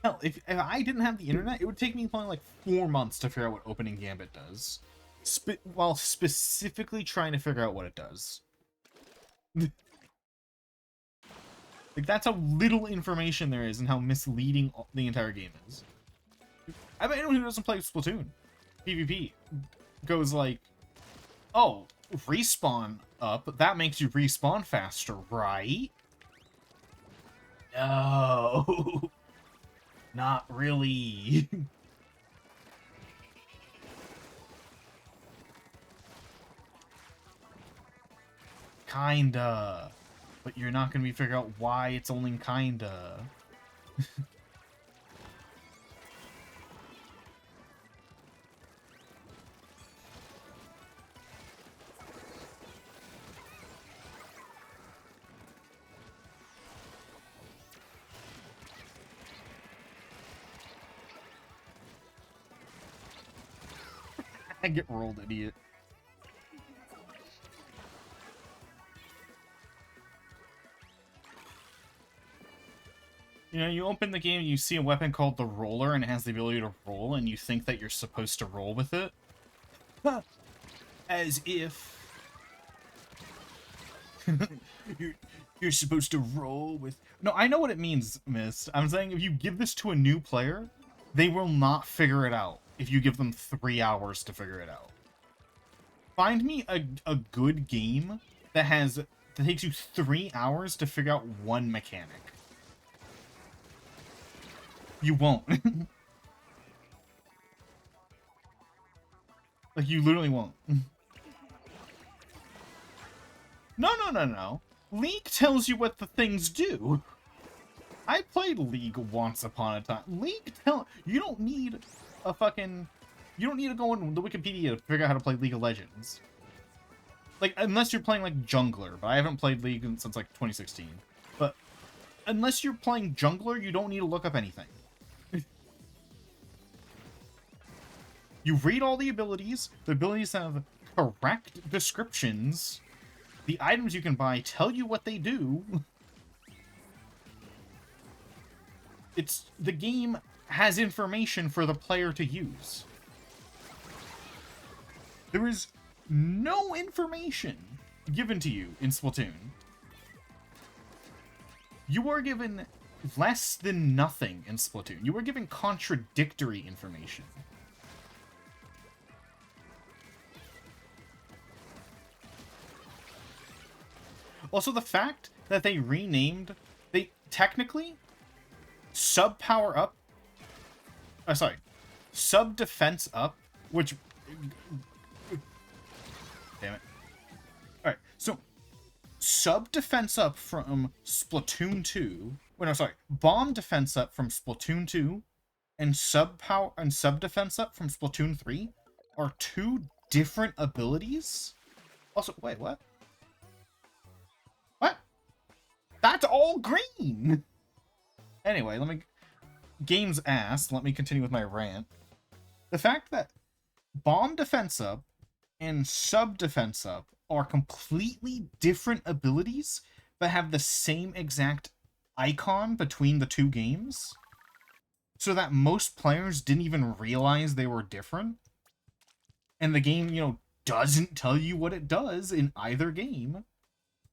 Hell, if I didn't have the internet, it would take me probably like 4 months to figure out what opening gambit does. While specifically trying to figure out what it does. Like, that's how little information there is and how misleading the entire game is. I bet anyone who doesn't play Splatoon PvP goes like, oh, respawn up, that makes you respawn faster, right? No. Not really. Kinda. But you're not gonna be figuring out why it's only kinda. I get rolled, idiot. You know, you open the game and you see a weapon called the roller and it has the ability to roll and you think that you're supposed to roll with it. As if you're supposed to roll with... No, I know what it means, miss. I'm saying if you give this to a new player, they will not figure it out if you give them 3 hours to figure it out. Find me a good game that takes you 3 hours to figure out one mechanic. You won't. Like, you literally won't. No. League tells you what the things do. I played League once upon a time. You don't need a fucking... You don't need to go on the Wikipedia to figure out how to play League of Legends. Like, unless you're playing, like, Jungler. But I haven't played League since, like, 2016. But unless you're playing Jungler, you don't need to look up anything. You read all the abilities have correct descriptions. The items you can buy tell you what they do. The game has information for the player to use. There is no information given to you in Splatoon. You are given less than nothing in Splatoon. You are given contradictory information. Also, the fact that they renamed... They technically... Sub Power Up... sorry. Sub Defense Up, which... Damn it. Alright, so... Sub Defense Up from Splatoon 2... Wait, no, sorry. Bomb Defense Up from Splatoon 2 and Sub Defense Up from Splatoon 3 are two different abilities? Also, wait, what? What? That's all green! Anyway, let me... Game's ass. Let me continue with my rant. The fact that Bomb Defense Up and Sub Defense Up are completely different abilities but have the same exact icon between the two games, so that most players didn't even realize they were different, and the game, you know, doesn't tell you what it does in either game,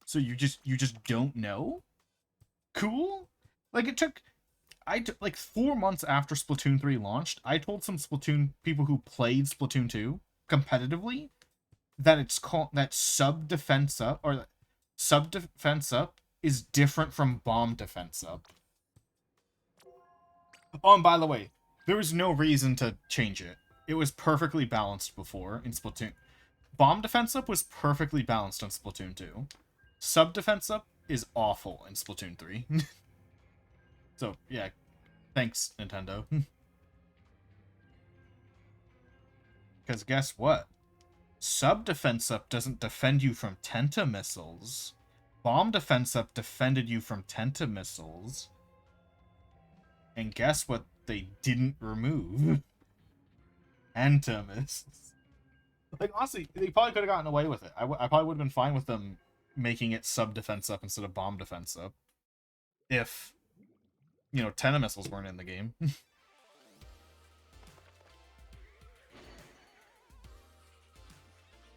so you just don't know. Cool. Like, it took like 4 months after Splatoon 3 launched, I told some Splatoon people who played Splatoon 2 competitively that it's called that Sub Defense Up, or Sub Defense Up is different from Bomb Defense Up. Oh, and by the way, there was no reason to change it. It was perfectly balanced before in Splatoon. Bomb Defense Up was perfectly balanced on Splatoon 2. Sub Defense Up is awful in Splatoon 3. So, yeah. Thanks, Nintendo. Because guess what? Sub Defense Up doesn't defend you from Tenta missiles. Bomb Defense Up defended you from Tenta missiles. And guess what they didn't remove? Tenta missiles. Like, honestly, they probably could have gotten away with it. I probably would have been fine with them making it Sub Defense Up instead of Bomb Defense Up. If, you know, Tenta missiles weren't in the game.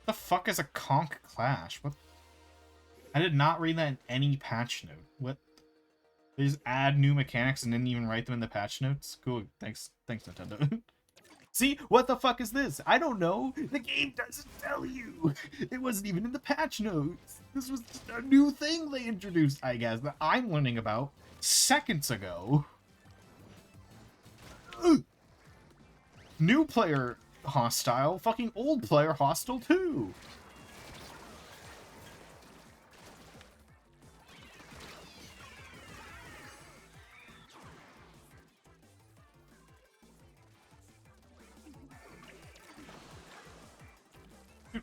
The fuck is a conch clash? What? I did not read that in any patch note. What? They just add new mechanics and didn't even write them in the patch notes? Cool. Thanks, Nintendo. See? What the fuck is this? I don't know. The game doesn't tell you. It wasn't even in the patch notes. This was just a new thing they introduced, I guess, that I'm learning about seconds ago. Ugh. New player hostile. Fucking old player hostile too.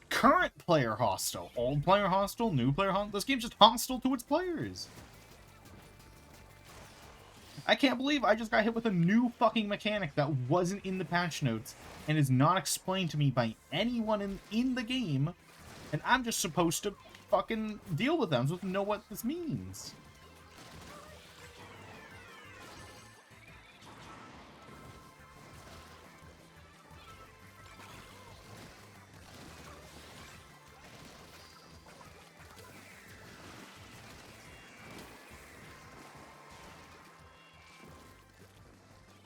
Current player hostile, old player hostile, new player hostile. This game's just hostile to its players. I can't believe I just got hit with a new fucking mechanic that wasn't in the patch notes and is not explained to me by anyone in the game, and I'm just supposed to fucking deal with them. I'm supposed to know what this means.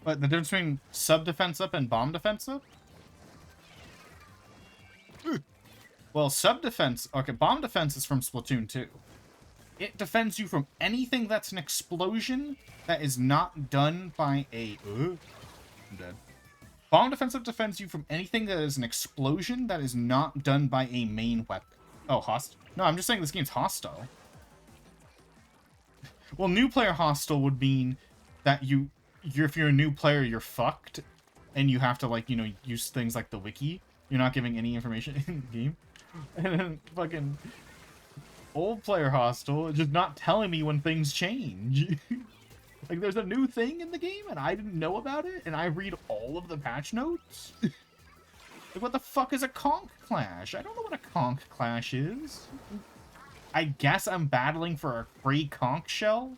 But the difference between Sub Defense Up and Bomb Defense Up? Well, Sub Defense... Okay, Bomb Defense is from Splatoon 2. It defends you from anything that's an explosion that is not done by a... I'm dead. Bomb Defense Up defends you from anything that is an explosion that is not done by a main weapon. Oh, hostile? No, I'm just saying this game's hostile. Well, new player hostile would mean that if you're a new player, you're fucked, and you have to, like, you know, use things like the wiki. You're not giving any information in the game. And then fucking old player hostile just not telling me when things change. Like, there's a new thing in the game, and I didn't know about it, and I read all of the patch notes? Like, what the fuck is a conch clash? I don't know what a conch clash is. I guess I'm battling for a free conch shell?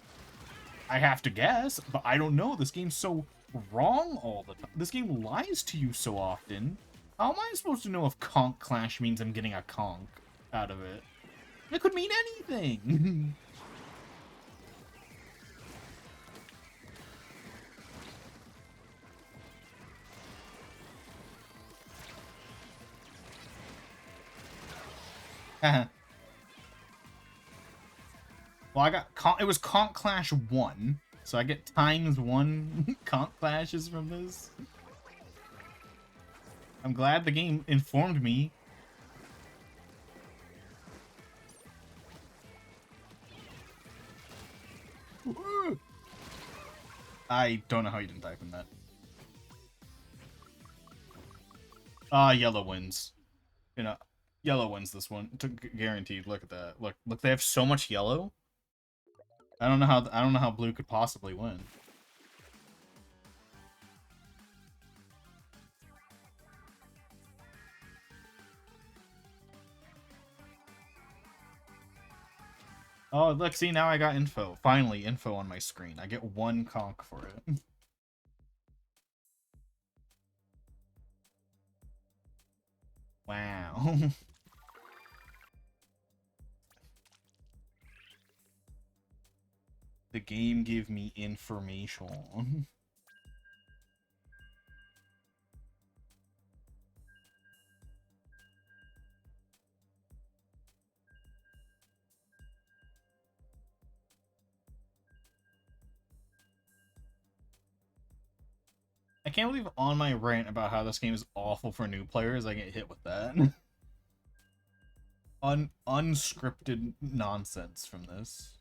I have to guess, but I don't know. This game's so wrong all the time. This game lies to you so often. How am I supposed to know if Conk Clash means I'm getting a conk out of it? It could mean anything. Well, I got it was Conk Clash 1, so I get ×1 Conk Clashes from this. I'm glad the game informed me. I don't know how you didn't die from that. Yellow wins. You know, yellow wins this one. Guaranteed. Look at that. Look, they have so much yellow. I don't know how blue could possibly win. Oh, look, see, now I got info. Finally, info on my screen. I get 1 conk for it. Wow. The game gave me information. I can't believe on my rant about how this game is awful for new players, I get hit with that. Unscripted nonsense from this.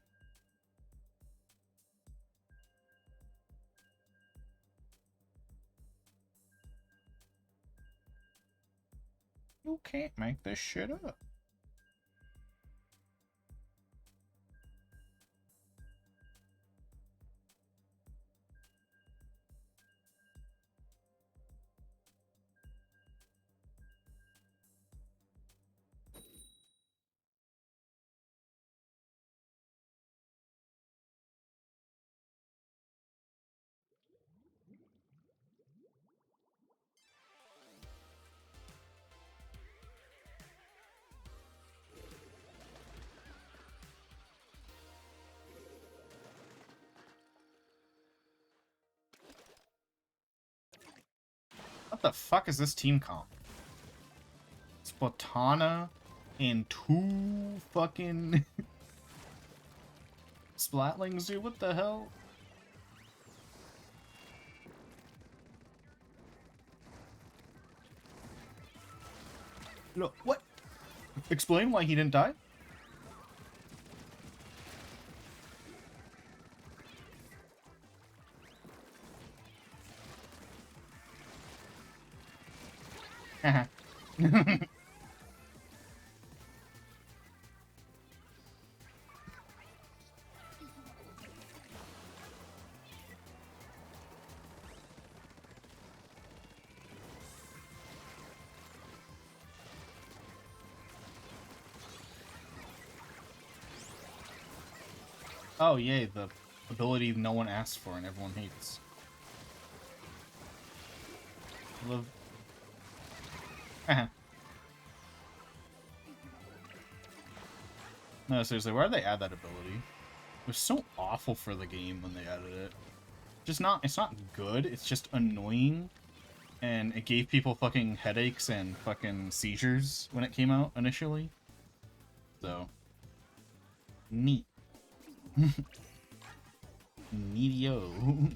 You can't make this shit up. What the fuck is this team comp? Splatana and 2 fucking Splatlings, dude. What the hell? Look, what? Explain why he didn't die? Oh, yay, the ability no one asks for and everyone hates. Love. No, seriously, why did they add that ability? It was so awful for the game when they added it. It's not good, it's just annoying. And it gave people fucking headaches and fucking seizures when it came out initially. So. Neat. Neatio.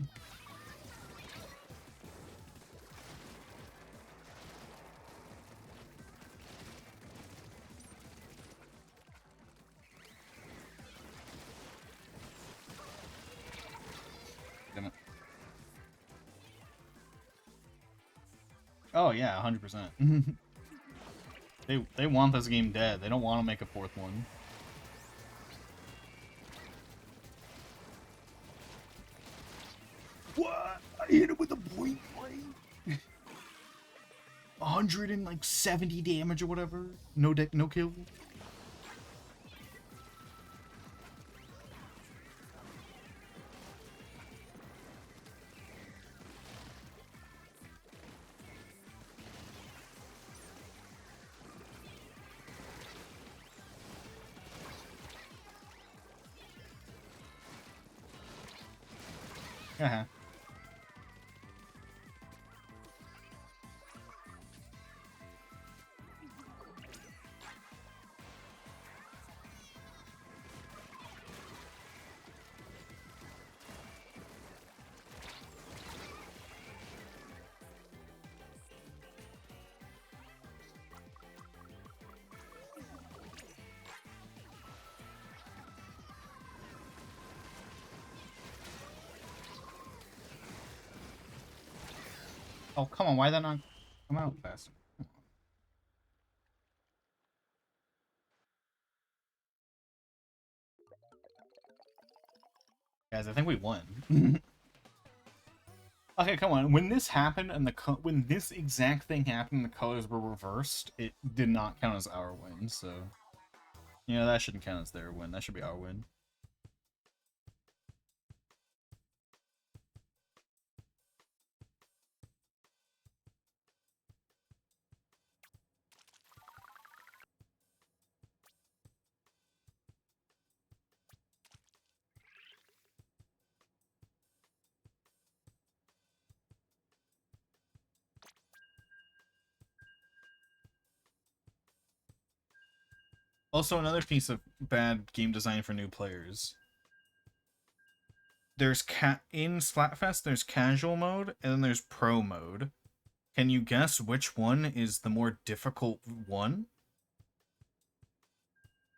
Oh yeah, 100%. They want this game dead. They don't want to make a 4th one. What? I hit him with a point blank. 170 damage or whatever. No deck, no kill. Uh-huh. Oh, come on, why did that not come out faster? Guys, I think we won. Okay, come on. When this happened and when this exact thing happened and the colors were reversed, it did not count as our win, so... You know, that shouldn't count as their win. That should be our win. Also, another piece of bad game design for new players. There's in Splatfest, there's casual mode, and then there's pro mode. Can you guess which one is the more difficult one?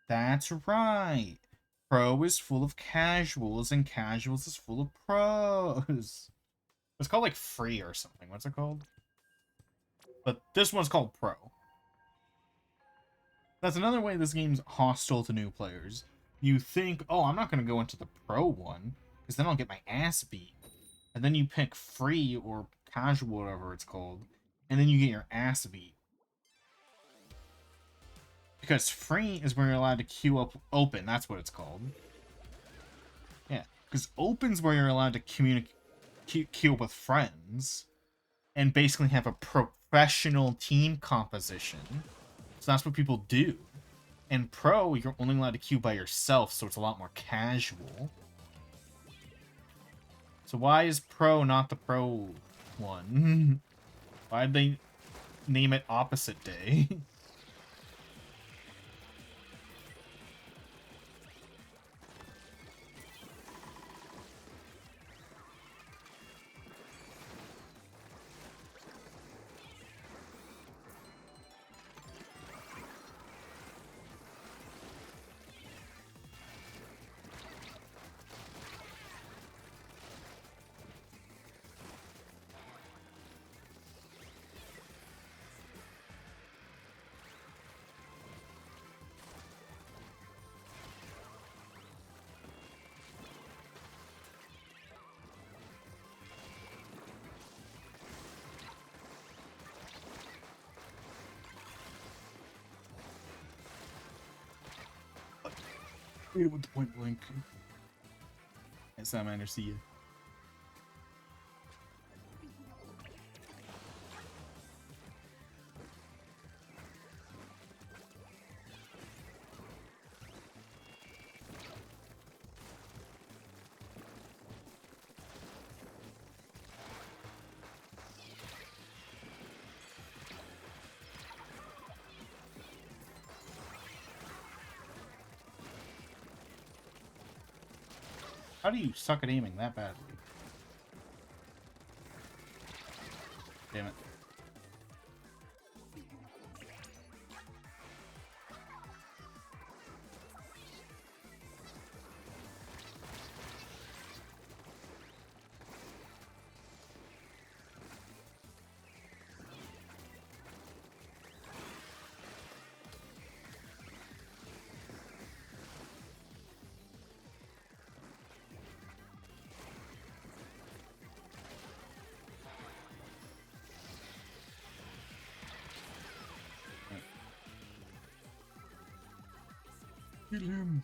That's right. Pro is full of casuals, and casuals is full of pros. It's called like free or something. What's it called? But this one's called pro. That's another way this game's hostile to new players. You think, oh, I'm not going to go into the pro one, because then I'll get my ass beat. And then you pick free or casual, whatever it's called, and then you get your ass beat. Because free is where you're allowed to queue up open, that's what it's called. Yeah, because open's where you're allowed to queue up with friends, and basically have a professional team composition. So that's what people do. And pro, you're only allowed to queue by yourself, so it's a lot more casual. So why is pro not the pro one? Why'd they name it opposite day? Read it with the point blank. And Salamander, see you. How do you suck at aiming that badly? Damn it. Kill him.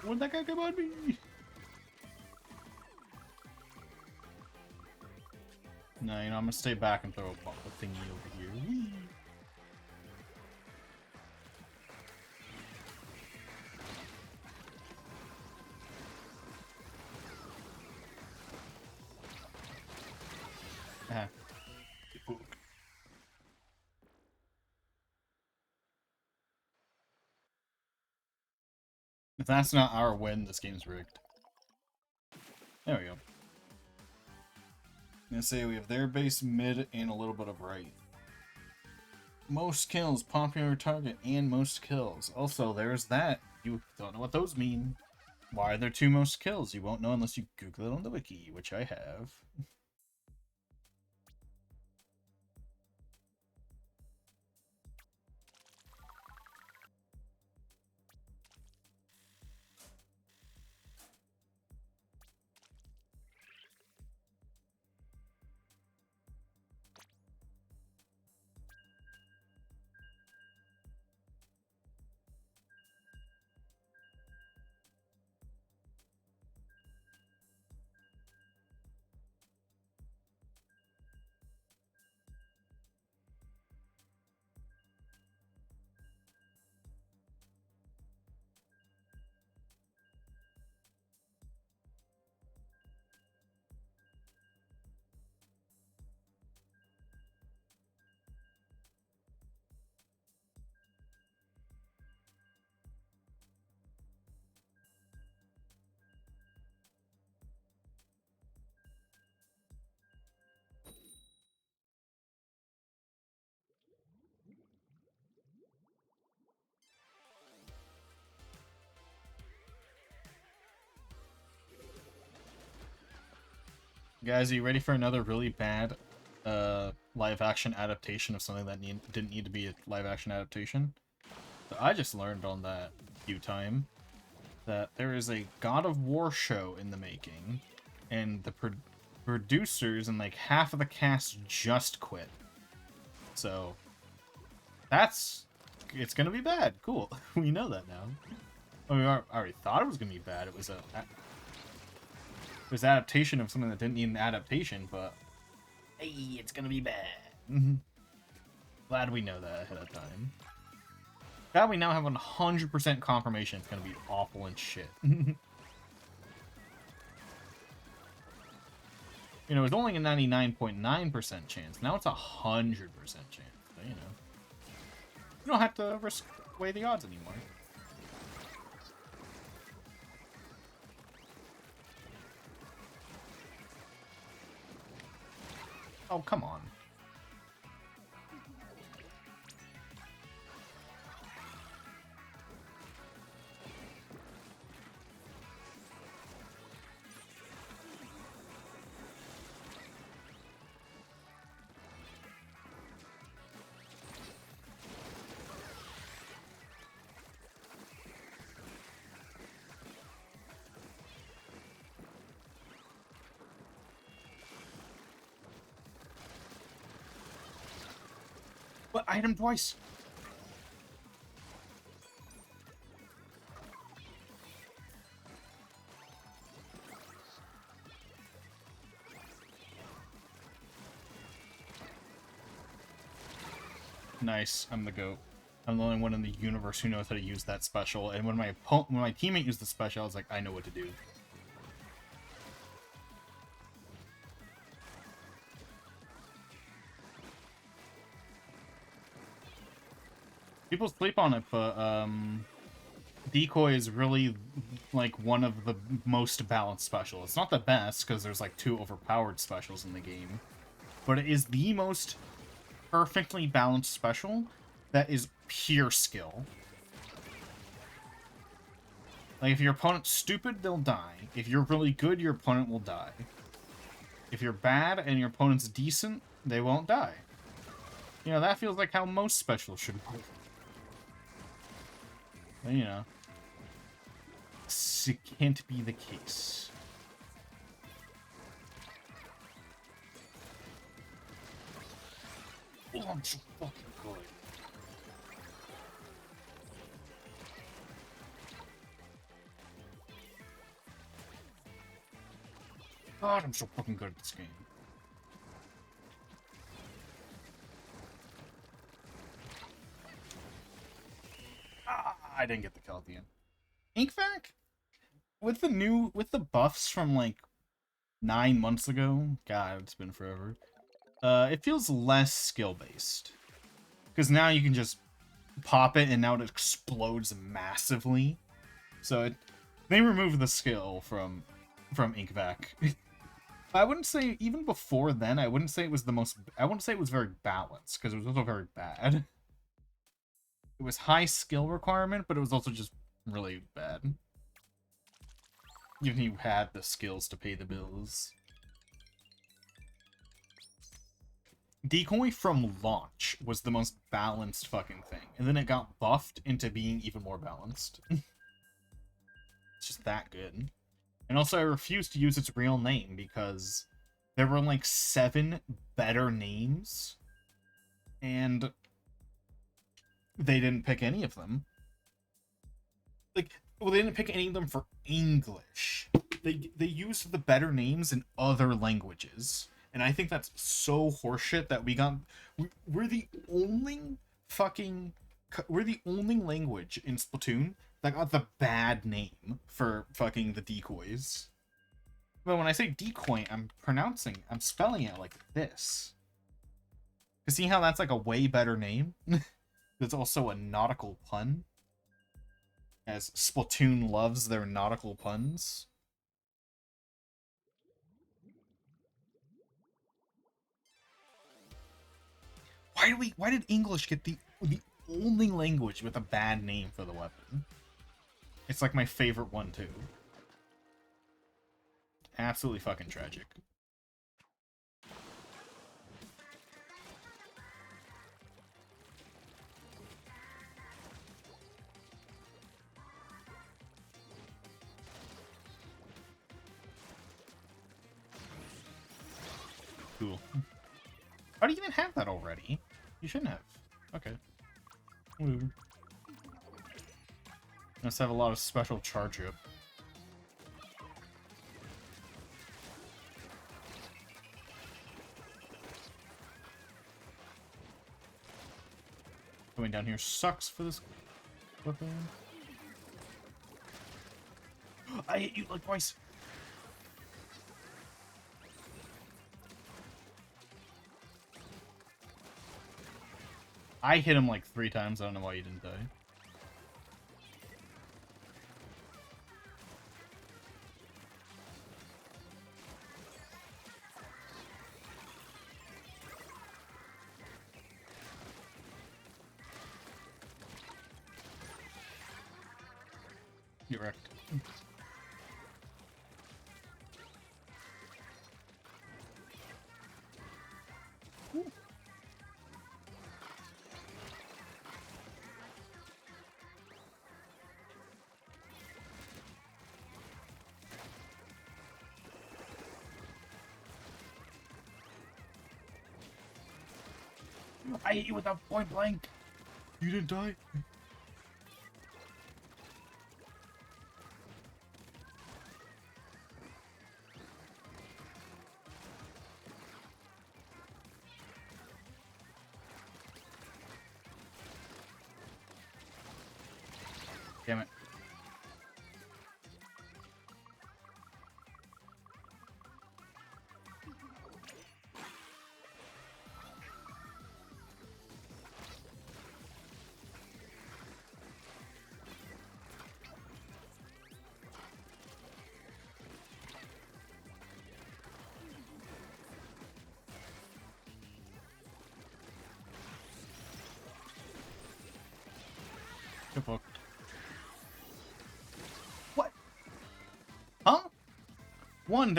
Would that guy come on me? No, you know, I'm gonna stay back and throw a thingy over here. Whee! Ah. If that's not our win, this game's rigged. There we go. I'm gonna say we have their base, mid, and a little bit of right. Most kills, popular target, and most kills. Also, there's that. You don't know what those mean. Why are there 2 most kills? You won't know unless you Google it on the wiki, which I have. Guys, are you ready for another really bad live-action adaptation of something that didn't need to be a live-action adaptation? So I just learned on that time that there is a God of War show in the making, and the producers and like half of the cast just quit. So it's gonna be bad. Cool. We know that now. I mean, I already thought it was gonna be bad. It was adaptation of something that didn't need an adaptation, but hey, it's gonna be bad. Glad we know that ahead of time. Glad we now have 100% confirmation it's gonna be awful and shit. You know, it's only a 99.9% chance. Now it's 100% chance. But, you know, you don't have to risk weigh the odds anymore. Oh, come on. What? Item twice? Nice. I'm the GOAT. I'm the only one in the universe who knows how to use that special, and when my teammate used the special, I was like, I know what to do. People sleep on it, but Decoy is really like one of the most balanced specials. It's not the best because there's like 2 overpowered specials in the game, but it is the most perfectly balanced special that is pure skill. Like, if your opponent's stupid, they'll die. If you're really good, your opponent will die. If you're bad and your opponent's decent, they won't die. You know, that feels like how most specials should work. But, you know, it can't be the case. Oh, I'm so fucking good. God, I'm so fucking good at this game. Ah, I didn't get the kill at the end. Inkvac? With the buffs from like 9 months ago, God, it's been forever. It feels less skill-based. Because now you can just pop it and now it explodes massively. So they removed the skill from Inkvac. I wouldn't say, even before then, I wouldn't say it was I wouldn't say it was very balanced, because it was also very bad. It was high skill requirement, but it was also just really bad. Even if you had the skills to pay the bills. Decoy from launch was the most balanced fucking thing, and then it got buffed into being even more balanced. It's just that good. And also, I refused to use its real name because there were like 7 better names, and they didn't pick any of them. Like, well, they didn't pick any of them for English. They used the better names in other languages. And I think that's so horseshit that we're the only we're the only language in Splatoon that got the bad name for fucking the decoys. But when I say decoy, I'm spelling it like this. You see how that's like a way better name? There's also a nautical pun. As Splatoon loves their nautical puns. Why did English get the only language with a bad name for the weapon? It's like my favorite one too. Absolutely fucking tragic. Cool. How do you even have that already? You shouldn't have. Okay. Whatever. Must have a lot of special charge up. Going down here sucks for this weapon. I hit you like twice. I hit him like 3 times. I don't know why you didn't die. Get wrecked. I hit you with that point blank. You didn't die. Damn it. Get fucked. What? Huh? 1,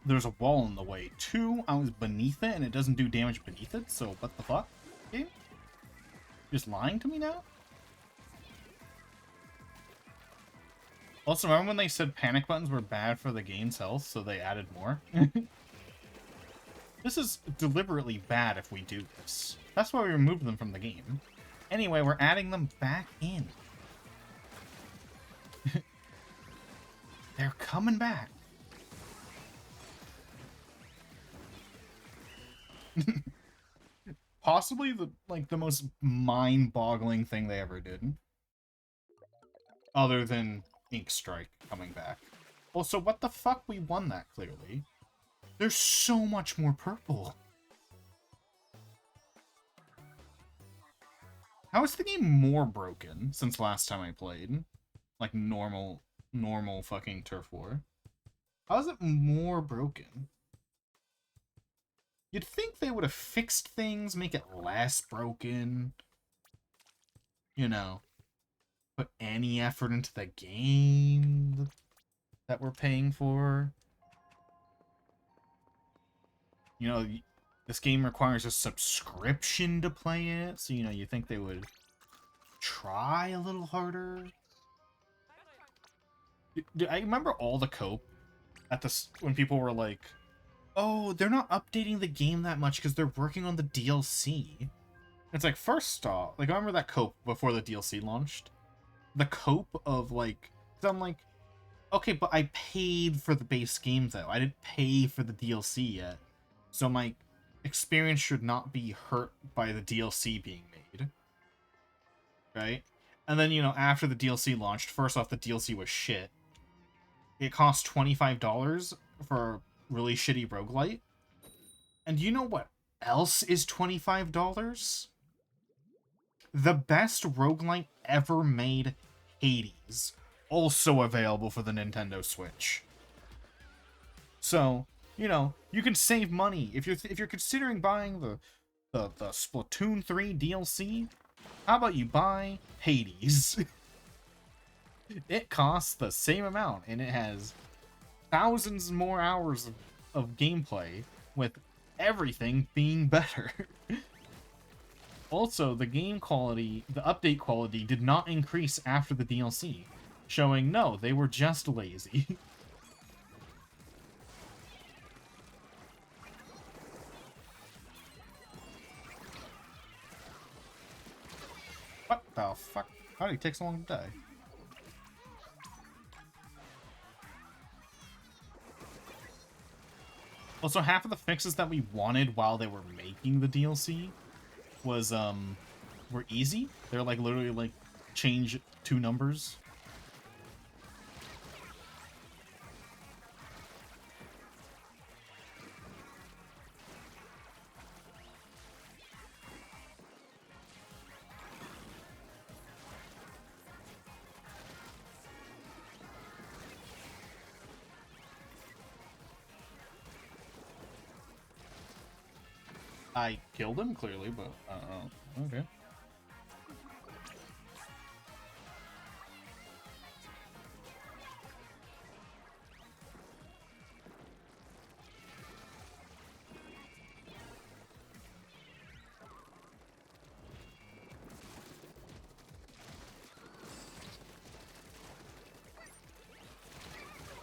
there's a wall in the way. 2, I was beneath it and it doesn't do damage beneath it, so what the fuck? Game? Just lying to me now? Also, remember when they said panic buttons were bad for the game's health, so they added more? This is deliberately bad if we do this. That's why we removed them from the game. Anyway, we're adding them back in. They're coming back. possibly the most mind-boggling thing they ever did. Other than Ink Strike coming back. Also, what the fuck? We won that, clearly. There's so much more purple. How is the game more broken since last time I played? Like, normal fucking Turf War. How is it more broken? You'd think they would have fixed things, make it less broken. You know, put any effort into the game that we're paying for. You know, this game requires a subscription to play it, so, you know, you think they would try a little harder. I remember all the cope at when people were like, oh, they're not updating the game that much because they're working on the DLC. It's like, first off, like, I remember that cope before the DLC launched. The cope of, like, cause I'm like, okay, but I paid for the base game, though. I didn't pay for the DLC yet. So my experience should not be hurt by the DLC being made. Right? And then, you know, after the DLC launched, first off, the DLC was shit. It cost $25 for a really shitty roguelite. And you know what else is $25? The best roguelite ever made, Hades. Also available for the Nintendo Switch. So, you know, you can save money. If you're considering buying the Splatoon 3 DLC, how about you buy Hades? It costs the same amount, and it has thousands more hours of gameplay, with everything being better. Also, the game quality, the update quality, did not increase after the DLC, showing no, they were just lazy. What the fuck? How did it take so long to die? Also, half of the fixes that we wanted while they were making the DLC was, were easy. They're, like, literally, like, change 2 numbers. I killed him, clearly, but, okay.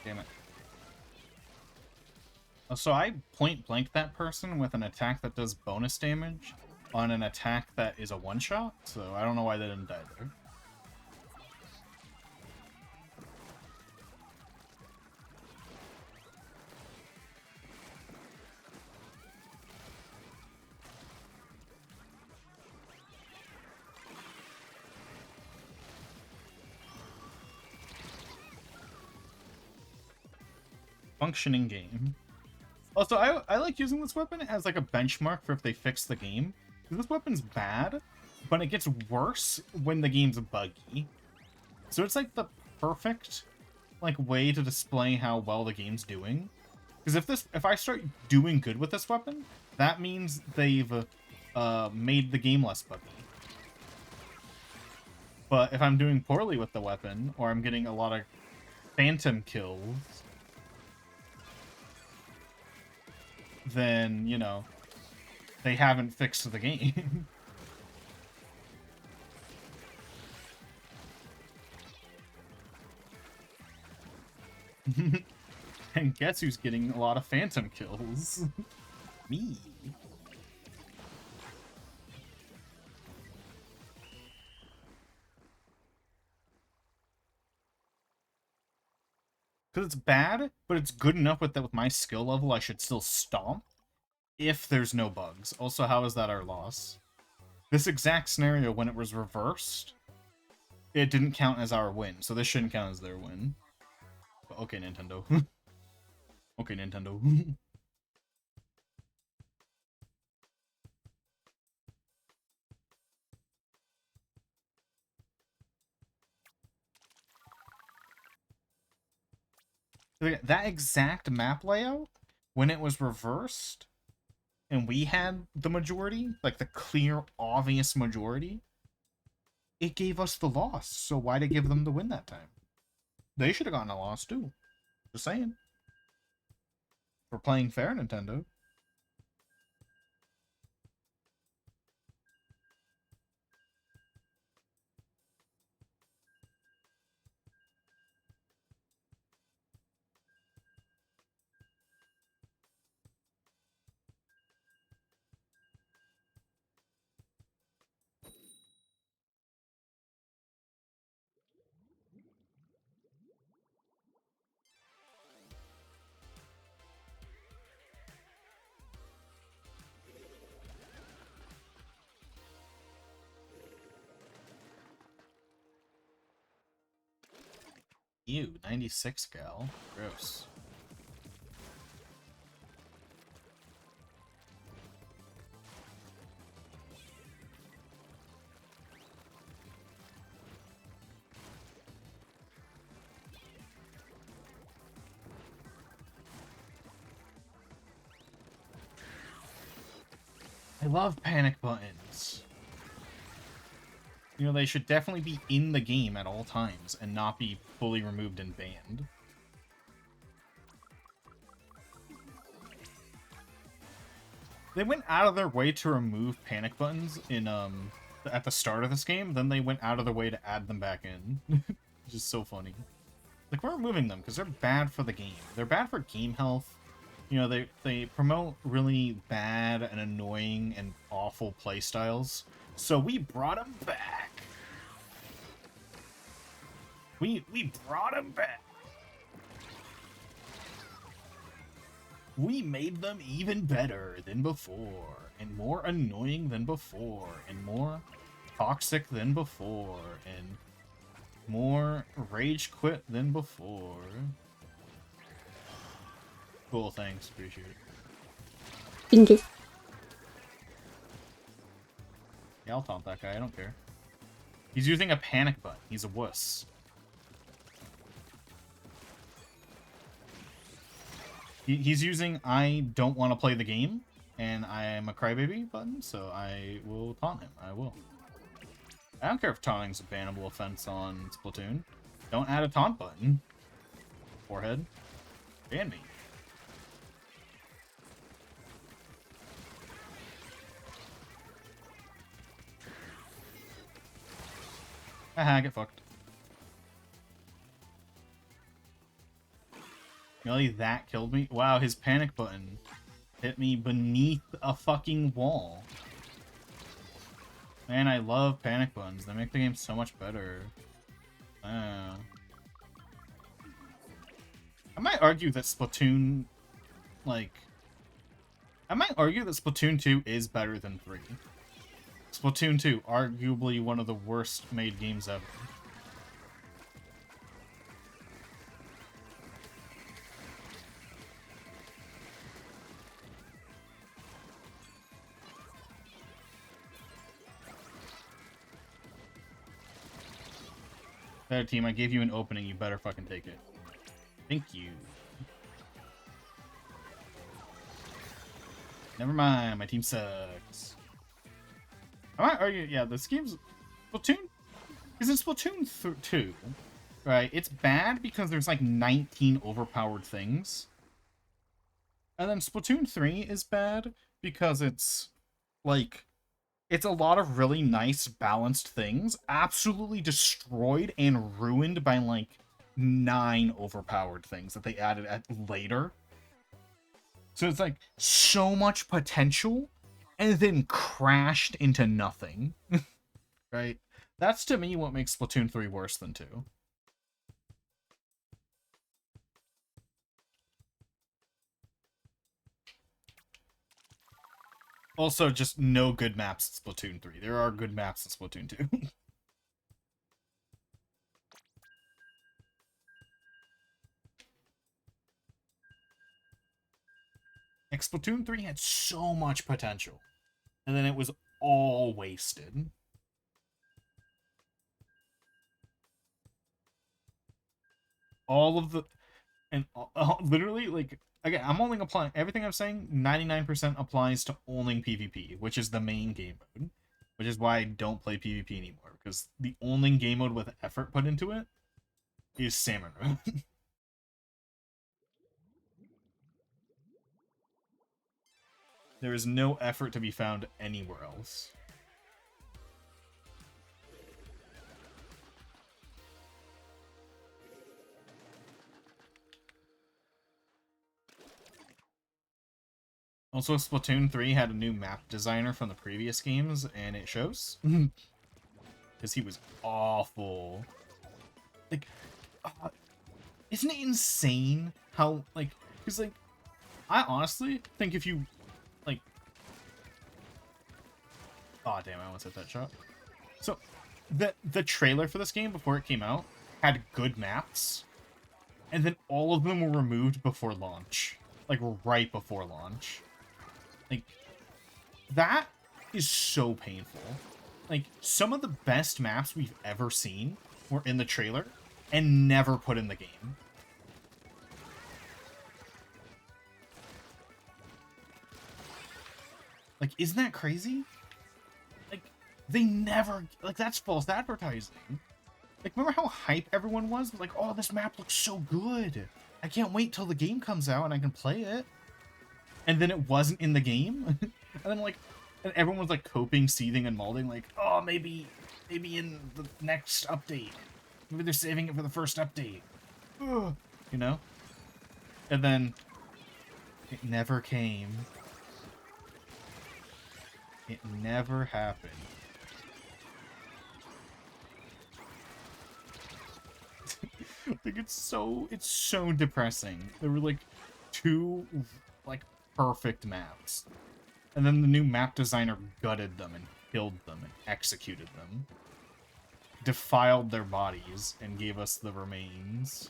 Damn it. So I point-blanked that person with an attack that does bonus damage on an attack that is a one-shot, so I don't know why they didn't die there. Functioning game. Also, I like using this weapon as like a benchmark for if they fix the game. This weapon's bad, but it gets worse when the game's buggy. So it's like the perfect like way to display how well the game's doing. Because if I start doing good with this weapon, that means they've made the game less buggy. But if I'm doing poorly with the weapon, or I'm getting a lot of phantom kills, then, you know, they haven't fixed the game. And guess who's getting a lot of phantom kills? Me. Because it's bad, but it's good enough with my skill level, I should still stomp if there's no bugs. Also, how is that our loss? This exact scenario, when it was reversed, it didn't count as our win, so this shouldn't count as their win. But okay, Nintendo. Okay, Nintendo. That exact map layout, when it was reversed, and we had the majority, like the clear, obvious majority, it gave us the loss. So why'd it give them the win that time? They should have gotten a loss too. Just saying. We're playing fair, Nintendo. Ew, 96 gal. Gross. I love panic buttons. You know, they should definitely be in the game at all times and not be fully removed and banned. They went out of their way to remove panic buttons in at the start of this game, then they went out of their way to add them back in. Which is so funny. Like, we're removing them because they're bad for the game. They're bad for game health. You know, they promote really bad and annoying and awful playstyles. So we brought them back. We brought them back. We made them even better than before, and more annoying than before, and more toxic than before, and more rage quit than before. Cool, thanks, appreciate it. Thank you. Yeah, I'll taunt that guy, I don't care. He's using a panic button, he's a wuss. He's using I don't want to play the game, and I am a crybaby button, so I will taunt him. I will. I don't care if taunting's a bannable offense on Splatoon. Don't add a taunt button. Forehead. Ban me. Haha, get fucked. Really, that killed me? Wow, his panic button hit me beneath a fucking wall. Man, I love panic buttons. They make the game so much better. I might argue that Splatoon, like... I might argue that Splatoon 2 is better than 3. Splatoon 2, arguably one of the worst made games ever. Better team, I gave you an opening, you better fucking take it. Thank you. Never mind, my team sucks. I might argue, yeah, this game's... Splatoon... Because in Splatoon 2, right, it's bad because there's like 19 overpowered things. And then Splatoon 3 is bad because it's, like... It's a lot of really nice, balanced things, absolutely destroyed and ruined by, like, 9 overpowered things that they added at later. So it's, like, so much potential, and then crashed into nothing. Right? That's, to me, what makes Splatoon 3 worse than 2. Also, just no good maps in Splatoon 3. There are good maps in Splatoon 2. Like, Splatoon 3 had so much potential, and then it was all wasted. All of the and literally, like, again, I'm only applying everything I'm saying. 99% applies to only PvP, which is the main game mode, which is why I don't play PvP anymore, because the only game mode with effort put into it is Salmon Run. There is no effort to be found anywhere else. Also, Splatoon 3 had a new map designer from the previous games, and it shows. Because he was awful. Like, isn't it insane how, like, because, like, I honestly think if you, like, oh, damn, I almost hit that shot. So, the trailer for this game, before it came out, had good maps, and then all of them were removed before launch. Like, right before launch. Like, that is so painful. Like, some of the best maps we've ever seen were in the trailer and never put in the game. Like, isn't that crazy? Like, they never... Like, that's false advertising. Like, remember how hype everyone was? Like, oh, this map looks so good. I can't wait till the game comes out and I can play it. And then it wasn't in the game. And then, like, and everyone was, like, coping, seething, and molding. Like, oh, maybe in the next update. Maybe they're saving it for the first update. Ugh. You know? And then it never came. It never happened. Like, it's so depressing. There were, like, two, like, perfect maps. And then the new map designer gutted them and killed them and executed them. Defiled their bodies and gave us the remains.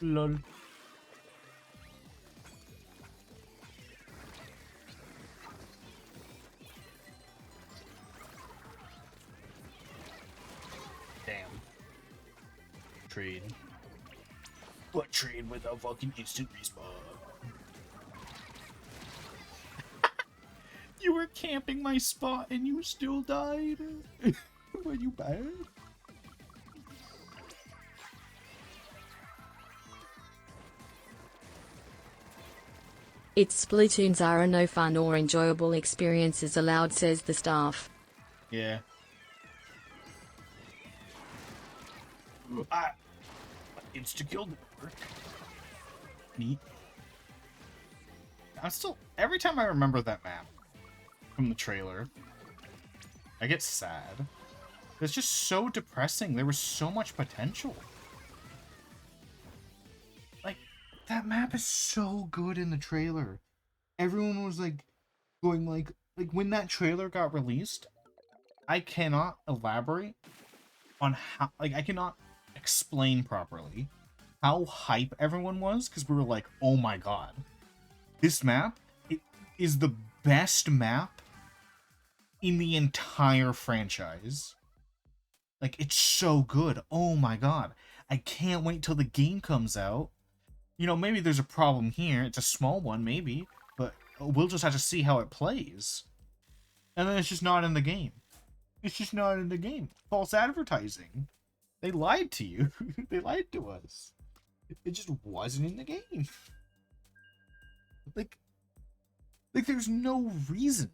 Lol. Damn. Trade. What trade with a fucking instant respawn? You were camping my spot and you still died? Were you bad? Its Splatoons are no fun or enjoyable experiences allowed, says the staff. Yeah. I insta-killed it. Neat. I'm still... Every time I remember that map from the trailer, I get sad. It's just so depressing. There was so much potential. Like, that map is so good in the trailer. Everyone was, like, going, like, when that trailer got released, I cannot elaborate on how... Like, I cannot explain properly how hype everyone was, because we were like, oh my god. This map is the best map in the entire franchise. Like, it's so good. Oh my god. I can't wait till the game comes out. You know, maybe there's a problem here. It's a small one, maybe. But we'll just have to see how it plays. And then it's just not in the game. It's just not in the game. False advertising. They lied to you. They lied to us. It just wasn't in the game. Like, there's no reason.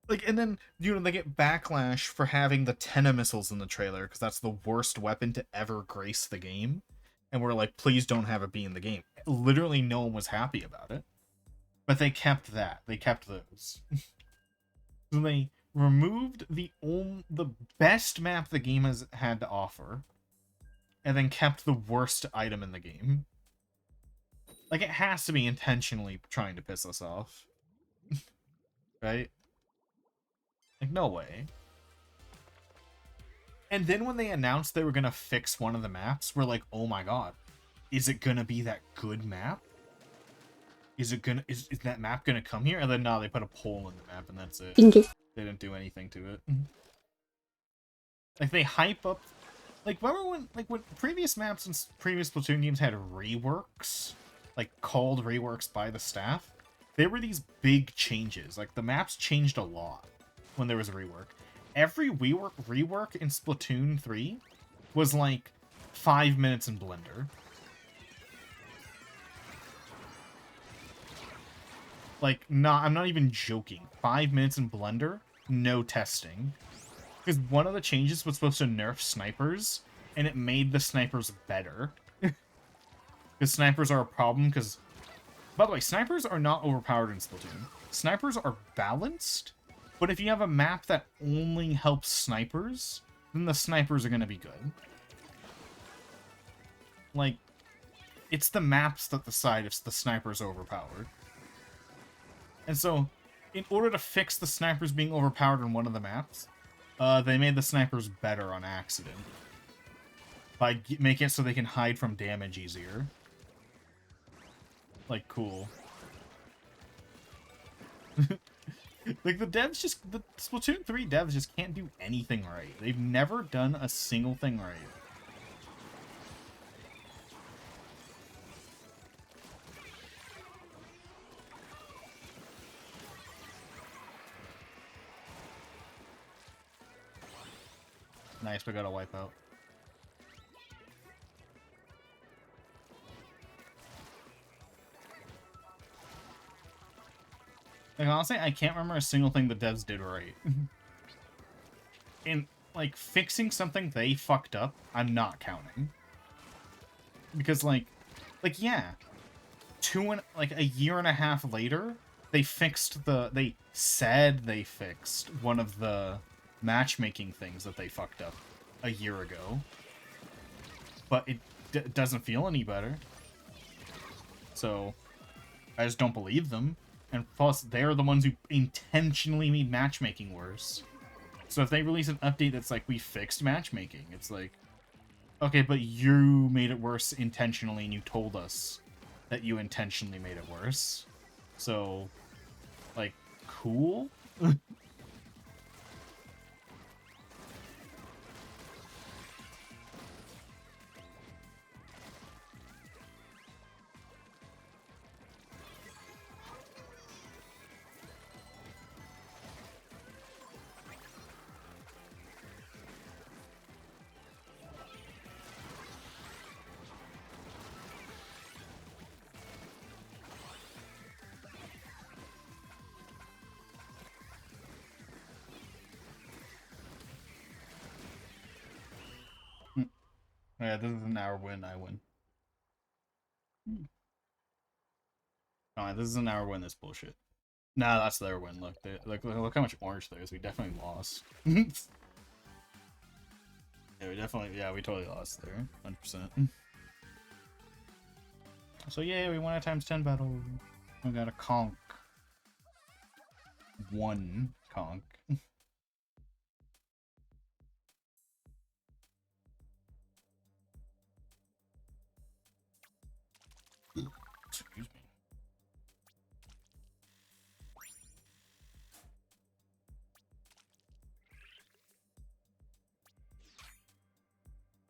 Like, and then, you know, they get backlash for having the Tenna missiles in the trailer, because that's the worst weapon to ever grace the game. and were like, please don't have it be in the game. Literally no one was happy about it. But they kept that. They kept those. So they removed the best map the game has had to offer, and then kept the worst item in the game. Like, it has to be intentionally trying to piss us off. Right? Like, no way. And then when they announced they were gonna fix one of the maps, we're like, oh my god, is it gonna be that good map? Is that map gonna come here? And then no, they put a pole in the map and that's it. They didn't do anything to it. Like, they hype up, like, remember when previous maps and previous Splatoon games had reworks, like called reworks by the staff? There were these big changes. Like, the maps changed a lot when there was a rework. Every rework in Splatoon 3 was like 5 minutes in Blender. Like, I'm not even joking. 5 minutes in Blender, no testing. Because one of the changes was supposed to nerf snipers, and it made the snipers better. Because snipers are a problem, because... By the way, snipers are not overpowered in Splatoon. Snipers are balanced, but if you have a map that only helps snipers, then the snipers are going to be good. Like, it's the maps that decide if the snipers are overpowered. And so, in order to fix the snipers being overpowered on one of the maps, they made the snipers better on accident. By making it so they can hide from damage easier. Like, cool. Like, the Splatoon 3 devs just can't do anything right. They've never done a single thing right. Nice, we got a wipeout. Like, honestly, I can't remember a single thing the devs did right. And, like, fixing something they fucked up, I'm not counting. Because, yeah. A year and a half later, they said they fixed one of the matchmaking things that they fucked up a year ago. But it doesn't feel any better. So, I just don't believe them. And plus, they're the ones who intentionally made matchmaking worse. So if they release an update that's like, we fixed matchmaking, it's like, okay, but you made it worse intentionally and you told us that you intentionally made it worse. So, like, cool? Yeah, this is an hour win, I win. Alright, this is an hour win, this bullshit. Nah, that's their win, look. Look how much orange there is. We definitely lost. Yeah, we totally lost there. 100%. So yeah, we won a ×10 battle. We got a conch. One conch. Excuse me.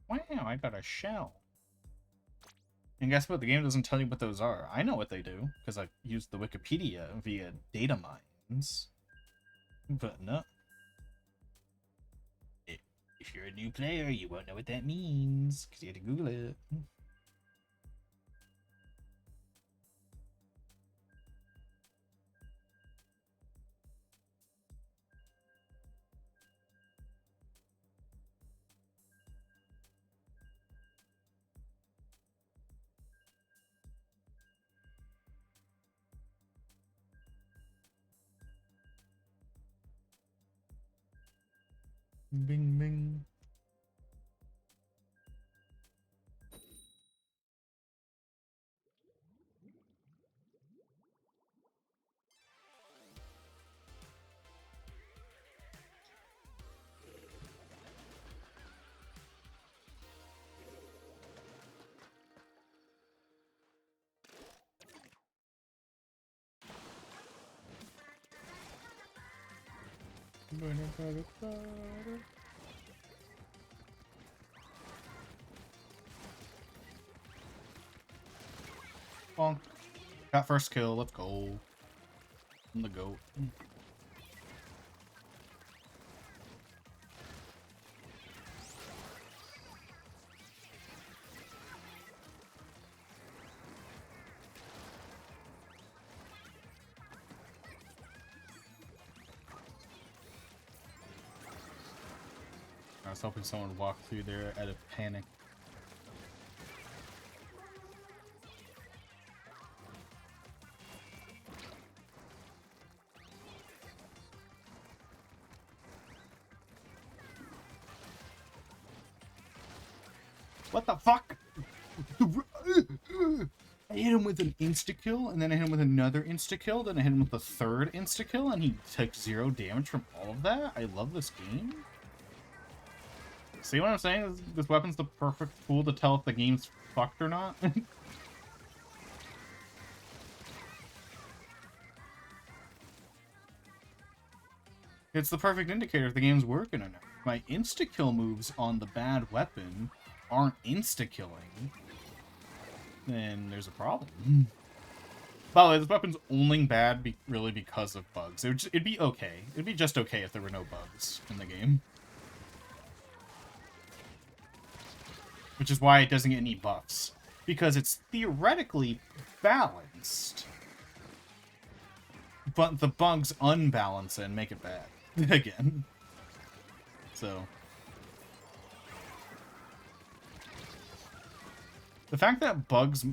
Wow, I got a shell. And guess what? The game doesn't tell you what those are. I know what they do, because I used the Wikipedia via data mines. But no. If you're a new player, you won't know what that means, because you had to Google it. Bing, bing. Bonk. Got first kill. Let's go. I'm the goat. I was hoping someone would walk through there out of panic. What the fuck? I hit him with an insta-kill, and then I hit him with another insta-kill, then I hit him with a third insta-kill, and he took 0 damage from all of that? I love this game. See what I'm saying? This weapon's the perfect tool to tell if the game's fucked or not. It's the perfect indicator if the game's working or not. My insta-kill moves on the bad weapon aren't insta-killing, then there's a problem. By the way, this weapon's only bad really because of bugs. It'd be okay. It'd be just okay if there were no bugs in the game. Which is why it doesn't get any buffs. Because it's theoretically balanced. But the bugs unbalance it and make it bad. Again. So... the fact that bugs...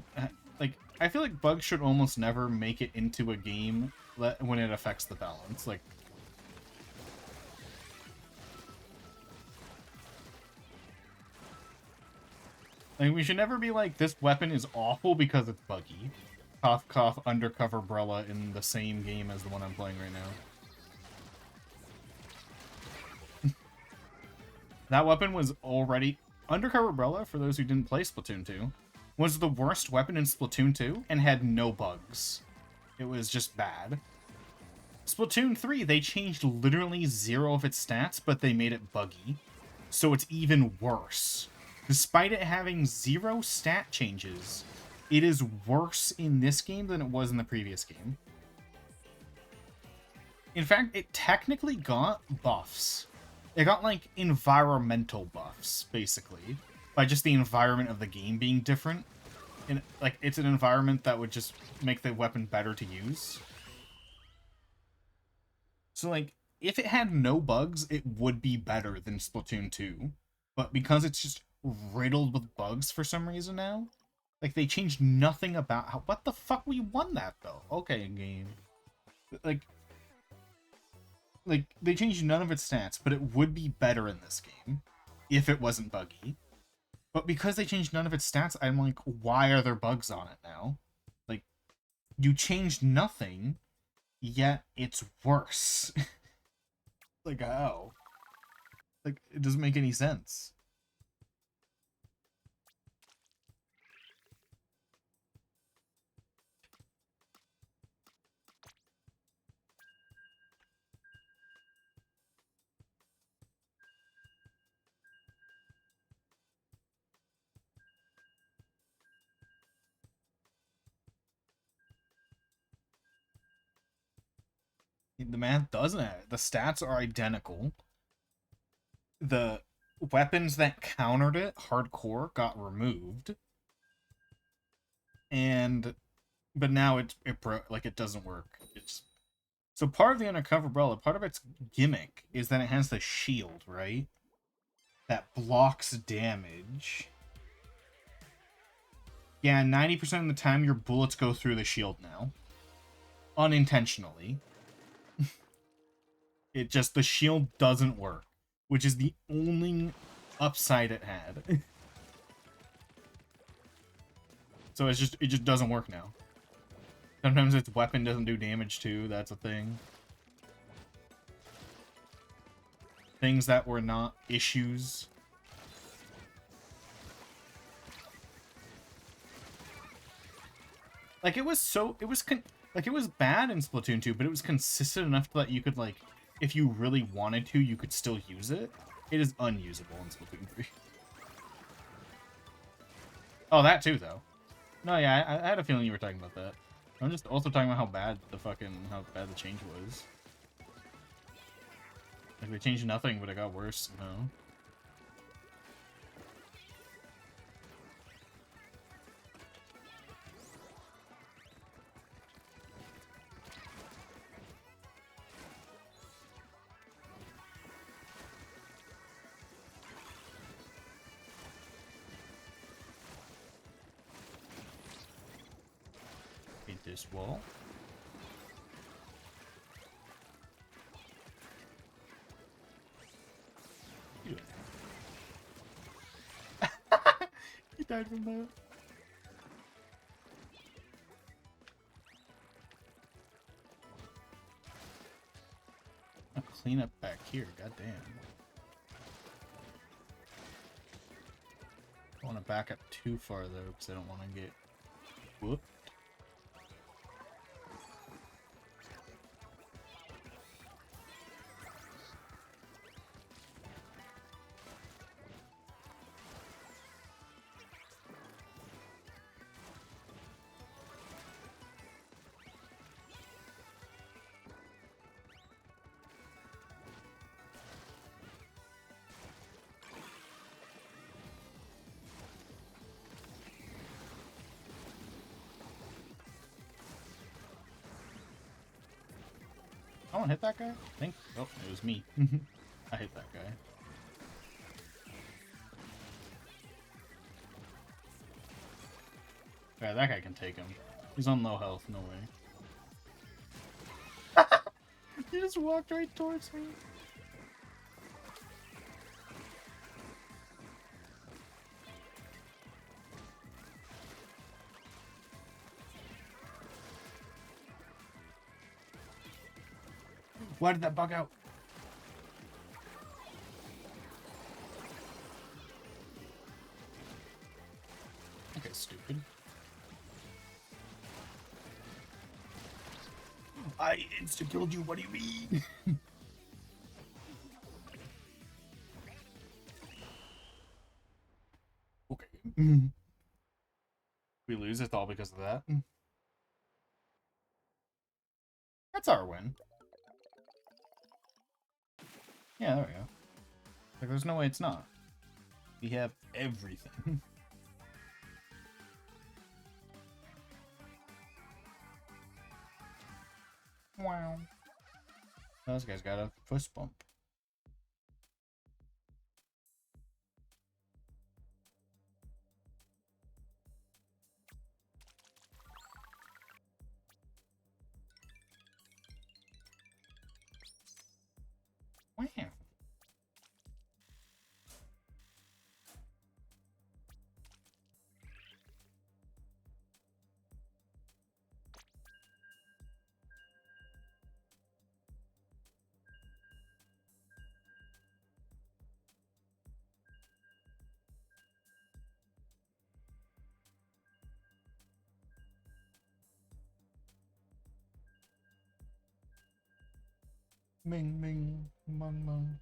like, I feel like bugs should almost never make it into a game when it affects the balance. Like... we should never be like, this weapon is awful because it's buggy. Cough, cough, undercover umbrella in the same game as the one I'm playing right now. That weapon was already... Undercover umbrella, for those who didn't play Splatoon 2, was the worst weapon in Splatoon 2 and had no bugs. It was just bad. Splatoon 3, they changed literally 0 of its stats, but they made it buggy. So it's even worse. Despite it having 0 stat changes, it is worse in this game than it was in the previous game. In fact, it technically got buffs. It got, like, environmental buffs, basically. By just the environment of the game being different. And, like, it's an environment that would just make the weapon better to use. So, like, if it had no bugs, it would be better than Splatoon 2. But because it's just riddled with bugs for some reason now, like, they changed nothing about how... What the fuck? We won that, though. Okay, game. Like, they changed none of its stats, but it would be better in this game if it wasn't buggy. But because they changed none of its stats, I'm like, why are there bugs on it now? Like, you changed nothing, yet it's worse. Like, how? Like, it doesn't make any sense. The math doesn't have it. The stats are identical. The weapons that countered it, hardcore, got removed. But now it doesn't work. So part of the undercover umbrella, part of its gimmick is that it has the shield, right? That blocks damage. Yeah, 90% of the time your bullets go through the shield now. Unintentionally. The shield doesn't work. which is the only upside it had. So it just doesn't work now. Sometimes its weapon doesn't do damage too, that's a thing. Things that were not issues. Like, it was bad in Splatoon 2, but it was consistent enough that you could, like, if you really wanted to, you could still use it. It is unusable in Splatoon 3. Oh, that too, though. No, yeah, I had a feeling you were talking about that. I'm just also talking about how bad the change was. Like, they changed nothing, but it got worse, you know? Paint this wall. He died from that. I'll clean up back here, goddamn. I don't want to back up too far though, because I don't want to get whooped. I want to hit that guy? I think. Oh, it was me. I hit that guy. Yeah, that guy can take him. He's on low health, no way. He just walked right towards me. Why did that bug out? Okay, stupid. I insta-killed you, what do you mean? Okay. We lose, it's all because of that. That's our win. Yeah, there we go. Like, there's no way it's not. We have everything. Wow. Those guys got a fist bump. Wow. Ming, ming, mung, mung.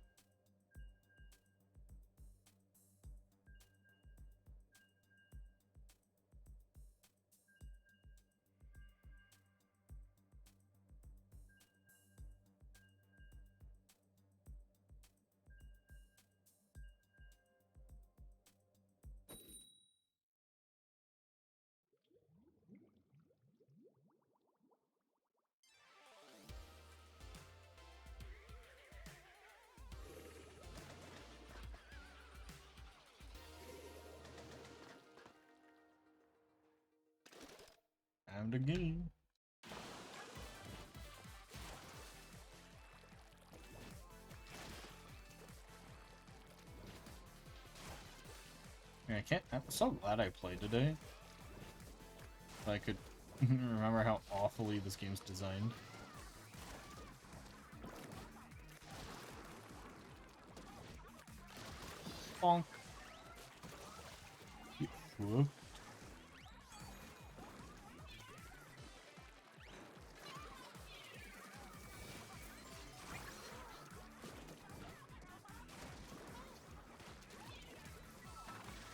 Time to game. I can't. I'm so glad I played today. I could remember how awfully this game's designed. Bonk. Whoop.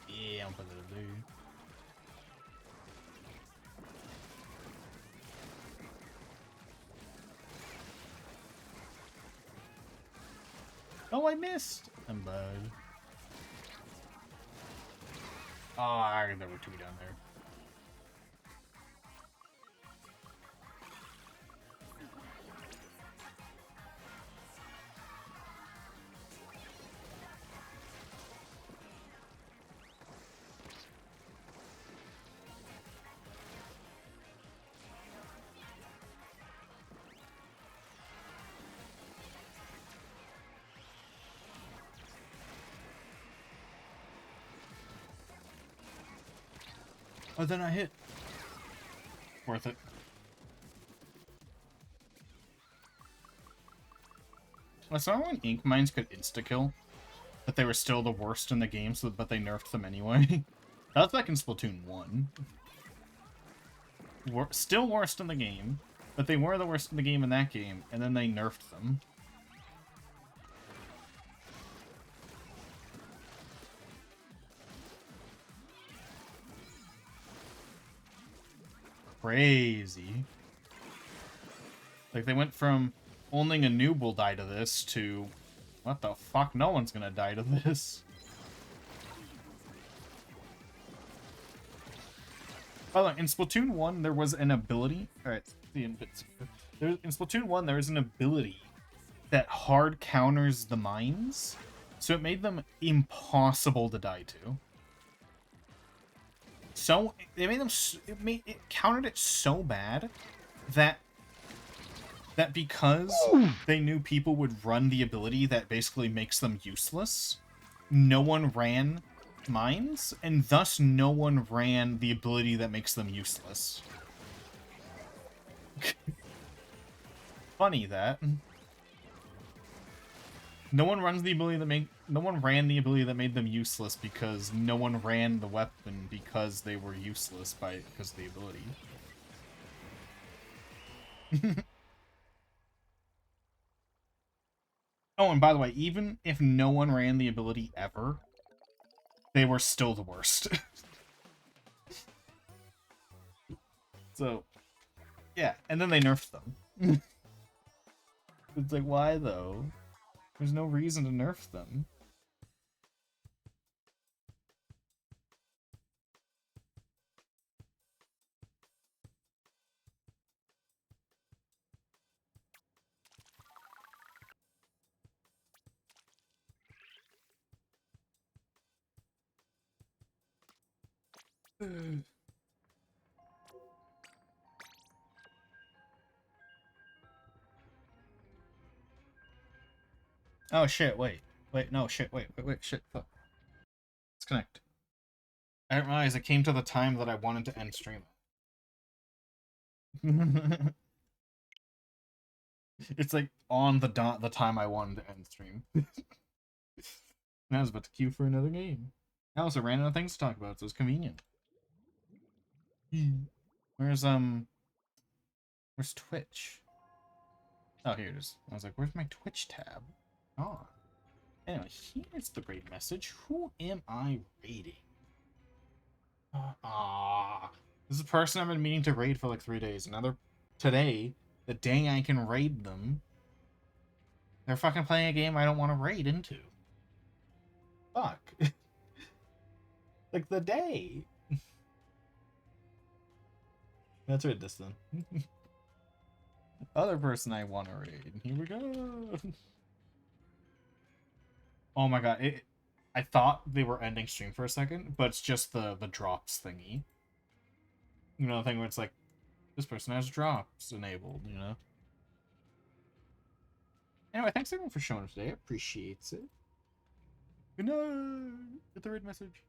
Yeah, I'm putting it there. Oh, I missed! I'm bad. Oh, there were two down there. Oh, then I hit. Worth it. I saw when ink mines could insta-kill, but they were still the worst in the game, but they nerfed them anyway. That was back in Splatoon 1. Still worst in the game, but they were the worst in the game in that game, and then they nerfed them. Crazy. Like, they went from only a noob will die to this to, what the fuck, no one's gonna die to this. By the way, in Splatoon 1, there was an ability. Alright, in Splatoon 1, there was an ability that hard counters the mines, so it made them impossible to die to. So it made them. It countered it so bad that because they knew people would run the ability that basically makes them useless, no one ran mines, and thus no one ran the ability that makes them useless. Funny that. No one runs the ability that no one ran the ability that made them useless because no one ran the weapon because they were useless because of the ability. Oh, and by the way, even if no one ran the ability ever, they were still the worst. So, yeah, and then they nerfed them. It's like, why though? There's no reason to nerf them. Oh shit, wait. Wait, no, shit, wait, shit, fuck. Let's connect. I didn't realize it came to the time that I wanted to end stream. It's like on the dot the time I wanted to end stream. And I was about to queue for another game. I also ran out of things to talk about, so it's convenient. Where's Twitch? Oh, here it is. I was like, where's my Twitch tab? Oh. Anyway, here's the raid message. Who am I raiding? This is a person I've been meaning to raid for like 3 days. Today, the day I can raid them, they're fucking playing a game I don't want to raid into. Fuck. Like, the day. Let's raid this then. Other person I want to raid. Here we go. Oh my god. I thought they were ending stream for a second, but it's just the drops thingy. You know, the thing where it's like, this person has drops enabled, you know? Anyway, thanks everyone for showing up today. I appreciate it. Good night. Get the raid message.